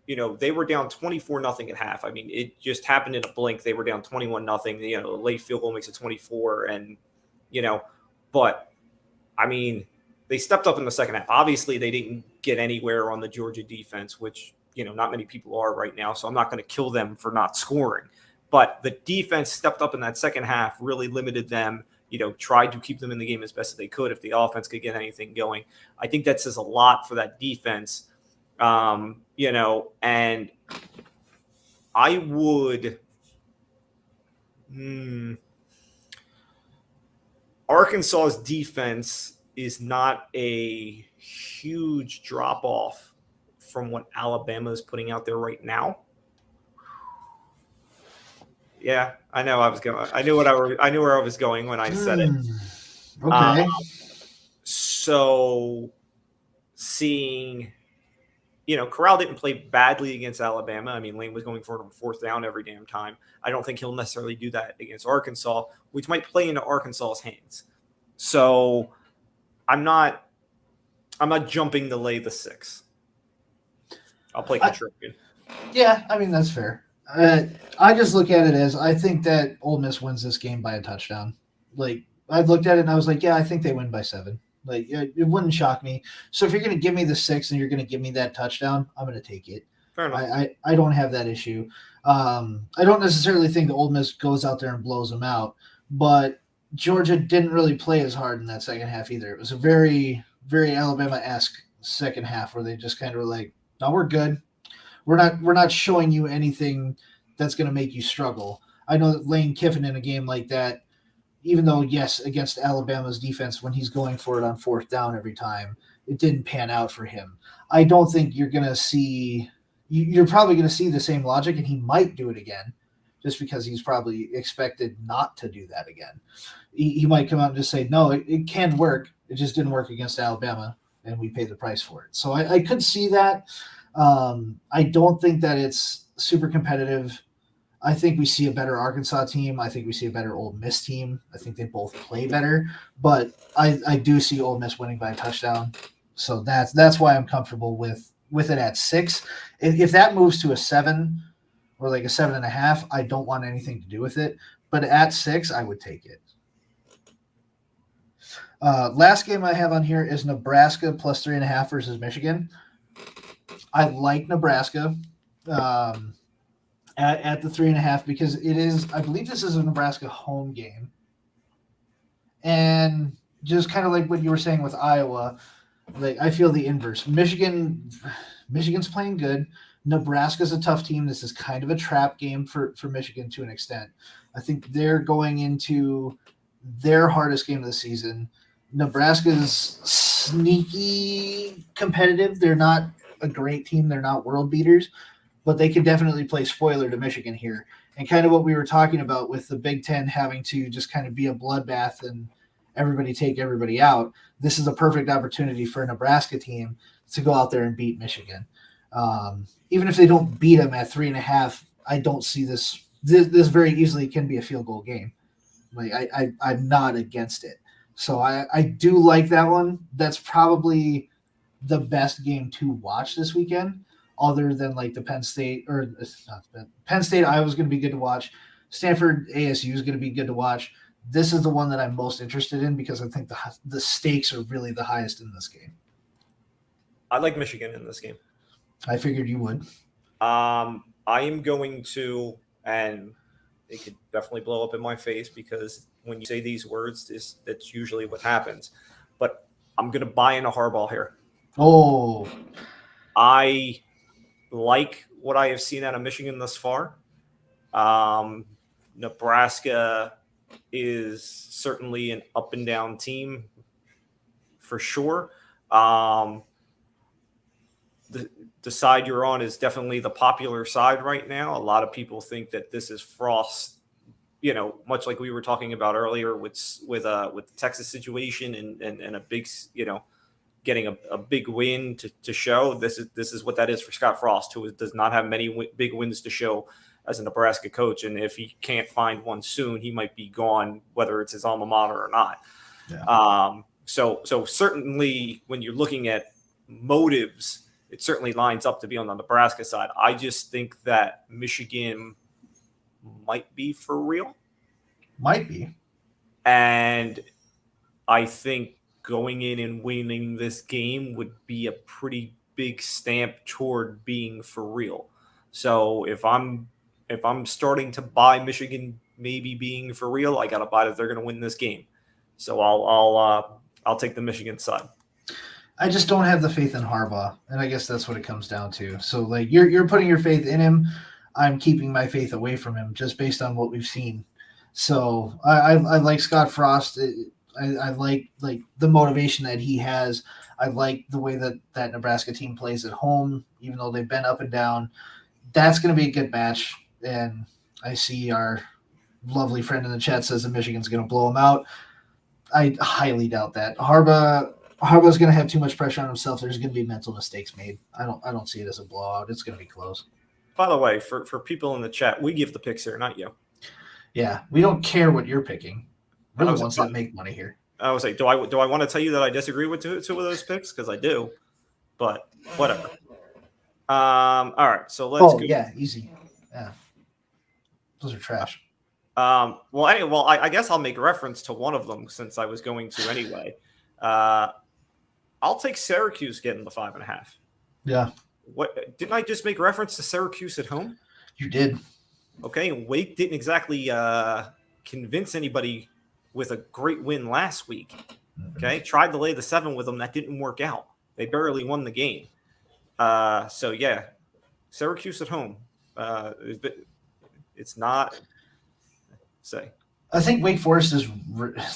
They were down 24-0 at half. I mean, it just happened in a blink. They were down 21-0. The late field goal makes it 24. And, but I mean, they stepped up in the second half. Obviously, they didn't get anywhere on the Georgia defense, which, not many people are right now. So I'm not going to kill them for not scoring. But the defense stepped up in that second half, really limited them, tried to keep them in the game as best as they could if the offense could get anything going. I think that says a lot for that defense, and I would Arkansas's defense is not a huge drop-off from what Alabama is putting out there right now. Yeah, I know I was going. I knew where I was going when I said it. Okay. So seeing, Corral didn't play badly against Alabama. I mean, Lane was going for it on fourth down every damn time. I don't think he'll necessarily do that against Arkansas, which might play into Arkansas's hands. So I'm not jumping to lay the 6. I'll play contrarian. Yeah, I mean, that's fair. I just look at it as I think that Ole Miss wins this game by a touchdown. Like, I looked at it and I was like, yeah, I think they win by 7. Like, it wouldn't shock me. So if you're going to give me the 6 and you're going to give me that touchdown, I'm going to take it. Fair enough. I don't have that issue. I don't necessarily think the Ole Miss goes out there and blows them out, but Georgia didn't really play as hard in that second half either. It was a very, very Alabama-esque second half where they just kind of were like, no, we're good. We're not showing you anything that's going to make you struggle. I know that Lane Kiffin in a game like that, even though, yes, against Alabama's defense, when he's going for it on fourth down every time, it didn't pan out for him. I don't think you're going to see – you're probably going to see the same logic, and he might do it again just because he's probably expected not to do that again. He might come out and just say, no, it can work. It just didn't work against Alabama, and we paid the price for it. So I could see that. I don't think that it's super competitive. I think we see a better Arkansas team. I think we see a better Ole Miss team. I think they both play better, but I do see Ole Miss winning by a touchdown. So that's why I'm comfortable with it at 6. If that moves to a 7 or like a 7.5, I don't want anything to do with it. But at 6, I would take it. Last game I have on here is Nebraska plus 3.5 versus Michigan. I like Nebraska at the 3.5 because it is, I believe this is a Nebraska home game. And just kind of like what you were saying with Iowa, like I feel the inverse. Michigan's playing good. Nebraska's a tough team. This is kind of a trap game for Michigan to an extent. I think they're going into their hardest game of the season. Nebraska's sneaky competitive. They're not a great team. They're not world beaters, but they can definitely play spoiler to Michigan here. And kind of what we were talking about with the Big Ten having to just kind of be a bloodbath and everybody take everybody out. This is a perfect opportunity for a Nebraska team to go out there and beat Michigan. Even if they don't beat them at 3.5, I don't see this. This very easily can be a field goal game. Like I'm not against it. So I do like that one. That's probably the best game to watch this weekend, other than like the Penn State or not Penn State. Iowa's going to be good to watch. Stanford ASU is going to be good to watch. This is the one that I'm most interested in because I think the stakes are really the highest in this game. I like Michigan in this game. I figured you would. I am going to, and it could definitely blow up in my face because when you say these words, that's usually what happens. But I'm going to buy into Harbaugh here. Oh, I like what I have seen out of Michigan thus far. Nebraska is certainly an up and down team for sure. The side you're on is definitely the popular side right now. A lot of people think that this is Frost, much like we were talking about earlier with the Texas situation and a big, getting a big win to show. This is what that is for Scott Frost, who does not have many big wins to show as a Nebraska coach. And if he can't find one soon, he might be gone, whether it's his alma mater or not. Yeah. So certainly when you're looking at motives, it certainly lines up to be on the Nebraska side. I just think that Michigan might be for real. Might be. And I think going in and winning this game would be a pretty big stamp toward being for real. So if I'm starting to buy Michigan maybe being for real, I got to buy that they're going to win this game. So I'll take the Michigan side. I just don't have the faith in Harbaugh, and I guess that's what it comes down to. So, like, you're putting your faith in him. I'm keeping my faith away from him just based on what we've seen. So, I like Scott Frost. I like the motivation that he has. I like the way that Nebraska team plays at home, even though they've been up and down. That's going to be a good match, and I see our lovely friend in the chat says that Michigan's going to blow them out. I highly doubt that. Harbaugh's going to have too much pressure on himself. There's going to be mental mistakes made. I don't see it as a blowout. It's going to be close. By the way, for people in the chat, we give the picks here, not you. Yeah, we don't care what you're picking. We're the ones that make money here. I was like, do I want to tell you that I disagree with two of those picks? Because I do, but whatever. All right, so let's go. Yeah, easy. Yeah, those are trash. I guess I'll make reference to one of them since I was going to anyway. I'll take Syracuse getting the 5.5. Yeah. What didn't I just make reference to Syracuse at home? You did. Okay, and Wake didn't exactly convince anybody with a great win last week. Okay, tried to lay the 7 with them. That didn't work out. They barely won the game. So yeah, Syracuse at home. It's not. Say. I think Wake Forest is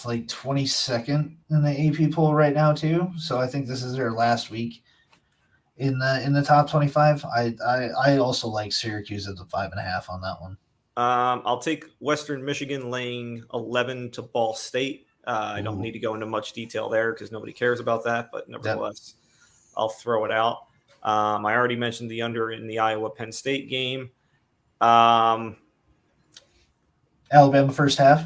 like 22nd in the AP poll right now too. So I think this is their last week in the top 25. I also like Syracuse at the 5.5 on that one. I'll take Western Michigan laying 11 to Ball State. I don't need to go into much detail there because nobody cares about that, but nevertheless, I'll throw it out. I already mentioned the under in the Iowa Penn State game. Alabama first half.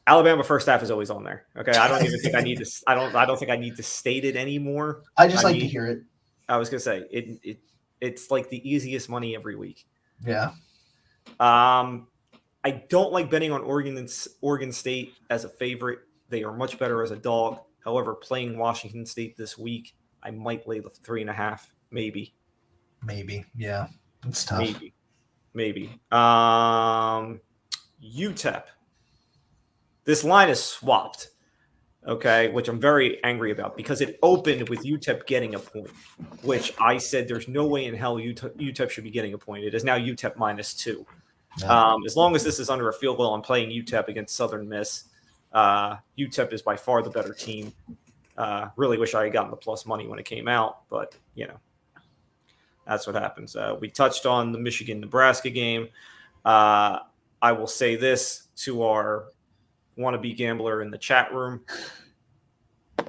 Alabama first half is always on there. Okay, I don't even think I need to. I don't think I need to state it anymore. I just like to hear it. I was gonna say it's like the easiest money every week. Yeah. I don't like betting on Oregon State as a favorite. They are much better as a dog. However, playing Washington State this week, I might lay the 3.5, maybe. Maybe, yeah, it's tough. Maybe. UTEP. This line is swapped, okay, which I'm very angry about because it opened with UTEP getting a point, which I said there's no way in hell UTEP should be getting a point. It is now UTEP -2. No. As long as this is under a field goal, I'm playing UTEP against Southern Miss. UTEP is by far the better team. Really wish I had gotten the plus money when it came out, but, that's what happens. We touched on the Michigan-Nebraska game. I will say this to our wannabe gambler in the chat room.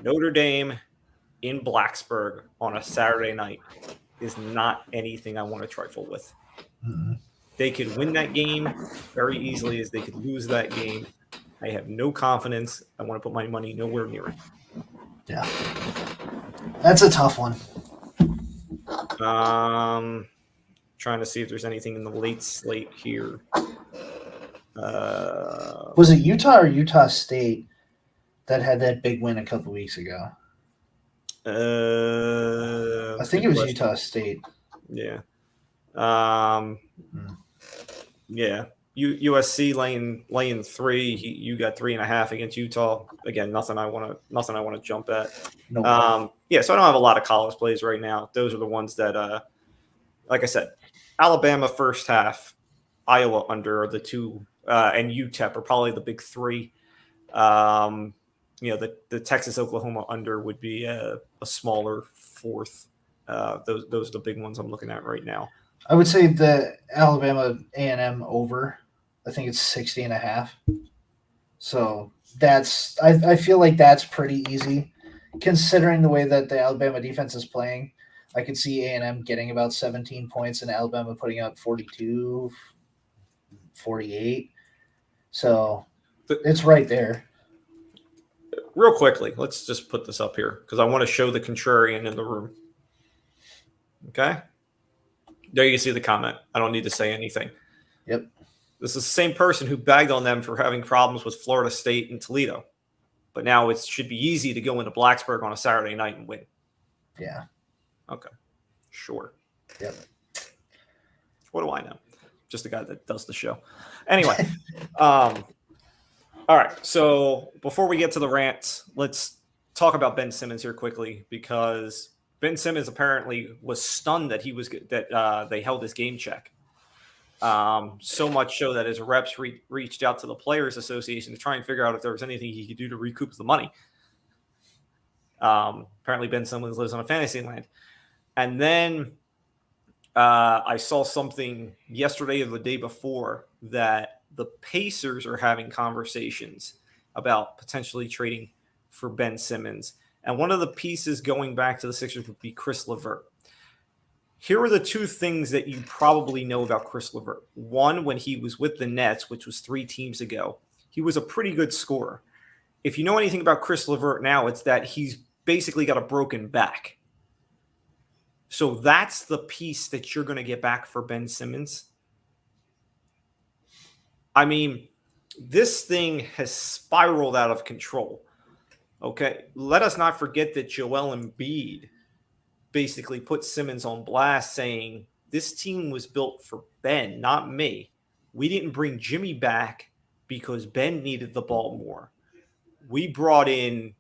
Notre Dame in Blacksburg on a Saturday night is not anything I want to trifle with. Mm-hmm. They could win that game very easily as they could lose that game. I have no confidence. I want to put my money nowhere near it. Yeah. That's a tough one. Trying to see if there's anything in the late slate here. Was it Utah or Utah State that had that big win a couple weeks ago? I think it was Utah State. Yeah. Yeah. USC laying 3. You got 3.5 against Utah. Again, nothing I want to jump at. No. Yeah. So I don't have a lot of college plays right now. Those are the ones that, like I said, Alabama first half, Iowa under are the two, and UTEP are probably the big 3. The Texas Oklahoma under would be a smaller 4th. Those are the big ones I'm looking at right now. I would say the Alabama A&M over. I think it's 60.5. So that's I feel like that's pretty easy, considering the way that the Alabama defense is playing. I could see A&M getting about 17 points and Alabama putting up 42, 48. So it's right there. Real quickly, let's just put this up here because I want to show the contrarian in the room. Okay? There you see the comment. I don't need to say anything. Yep. This is the same person who bagged on them for having problems with Florida State and Toledo. But now it should be easy to go into Blacksburg on a Saturday night and win. Yeah. Okay. Sure. Yep. What do I know? Just the guy that does the show. Anyway. All right. So before we get to the rants, let's talk about Ben Simmons here quickly because Ben Simmons apparently was stunned that they held his game check. So much so that his reps reached out to the Players Association to try and figure out if there was anything he could do to recoup the money. Apparently Ben Simmons lives on a fantasy land. And then I saw something yesterday or the day before that the Pacers are having conversations about potentially trading for Ben Simmons. And one of the pieces going back to the Sixers would be Chris LeVert. Here are the 2 things that you probably know about Chris LeVert. One, when he was with the Nets, which was 3 teams ago, he was a pretty good scorer. If you know anything about Chris LeVert now, it's that he's basically got a broken back. So that's the piece that you're going to get back for Ben Simmons. I mean, this thing has spiraled out of control. Okay, let us not forget that Joel Embiid basically put Simmons on blast saying, this team was built for Ben, not me. We didn't bring Jimmy back because Ben needed the ball more. We brought in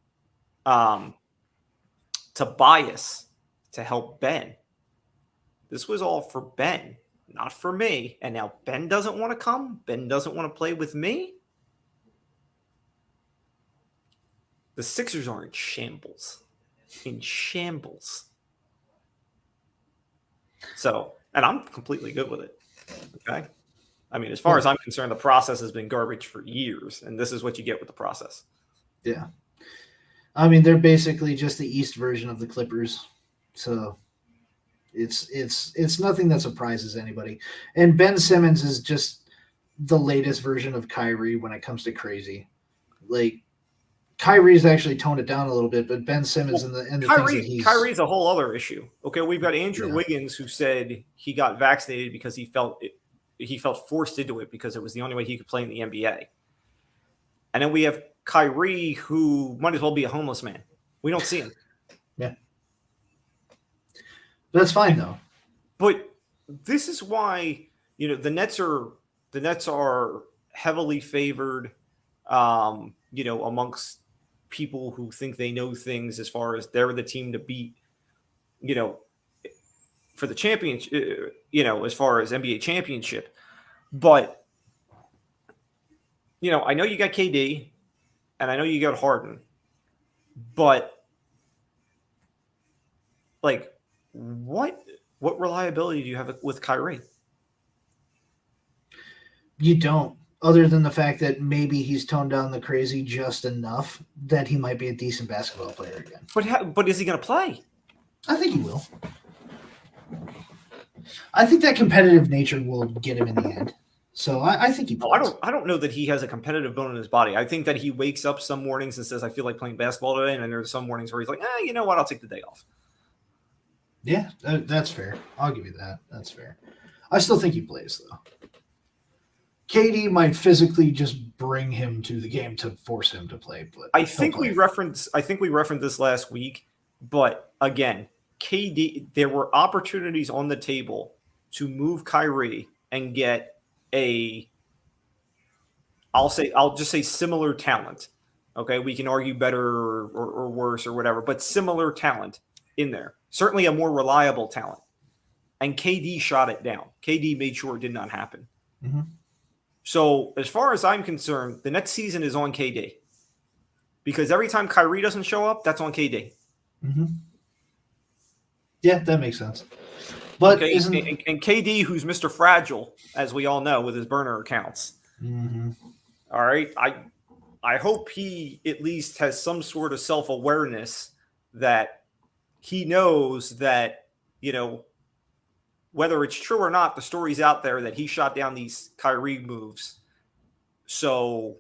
Tobias to help Ben. This was all for Ben, not for me. And now Ben doesn't want to come. Ben doesn't want to play with me. The Sixers are in shambles. In shambles. So, and I'm completely good with it. Okay. I mean, as far as I'm concerned, the process has been garbage for years, and this is what you get with the process. Yeah. I mean, they're basically just the East version of the Clippers. So it's nothing that surprises anybody. And Ben Simmons is just the latest version of Kyrie when it comes to crazy. Like, Kyrie's actually toned it down a little bit, but Ben Simmons and the things that he's... Kyrie's a whole other issue. Okay, we've got Andrew Wiggins who said he got vaccinated because he felt forced into it because it was the only way he could play in the NBA. And then we have Kyrie who might as well be a homeless man. We don't see him. Yeah. That's fine though. But this is why, the Nets are heavily favored, amongst people who think they know things as far as they're the team to beat, for the championship, as far as NBA championship. But, I know you got KD and I know you got Harden, but like what reliability do you have with Kyrie? You don't. other than the fact that maybe he's toned down the crazy just enough that he might be a decent basketball player again. But is he going to play? I think he will. I think that competitive nature will get him in the end. So I think he plays. I don't know that he has a competitive bone in his body. I think that he wakes up some mornings and says, I feel like playing basketball today. And then there's some mornings where he's like, you know what? I'll take the day off. Yeah, that's fair. I'll give you that. That's fair. I still think he plays, though. KD might physically just bring him to the game to force him to play. But I think we referenced this last week. But again, KD, there were opportunities on the table to move Kyrie and get I'll just say similar talent. Okay, we can argue better or worse or whatever, but similar talent in there. Certainly a more reliable talent. And KD shot it down. KD made sure it did not happen. Mm-hmm. So as far as I'm concerned, the next season is on KD. Because every time Kyrie doesn't show up, that's on KD. Mm-hmm. Yeah, that makes sense. But okay, and KD, who's Mr. Fragile, as we all know, with his burner accounts. Mm-hmm. All right. I hope he at least has some sort of self-awareness that he knows that, whether it's true or not, the story's out there that he shot down these Kyrie moves. So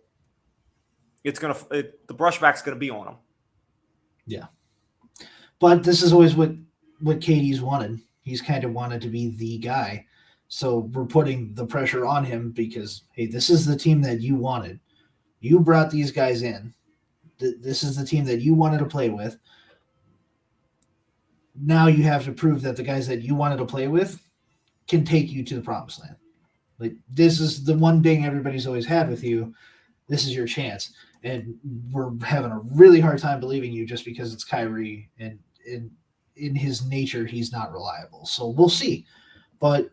the brushback's going to be on him. Yeah. But this is always what KD's wanted. He's kind of wanted to be the guy. So we're putting the pressure on him because, hey, this is the team that you wanted. You brought these guys in. This is the team that you wanted to play with. Now you have to prove that the guys that you wanted to play with can take you to the promised land. Like, this is the one thing everybody's always had with you. This is your chance. And we're having a really hard time believing you just because it's Kyrie, and in his nature, he's not reliable. So we'll see. But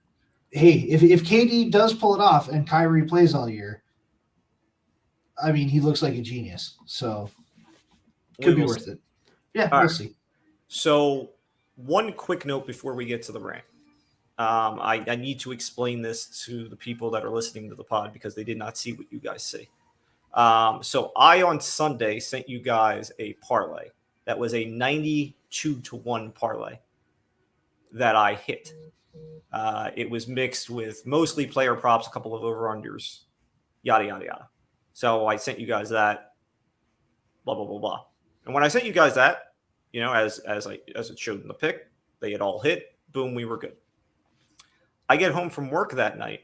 hey, if KD does pull it off and Kyrie plays all year, I mean, he looks like a genius. So could be worth it. Yeah, we'll see. So one quick note before we get to the rant. I need to explain this to the people that are listening to the pod because they did not see what you guys see. So I, on Sunday, sent you guys a parlay that was a 92-1 parlay that I hit. It was mixed with mostly player props, a couple of over-unders, yada, yada, yada. So I sent you guys that, blah, blah, blah, blah. And when I sent you guys that, as it showed in the pic, they had all hit. Boom, we were good. I get home from work that night.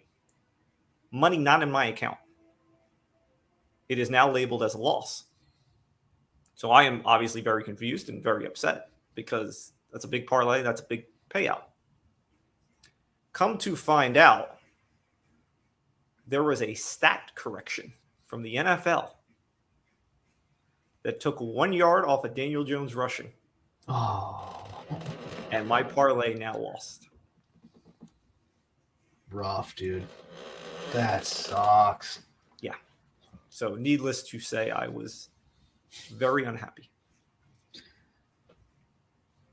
Money not in my account. It is now labeled as a loss. So I am obviously very confused and very upset because that's a big parlay. That's a big payout. Come to find out, there was a stat correction from the NFL that took 1 yard off of Daniel Jones rushing. Oh. And my parlay now lost. Rough, dude. That sucks. Yeah. So needless to say, I was very unhappy.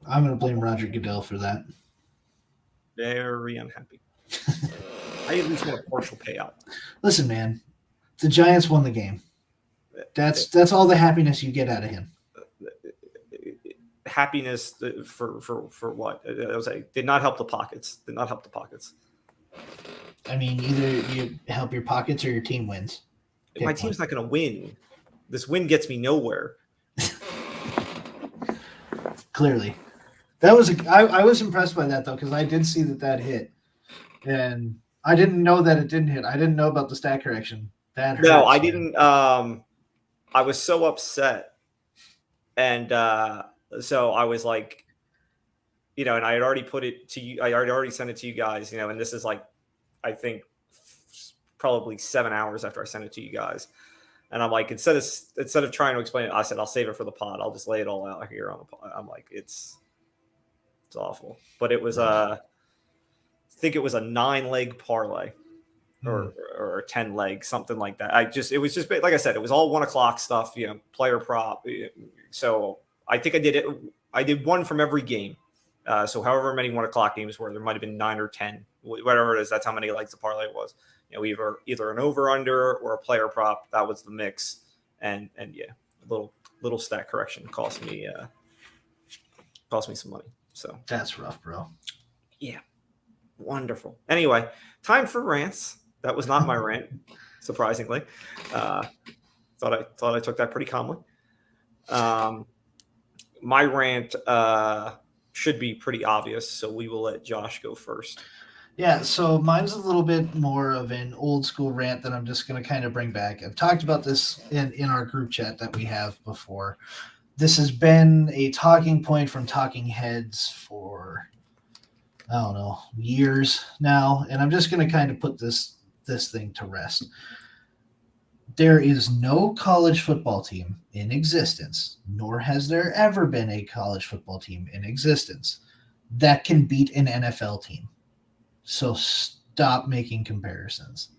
I'm going to blame Roger Goodell for that. Very unhappy. I at least want a partial payout. Listen, man, the Giants won the game. That's all the happiness you get out of him. Happiness for what? I was like, did not help the pockets. Did not help the pockets. I mean, either you help your pockets or your team wins. My team's not going to win. This win gets me nowhere. Clearly. That was I was impressed by that, though, because I did see that hit. And I didn't know that it didn't hit. I didn't know about the stat correction. That hurts, no, I man. didn't. I was so upset. And so I was like, and I had already put it to you. I had already sent it to you guys, and this is like, I think probably 7 hours after I sent it to you guys. And I'm like, instead of trying to explain it, I said, I'll save it for the pod. I'll just lay it all out here on the pod. I'm like, it's awful. But it was, I think it was a 9-leg parlay or a 10-leg, something like that. It was just, like I said, it was all 1 o'clock stuff, player prop. So I think I did one from every game. So however many 1 o'clock games were, there might've been 9 or 10, whatever it is. That's how many legs the parlay was. either an over under or a player prop. That was the mix, and yeah, a little stat correction cost me some money. So That's rough, bro. yeah, wonderful. Anyway, time for rants. That was not my rant, surprisingly. Thought I took that pretty calmly. My rant should be pretty obvious, so we will let Josh go first. Yeah, so mine's a little bit more of an old school rant that I'm just going to kind of bring back. I've talked about this in our group chat that we have before. This has been a talking point from talking heads for, I don't know, years now, and I'm just going to kind of put this thing to rest. There is no college football team in existence, nor has there ever been a college football team in existence that can beat an NFL team. So stop making comparisons.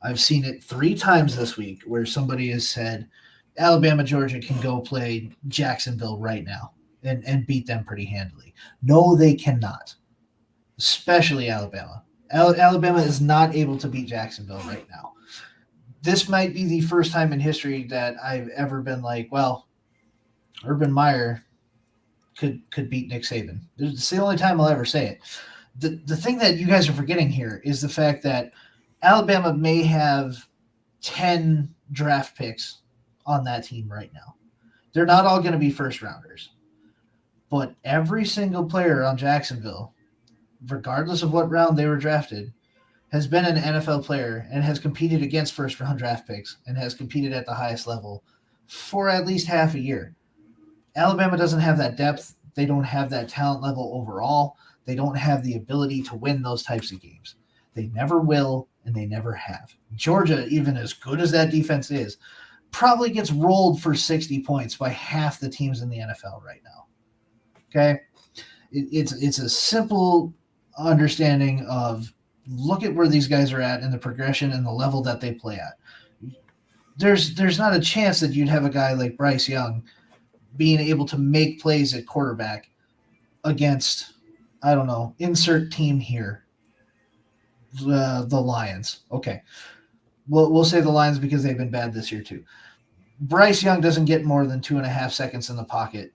I've seen it 3 times this week where somebody has said Alabama, Georgia can go play Jacksonville right now and beat them pretty handily. No, they cannot, especially Alabama. Alabama is not able to beat Jacksonville right now. This might be the first time in history that I've ever been like, well, Urban Meyer could beat Nick Saban. It's the only time I'll ever say it. The thing that you guys are forgetting here is the fact that Alabama may have 10 draft picks on that team right now. They're not all going to be first rounders. But every single player on Jacksonville, regardless of what round they were drafted, has been an NFL player and has competed against first round draft picks and has competed at the highest level for at least half a year. Alabama doesn't have that depth. They don't have that talent level overall. They don't have the ability to win those types of games. They never will, and they never have. Georgia, even as good as that defense is, probably gets rolled for 60 points by half the teams in the NFL right now. Okay? It's a simple understanding of look at where these guys are at in the progression and the level that they play at. There's not a chance that you'd have a guy like Bryce Young being able to make plays at quarterback against, I don't know, insert team here, the Lions. Okay. We'll say the Lions because they've been bad this year too. Bryce Young doesn't get more than 2.5 seconds in the pocket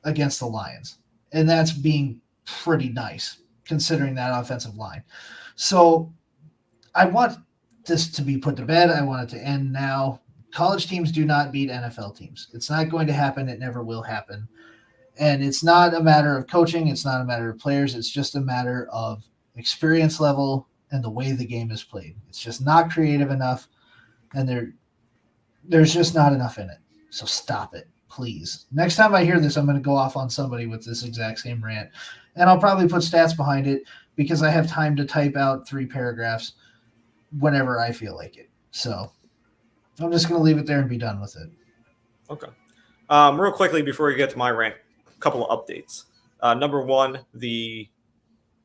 against the Lions. And that's being pretty nice considering that offensive line. So I want this to be put to bed. I want it to end now. College teams do not beat NFL teams. It's not going to happen. It never will happen. And it's not a matter of coaching. It's not a matter of players. It's just a matter of experience level and the way the game is played. It's just not creative enough, and there's just not enough in it. So stop it, please. Next time I hear this, I'm going to go off on somebody with this exact same rant, and I'll probably put stats behind it because I have time to type out 3 paragraphs whenever I feel like it. So I'm just going to leave it there and be done with it. Okay. Real quickly before we get to my rant, a couple of updates. Number one, the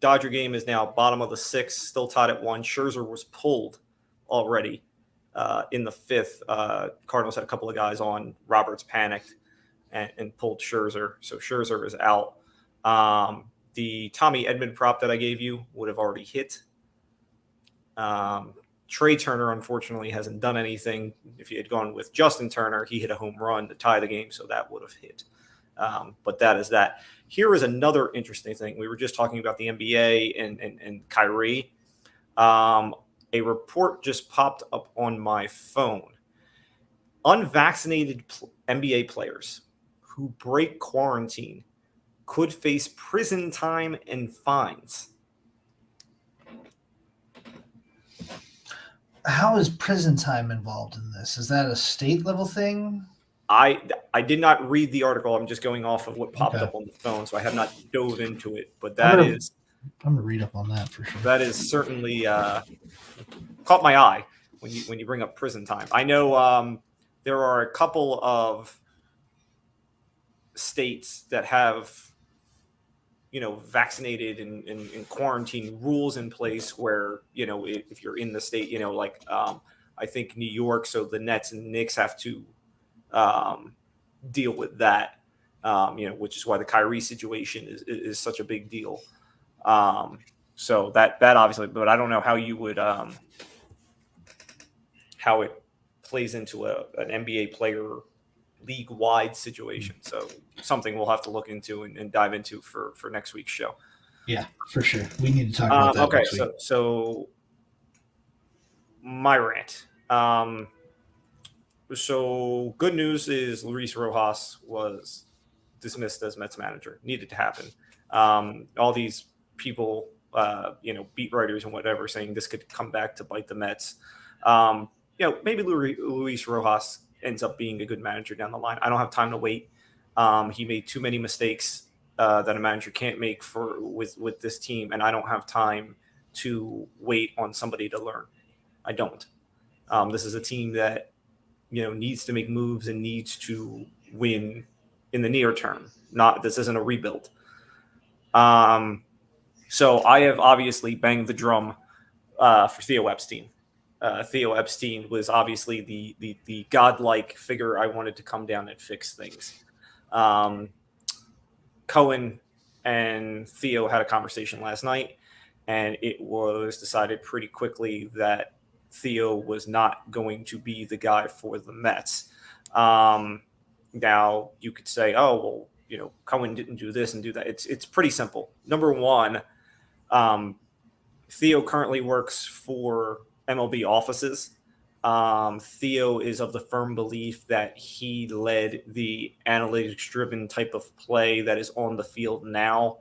Dodger game is now bottom of the 6th, still tied at 1. Scherzer was pulled already in the 5th. Cardinals had a couple of guys on. Roberts panicked and pulled Scherzer, so Scherzer is out. The Tommy Edman prop that I gave you would have already hit. Trey Turner, unfortunately, hasn't done anything. If he had gone with Justin Turner, he hit a home run to tie the game, so that would have hit. But that is that. Here is another interesting thing. We were just talking about the NBA and Kyrie. A report just popped up on my phone. Unvaccinated NBA players who break quarantine could face prison time and fines. How is prison time involved in this? Is that a state level thing? I did not read the article. I'm just going off of what popped up on the phone, so I have not dove into it. But I'm gonna read up on that for sure. That is certainly caught my eye when you bring up prison time. I know there are a couple of states that have vaccinated and quarantine rules in place where if you're in the state, I think New York, so the Nets and Knicks have to deal with that, which is why the Kyrie situation is such a big deal. So that obviously, but I don't know how you would how it plays into an NBA player league wide situation. So something we'll have to look into and dive into for next week's show. Yeah, for sure. We need to talk about that Okay, next week. so my rant. So good news is Luis Rojas was dismissed as Mets manager. Needed to happen. All these people, beat writers and whatever, saying this could come back to bite the Mets. Maybe Luis Rojas ends up being a good manager down the line. I don't have time to wait. He made too many mistakes that a manager can't make with this team, and I don't have time to wait on somebody to learn. I don't. This is a team that needs to make moves and needs to win in the near term. This isn't a rebuild. So I have obviously banged the drum for Theo Epstein. Theo Epstein was obviously the godlike figure I wanted to come down and fix things. Cohen and Theo had a conversation last night, and it was decided pretty quickly that Theo was not going to be the guy for the Mets. Now you could say, oh, well, Cohen didn't do this and do that. It's pretty simple. Number one, Theo currently works for MLB offices. Theo is of the firm belief that he led the analytics-driven type of play that is on the field now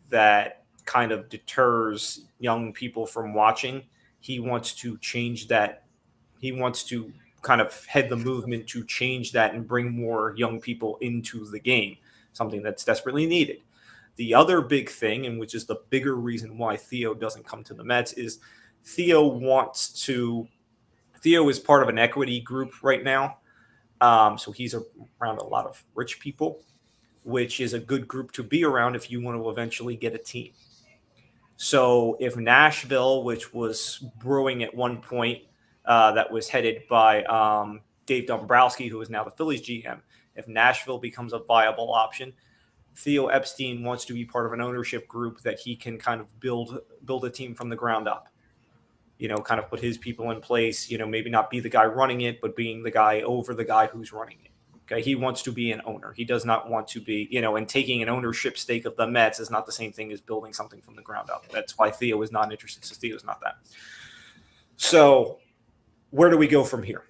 that kind of deters young people from watching. He wants to change that. He wants to kind of head the movement to change that and bring more young people into the game, something that's desperately needed. The other big thing, and which is the bigger reason why Theo doesn't come to the Mets, is Theo is part of an equity group right now. So he's around a lot of rich people, which is a good group to be around if you want to eventually get a team. So if Nashville, which was brewing at one point, that was headed by Dave Dombrowski, who is now the Phillies GM, if Nashville becomes a viable option, Theo Epstein wants to be part of an ownership group that he can kind of build a team from the ground up. Kind of put his people in place, maybe not be the guy running it, but being the guy over the guy who's running it. Okay. He wants to be an owner. He does not want to be, and taking an ownership stake of the Mets is not the same thing as building something from the ground up. That's why Theo is not interested. So Theo's not that. So where do we go from here?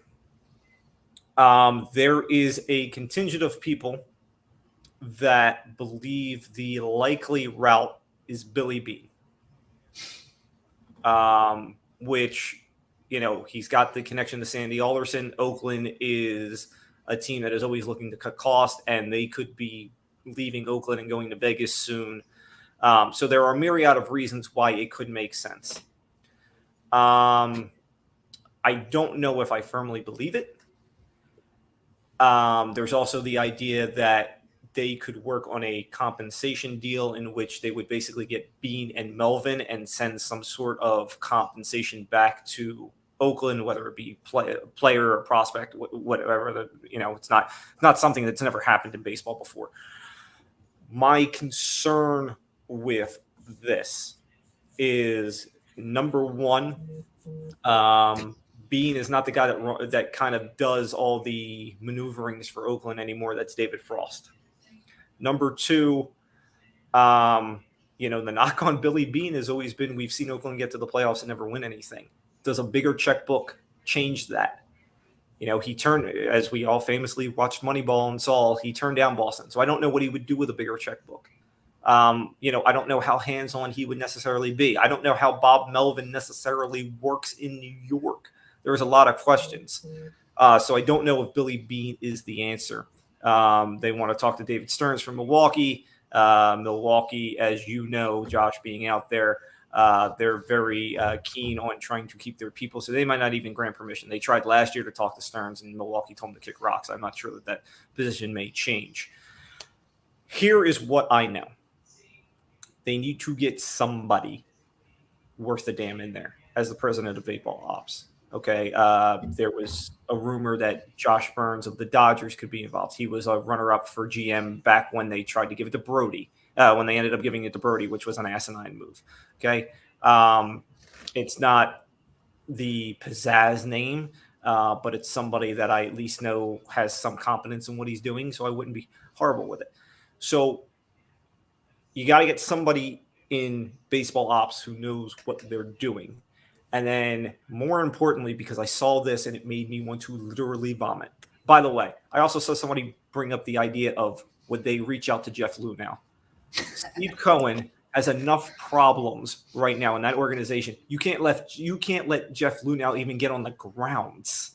There is a contingent of people that believe the likely route is Billy Beane. Which, he's got the connection to Sandy Alderson. Oakland is a team that is always looking to cut cost, and they could be leaving Oakland and going to Vegas soon. So there are a myriad of reasons why it could make sense. I don't know if I firmly believe it. There's also the idea that they could work on a compensation deal in which they would basically get Beane and Melvin and send some sort of compensation back to Oakland, whether it be player or prospect, whatever. It's not something that's never happened in baseball before. My concern with this is, number one, Beane is not the guy that kind of does all the maneuverings for Oakland anymore. That's David Frost. Number two, the knock on Billy Beane has always been, we've seen Oakland get to the playoffs and never win anything. Does a bigger checkbook change that? He turned, as we all famously watched Moneyball and saw, he turned down Boston. So I don't know what he would do with a bigger checkbook. I don't know how hands-on he would necessarily be. I don't know how Bob Melvin necessarily works in New York. There's a lot of questions. So I don't know if Billy Beane is the answer. They want to talk to David Stearns from Milwaukee. Milwaukee, as you know, Josh being out there, they're very keen on trying to keep their people. So they might not even grant permission. They tried last year to talk to Stearns, and Milwaukee told him to kick rocks. I'm not sure that position may change. Here is what I know. They need to get somebody worth a damn in there as the president of baseball ops. Okay, there was a rumor that Josh Burns of the Dodgers could be involved. He was a runner-up for GM back when they tried to give it to Brody, when they ended up giving it to Brody, which was an asinine move. Okay, It's not the pizzazz name, but it's somebody that I at least know has some competence in what he's doing, so I wouldn't be horrible with it. So you got to get somebody in baseball ops who knows what they're doing. And then, more importantly, because I saw this and it made me want to literally vomit. By the way, I also saw somebody bring up the idea of would they reach out to Jeff Lou now? Steve Cohen has enough problems right now in that organization. You can't let Jeff Lunau even get on the grounds.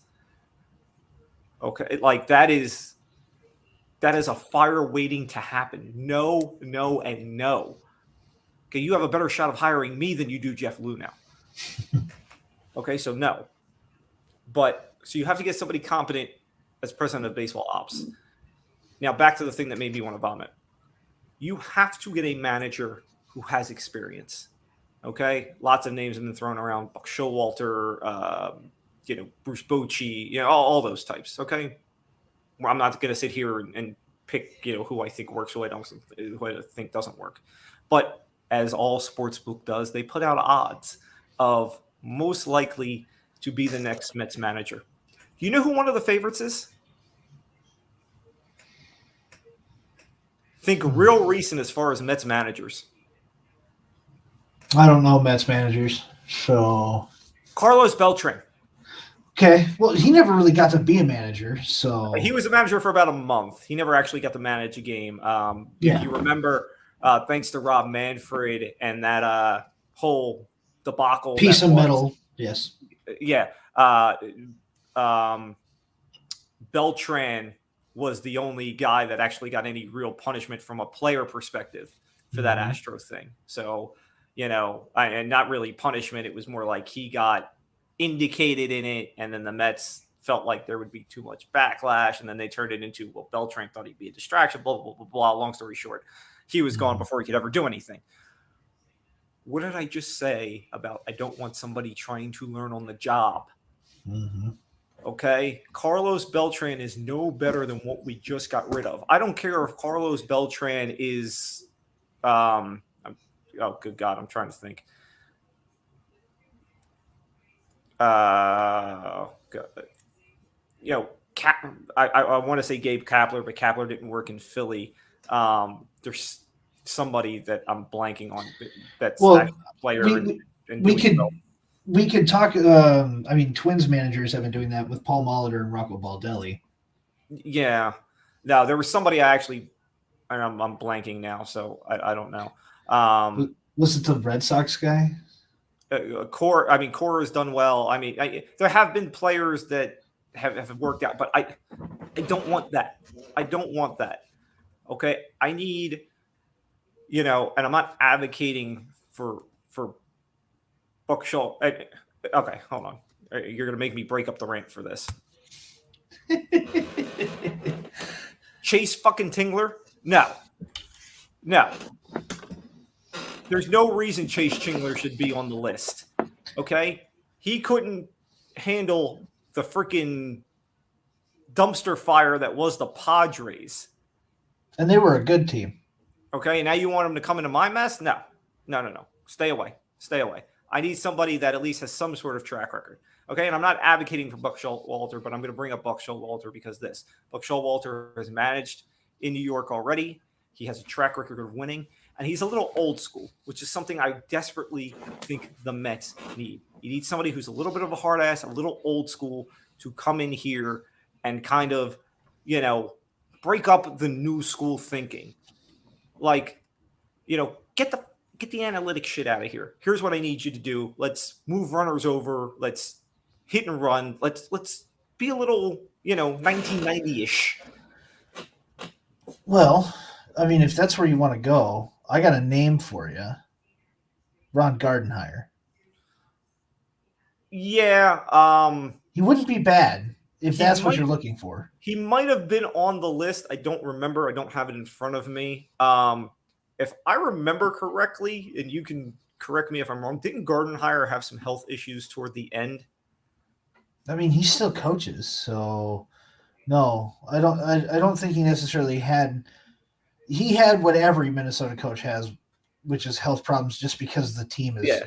Okay, like that is a fire waiting to happen. No, no, and no. Okay, you have a better shot of hiring me than you do Jeff Lunau. Okay, so no. But so you have to get somebody competent as president of baseball ops. Now back to the thing that made me want to vomit. You have to get a manager who has experience. Okay, lots of names have been thrown around: Buck Showalter, Bruce Bochy, all those types. Okay, well, I'm not going to sit here and pick who I think works, who I think doesn't work. But as all sportsbook does, they put out odds of most likely to be the next Mets manager. Do you know who one of the favorites is? Think real recent as far as Mets managers. I don't know Mets managers, so Carlos Beltran. Okay, well, he never really got to be a manager, so he was a manager for about a month. He never actually got to manage a game. If you remember, thanks to Rob Manfred and that whole debacle, piece of metal, yes, yeah. Beltran was the only guy that actually got any real punishment from a player perspective for that Astro thing. So, and not really punishment. It was more like he got indicated in it, and then the Mets felt like there would be too much backlash, and then they turned it into, well, Beltran thought he'd be a distraction, blah, blah, blah, blah. Long story short, he was gone before he could ever do anything. What did I just say about I don't want somebody trying to learn on the job? Okay, Carlos Beltran is no better than what we just got rid of. I don't care if Carlos Beltran is, oh, good God, I'm trying to think. I want to say Gabe Kapler, but Kapler didn't work in Philly. There's somebody that I'm blanking on that's a player. We could talk. Twins managers have been doing that with Paul Molitor and Rocco Baldelli. Yeah, no, there was somebody I'm blanking now, so I don't know. Was it the Red Sox guy? Core has done well. There have been players that have worked out, but I don't want that. I don't want that. Okay, I need, and I'm not advocating for Buck Shaw. Okay, hold on. You're gonna make me break up the rant for this. Chase fucking Tingler? No. There's no reason Chase Tingler should be on the list. Okay? He couldn't handle the freaking dumpster fire that was the Padres. And they were a good team. Okay, now you want him to come into my mess? No. Stay away. I need somebody that at least has some sort of track record. Okay, and I'm not advocating for Buck Showalter, but I'm going to bring up Buck Showalter because Buck Showalter has managed in New York already. He has a track record of winning, and he's a little old school, which is something I desperately think the Mets need. You need somebody who's a little bit of a hard ass, a little old school to come in here and kind of, break up the new school thinking. Like, get the analytic shit out of here. Here's what I need you to do. Let's move runners over. Let's hit and run. Let's be a little, 1990-ish. Well, if that's where you want to go, I got a name for you. Ron Gardenhire. Yeah. He wouldn't be bad if that's what you're looking for. He might have been on the list. I don't remember. I don't have it in front of me. If I remember correctly, and you can correct me if I'm wrong, didn't Gardenhire have some health issues toward the end? He still coaches, so no, I don't think he necessarily had. He had what every Minnesota coach has, which is health problems, just because the team is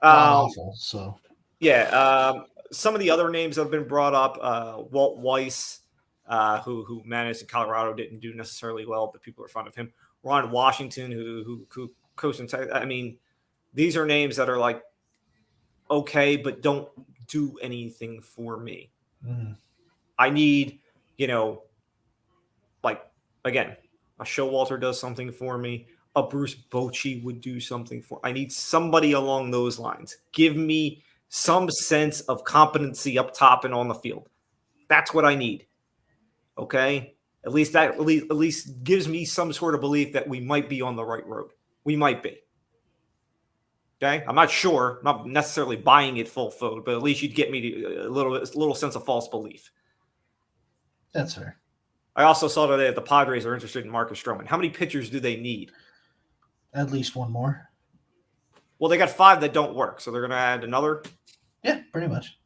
god Um, awful. So yeah. Some of the other names that have been brought up, Walt Weiss, who managed in Colorado, didn't do necessarily well, but people are fond of him. Ron Washington, who coached in Texas. I mean, these are names that are like okay, but don't do anything for me. mhm. I need, you know, like again, a Showalter does something for me. A Bruce Bochy would do something for. I need somebody along those lines. Give me some sense of competency up top and on the field. That's what I need. Okay, at least gives me some sort of belief that we might be on the right road. We might be. Okay, I'm not sure. I'm not necessarily buying it full fold, but at least you'd get me to a little sense of false belief. That's fair. I also saw today that the Padres are interested in Marcus Stroman. How many pitchers do they need? At least one more. Well, they got 5 that don't work, so they're going to add another. Yeah, pretty much.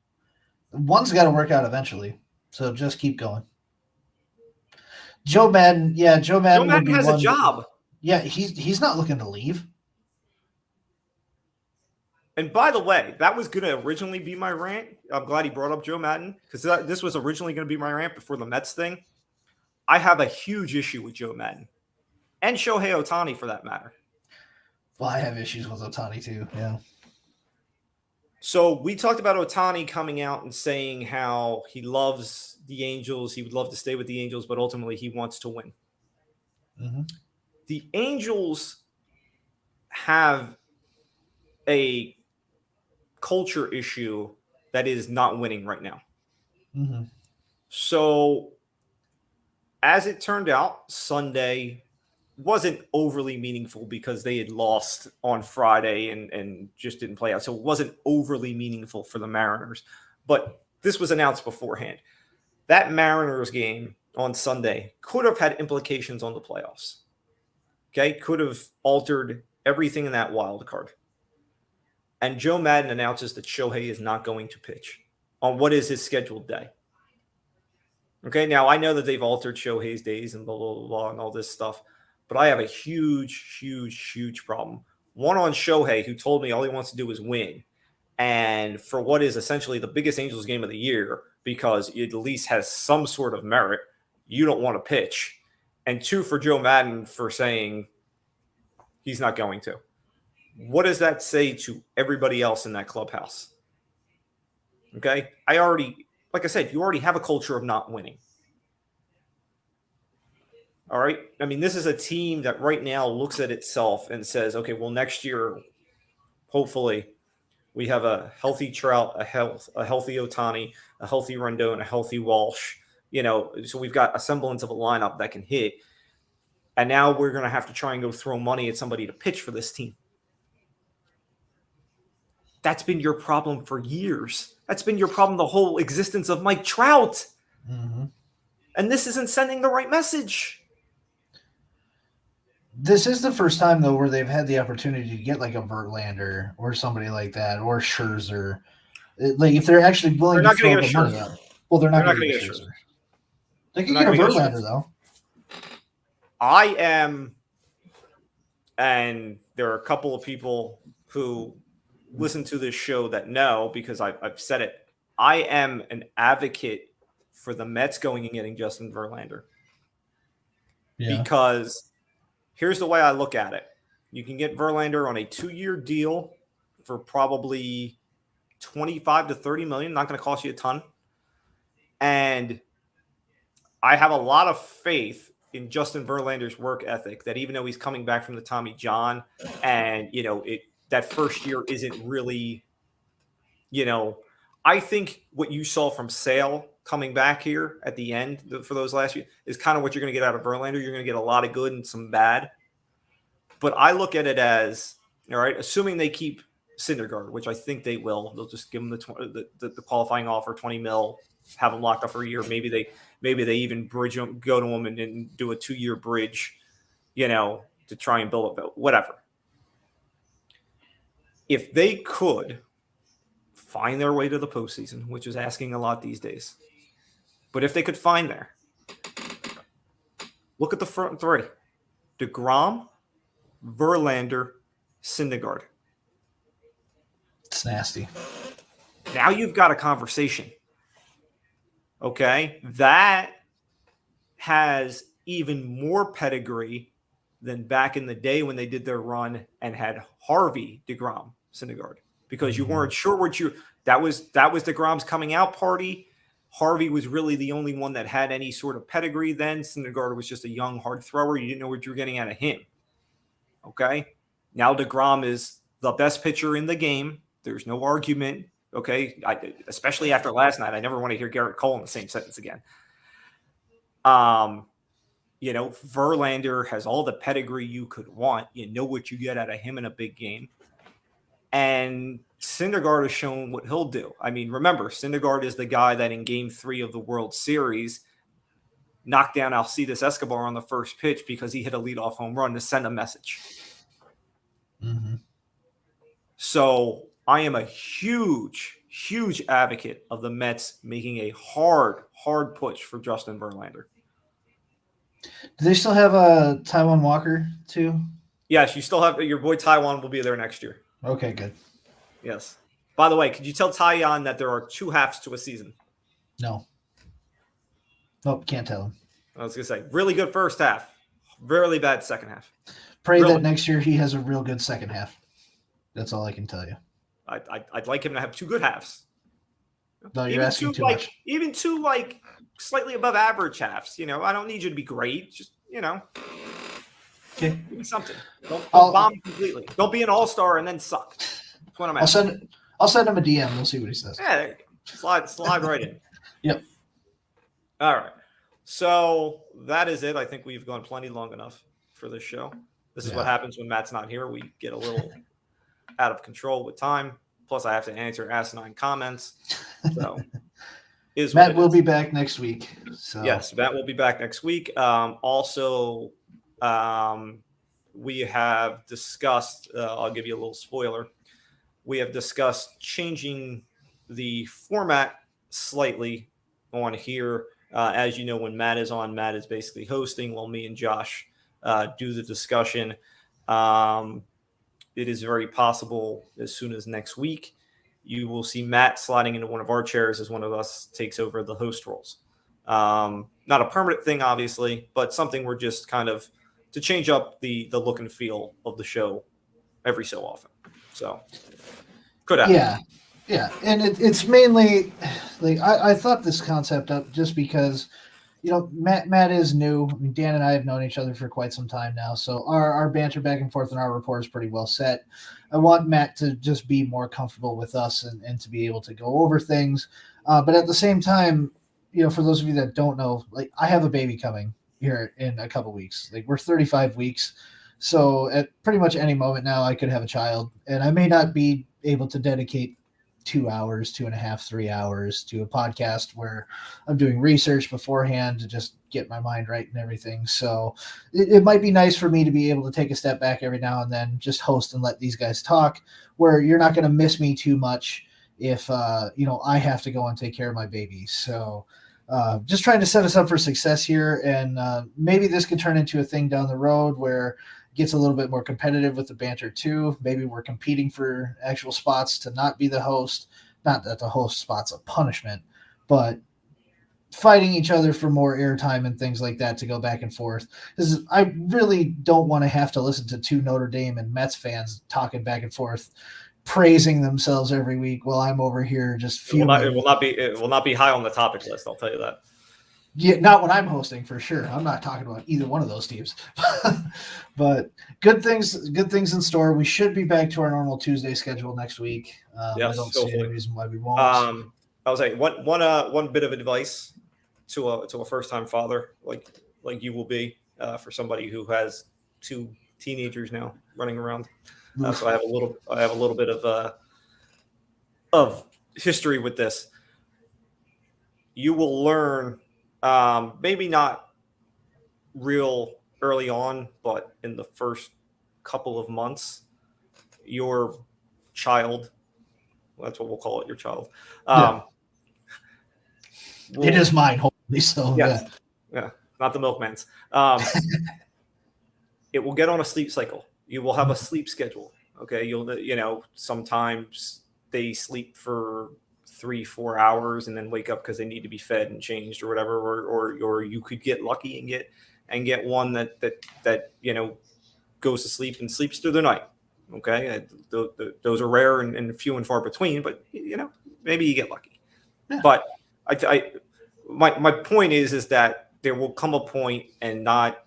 One's got to work out eventually. So just keep going. Joe Madden, yeah, Joe Joe Madden would Madden be has a one. job. Yeah, he's not looking to leave. And by the way, that was going to originally be my rant. I'm glad he brought up Joe Madden because this was originally going to be my rant before the Mets thing. I have a huge issue with Joe Madden and Shohei Ohtani for that matter. Well, I have issues with Ohtani too. Yeah. So we talked about Ohtani coming out and saying how he loves the Angels. He would love to stay with the Angels, but ultimately he wants to win. Mm-hmm. The Angels have a culture issue that is not winning right now. Mm-hmm. So as it turned out, Sunday wasn't overly meaningful because they had lost on Friday and just didn't play out. So it wasn't overly meaningful for the Mariners. But this was announced beforehand. That Mariners game on Sunday could have had implications on the playoffs. Okay? Could have altered everything in that wild card. And Joe Madden announces that Shohei is not going to pitch on what is his scheduled day. Okay, now I know that they've altered Shohei's days and blah, blah, blah, blah, and all this stuff, but I have a huge, huge, huge problem. One on Shohei, who told me all he wants to do is win. And for what is essentially the biggest Angels game of the year, because it at least has some sort of merit, you don't want to pitch. And 2, for Joe Madden for saying he's not going to. What does that say to everybody else in that clubhouse? Okay, like I said, you already have a culture of not winning. All right. I mean, this is a team that right now looks at itself and says, okay, well, next year, hopefully, we have a healthy Trout, a healthy Ohtani, a healthy Rendon, a healthy Walsh. So we've got a semblance of a lineup that can hit. And now we're going to have to try and go throw money at somebody to pitch for this team. That's been your problem for years. That's been your problem the whole existence of Mike Trout. Mm-hmm. And this isn't sending the right message. This is the first time though where they've had the opportunity to get like a Verlander or somebody like that or Scherzer. Like if they're actually willing to throw the money out. Well, they're not going to get a Scherzer. They can get a Verlander though. I am, and there are a couple of people who listen to this show that know because I've said it. I am an advocate for the Mets going and getting Justin Verlander. Yeah. Because here's the way I look at it. You can get Verlander on a 2-year deal for probably 25 to 30 million, not going to cost you a ton. And I have a lot of faith in Justin Verlander's work ethic that even though he's coming back from the Tommy John and, that first year isn't really, I think what you saw from Sale coming back here at the end for those last years is kind of what you're going to get out of Verlander. You're going to get a lot of good and some bad. But I look at it as, all right, assuming they keep Syndergaard, which I think they will, they'll just give him the qualifying offer, 20 mil, have him locked up for a year. Maybe they even bridge him, go to him and do a 2-year bridge, to try and build up, whatever. If they could find their way to the postseason, which is asking a lot these days, but if they could find there, look at the front 3: DeGrom, Verlander, Syndergaard. That's nasty. Now you've got a conversation. Okay? That has even more pedigree than back in the day when they did their run and had Harvey DeGrom Syndergaard, because you weren't sure what that was DeGrom's coming out party. Harvey was really the only one that had any sort of pedigree then. Syndergaard was just a young, hard thrower. You didn't know what you were getting out of him. Okay? Now DeGrom is the best pitcher in the game. There's no argument. Okay? Especially after last night. I never want to hear Garrett Cole in the same sentence again. Verlander has all the pedigree you could want. You know what you get out of him in a big game. And Syndergaard has shown what he'll do. I mean, remember, Syndergaard is the guy that in Game 3 of the World Series knocked down Alcides Escobar on the first pitch because he hit a leadoff home run to send a message. Mm-hmm. So I am a huge, huge advocate of the Mets making a hard push for Justin Verlander. Do they still have a Taiwan Walker too? Yes, you still have your boy Taiwan will be there next year. Okay, good. Yes. By the way, could you tell Taiwan that there are 2 halves to a season? No. Nope, can't tell him. I was going to say, really good first half, really bad second half. Pray that next year he has a real good second half. That's all I can tell you. I'd like him to have 2 good halves. No, you're asking too much. Even 2 slightly above average halves. I don't need you to be great. Just, okay. Give me something. Don't bomb completely. Don't be an all-star and then suck. That's what I'm asking. I'll send him a DM. We'll see what he says. Yeah, there you go. Slide right in. Yep. All right. So that is it. I think we've gone plenty long enough for this show. This is what happens when Matt's not here. We get a little out of control with time. Plus, I have to answer asinine comments. So, Matt will be back next week. So. Yes, Matt will be back next week. We have discussed, I'll give you a little spoiler. We have discussed changing the format slightly on here. As you know, when Matt is on, Matt is basically hosting while me and Josh do the discussion. It is very possible as soon as next week, you will see Matt sliding into one of our chairs as one of us takes over the host roles. Not a permanent thing, obviously, but something we're just kind of to change up the look and feel of the show every so often. So could happen. Yeah. And it's mainly like I thought this concept up just because, Matt is new. I mean, Dan and I have known each other for quite some time now. So our banter back and forth and our rapport is pretty well set. I want Matt to just be more comfortable with us and to be able to go over things. But at the same time, for those of you that don't know, I have a baby coming here in a couple weeks. We're 35 weeks. So at pretty much any moment now, I could have a child, and I may not be able to dedicate 2 hours, 2.5, 3 hours to a podcast where I'm doing research beforehand to just get my mind right and everything. So it might be nice for me to be able to take a step back every now and then, just host and let these guys talk, where you're not going to miss me too much if, I have to go and take care of my baby. So just trying to set us up for success here. And maybe this could turn into a thing down the road where gets a little bit more competitive with the banter too. Maybe we're competing for actual spots to not be the host. Not that the host spot's a punishment, but fighting each other for more airtime and things like that to go back and forth. I really don't want to have to listen to 2 Notre Dame and Mets fans talking back and forth, praising themselves every week while I'm over here just fuming. It will not be high on the topic list. I'll tell you that. Yeah, not when I'm hosting for sure. I'm not talking about either one of those teams. But good things in store. We should be back to our normal Tuesday schedule next week. Yes, I don't see any reason why we won't. I was like one bit of advice to a first time father like you will be for somebody who has 2 teenagers now running around. So I have a little bit of history with this. You will learn. Maybe not real early on, but in the first couple of months, your child, that's what we'll call it, your child. It is mine, hopefully. So, yes, yeah, not the milkman's. It will get on a sleep cycle. You will have a sleep schedule. Okay. Sometimes they sleep for 3-4 hours and then wake up because they need to be fed and changed or whatever, or you could get lucky and get one that goes to sleep and sleeps through the night. Okay, those are rare and few and far between, but maybe you get lucky. Yeah. But my point is that there will come a point, and not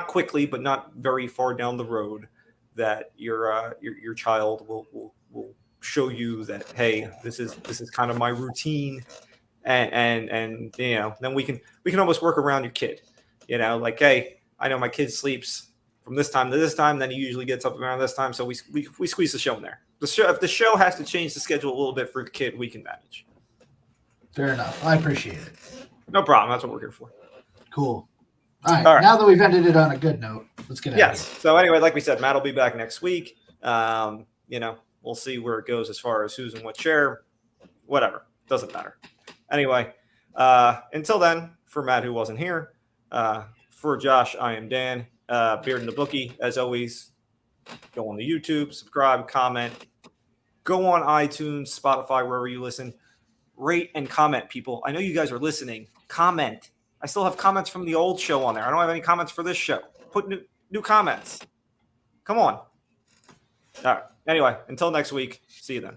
quickly, but not very far down the road, that your child will show you that, hey, this is kind of my routine, and then we can almost work around your kid. Like, hey, I know my kid sleeps from this time to this time, then he usually gets up around this time, so we squeeze the show in there. If the show has to change the schedule a little bit for your kid, we can manage. Fair enough. I appreciate it. No problem. That's what we're here for. Cool. All right. Now that we've ended it on a good note, let's get out of here. Yes. So anyway, like we said, Matt will be back next week. We'll see where it goes as far as who's in what chair. Whatever. Doesn't matter. Anyway, until then, for Matt, who wasn't here, for Josh, I am Dan. Beard and the Bookie, as always. Go on the YouTube, subscribe, comment. Go on iTunes, Spotify, wherever you listen. Rate and comment, people. I know you guys are listening. Comment. I still have comments from the old show on there. I don't have any comments for this show. Put new comments. Come on. All right. Anyway, until next week, see you then.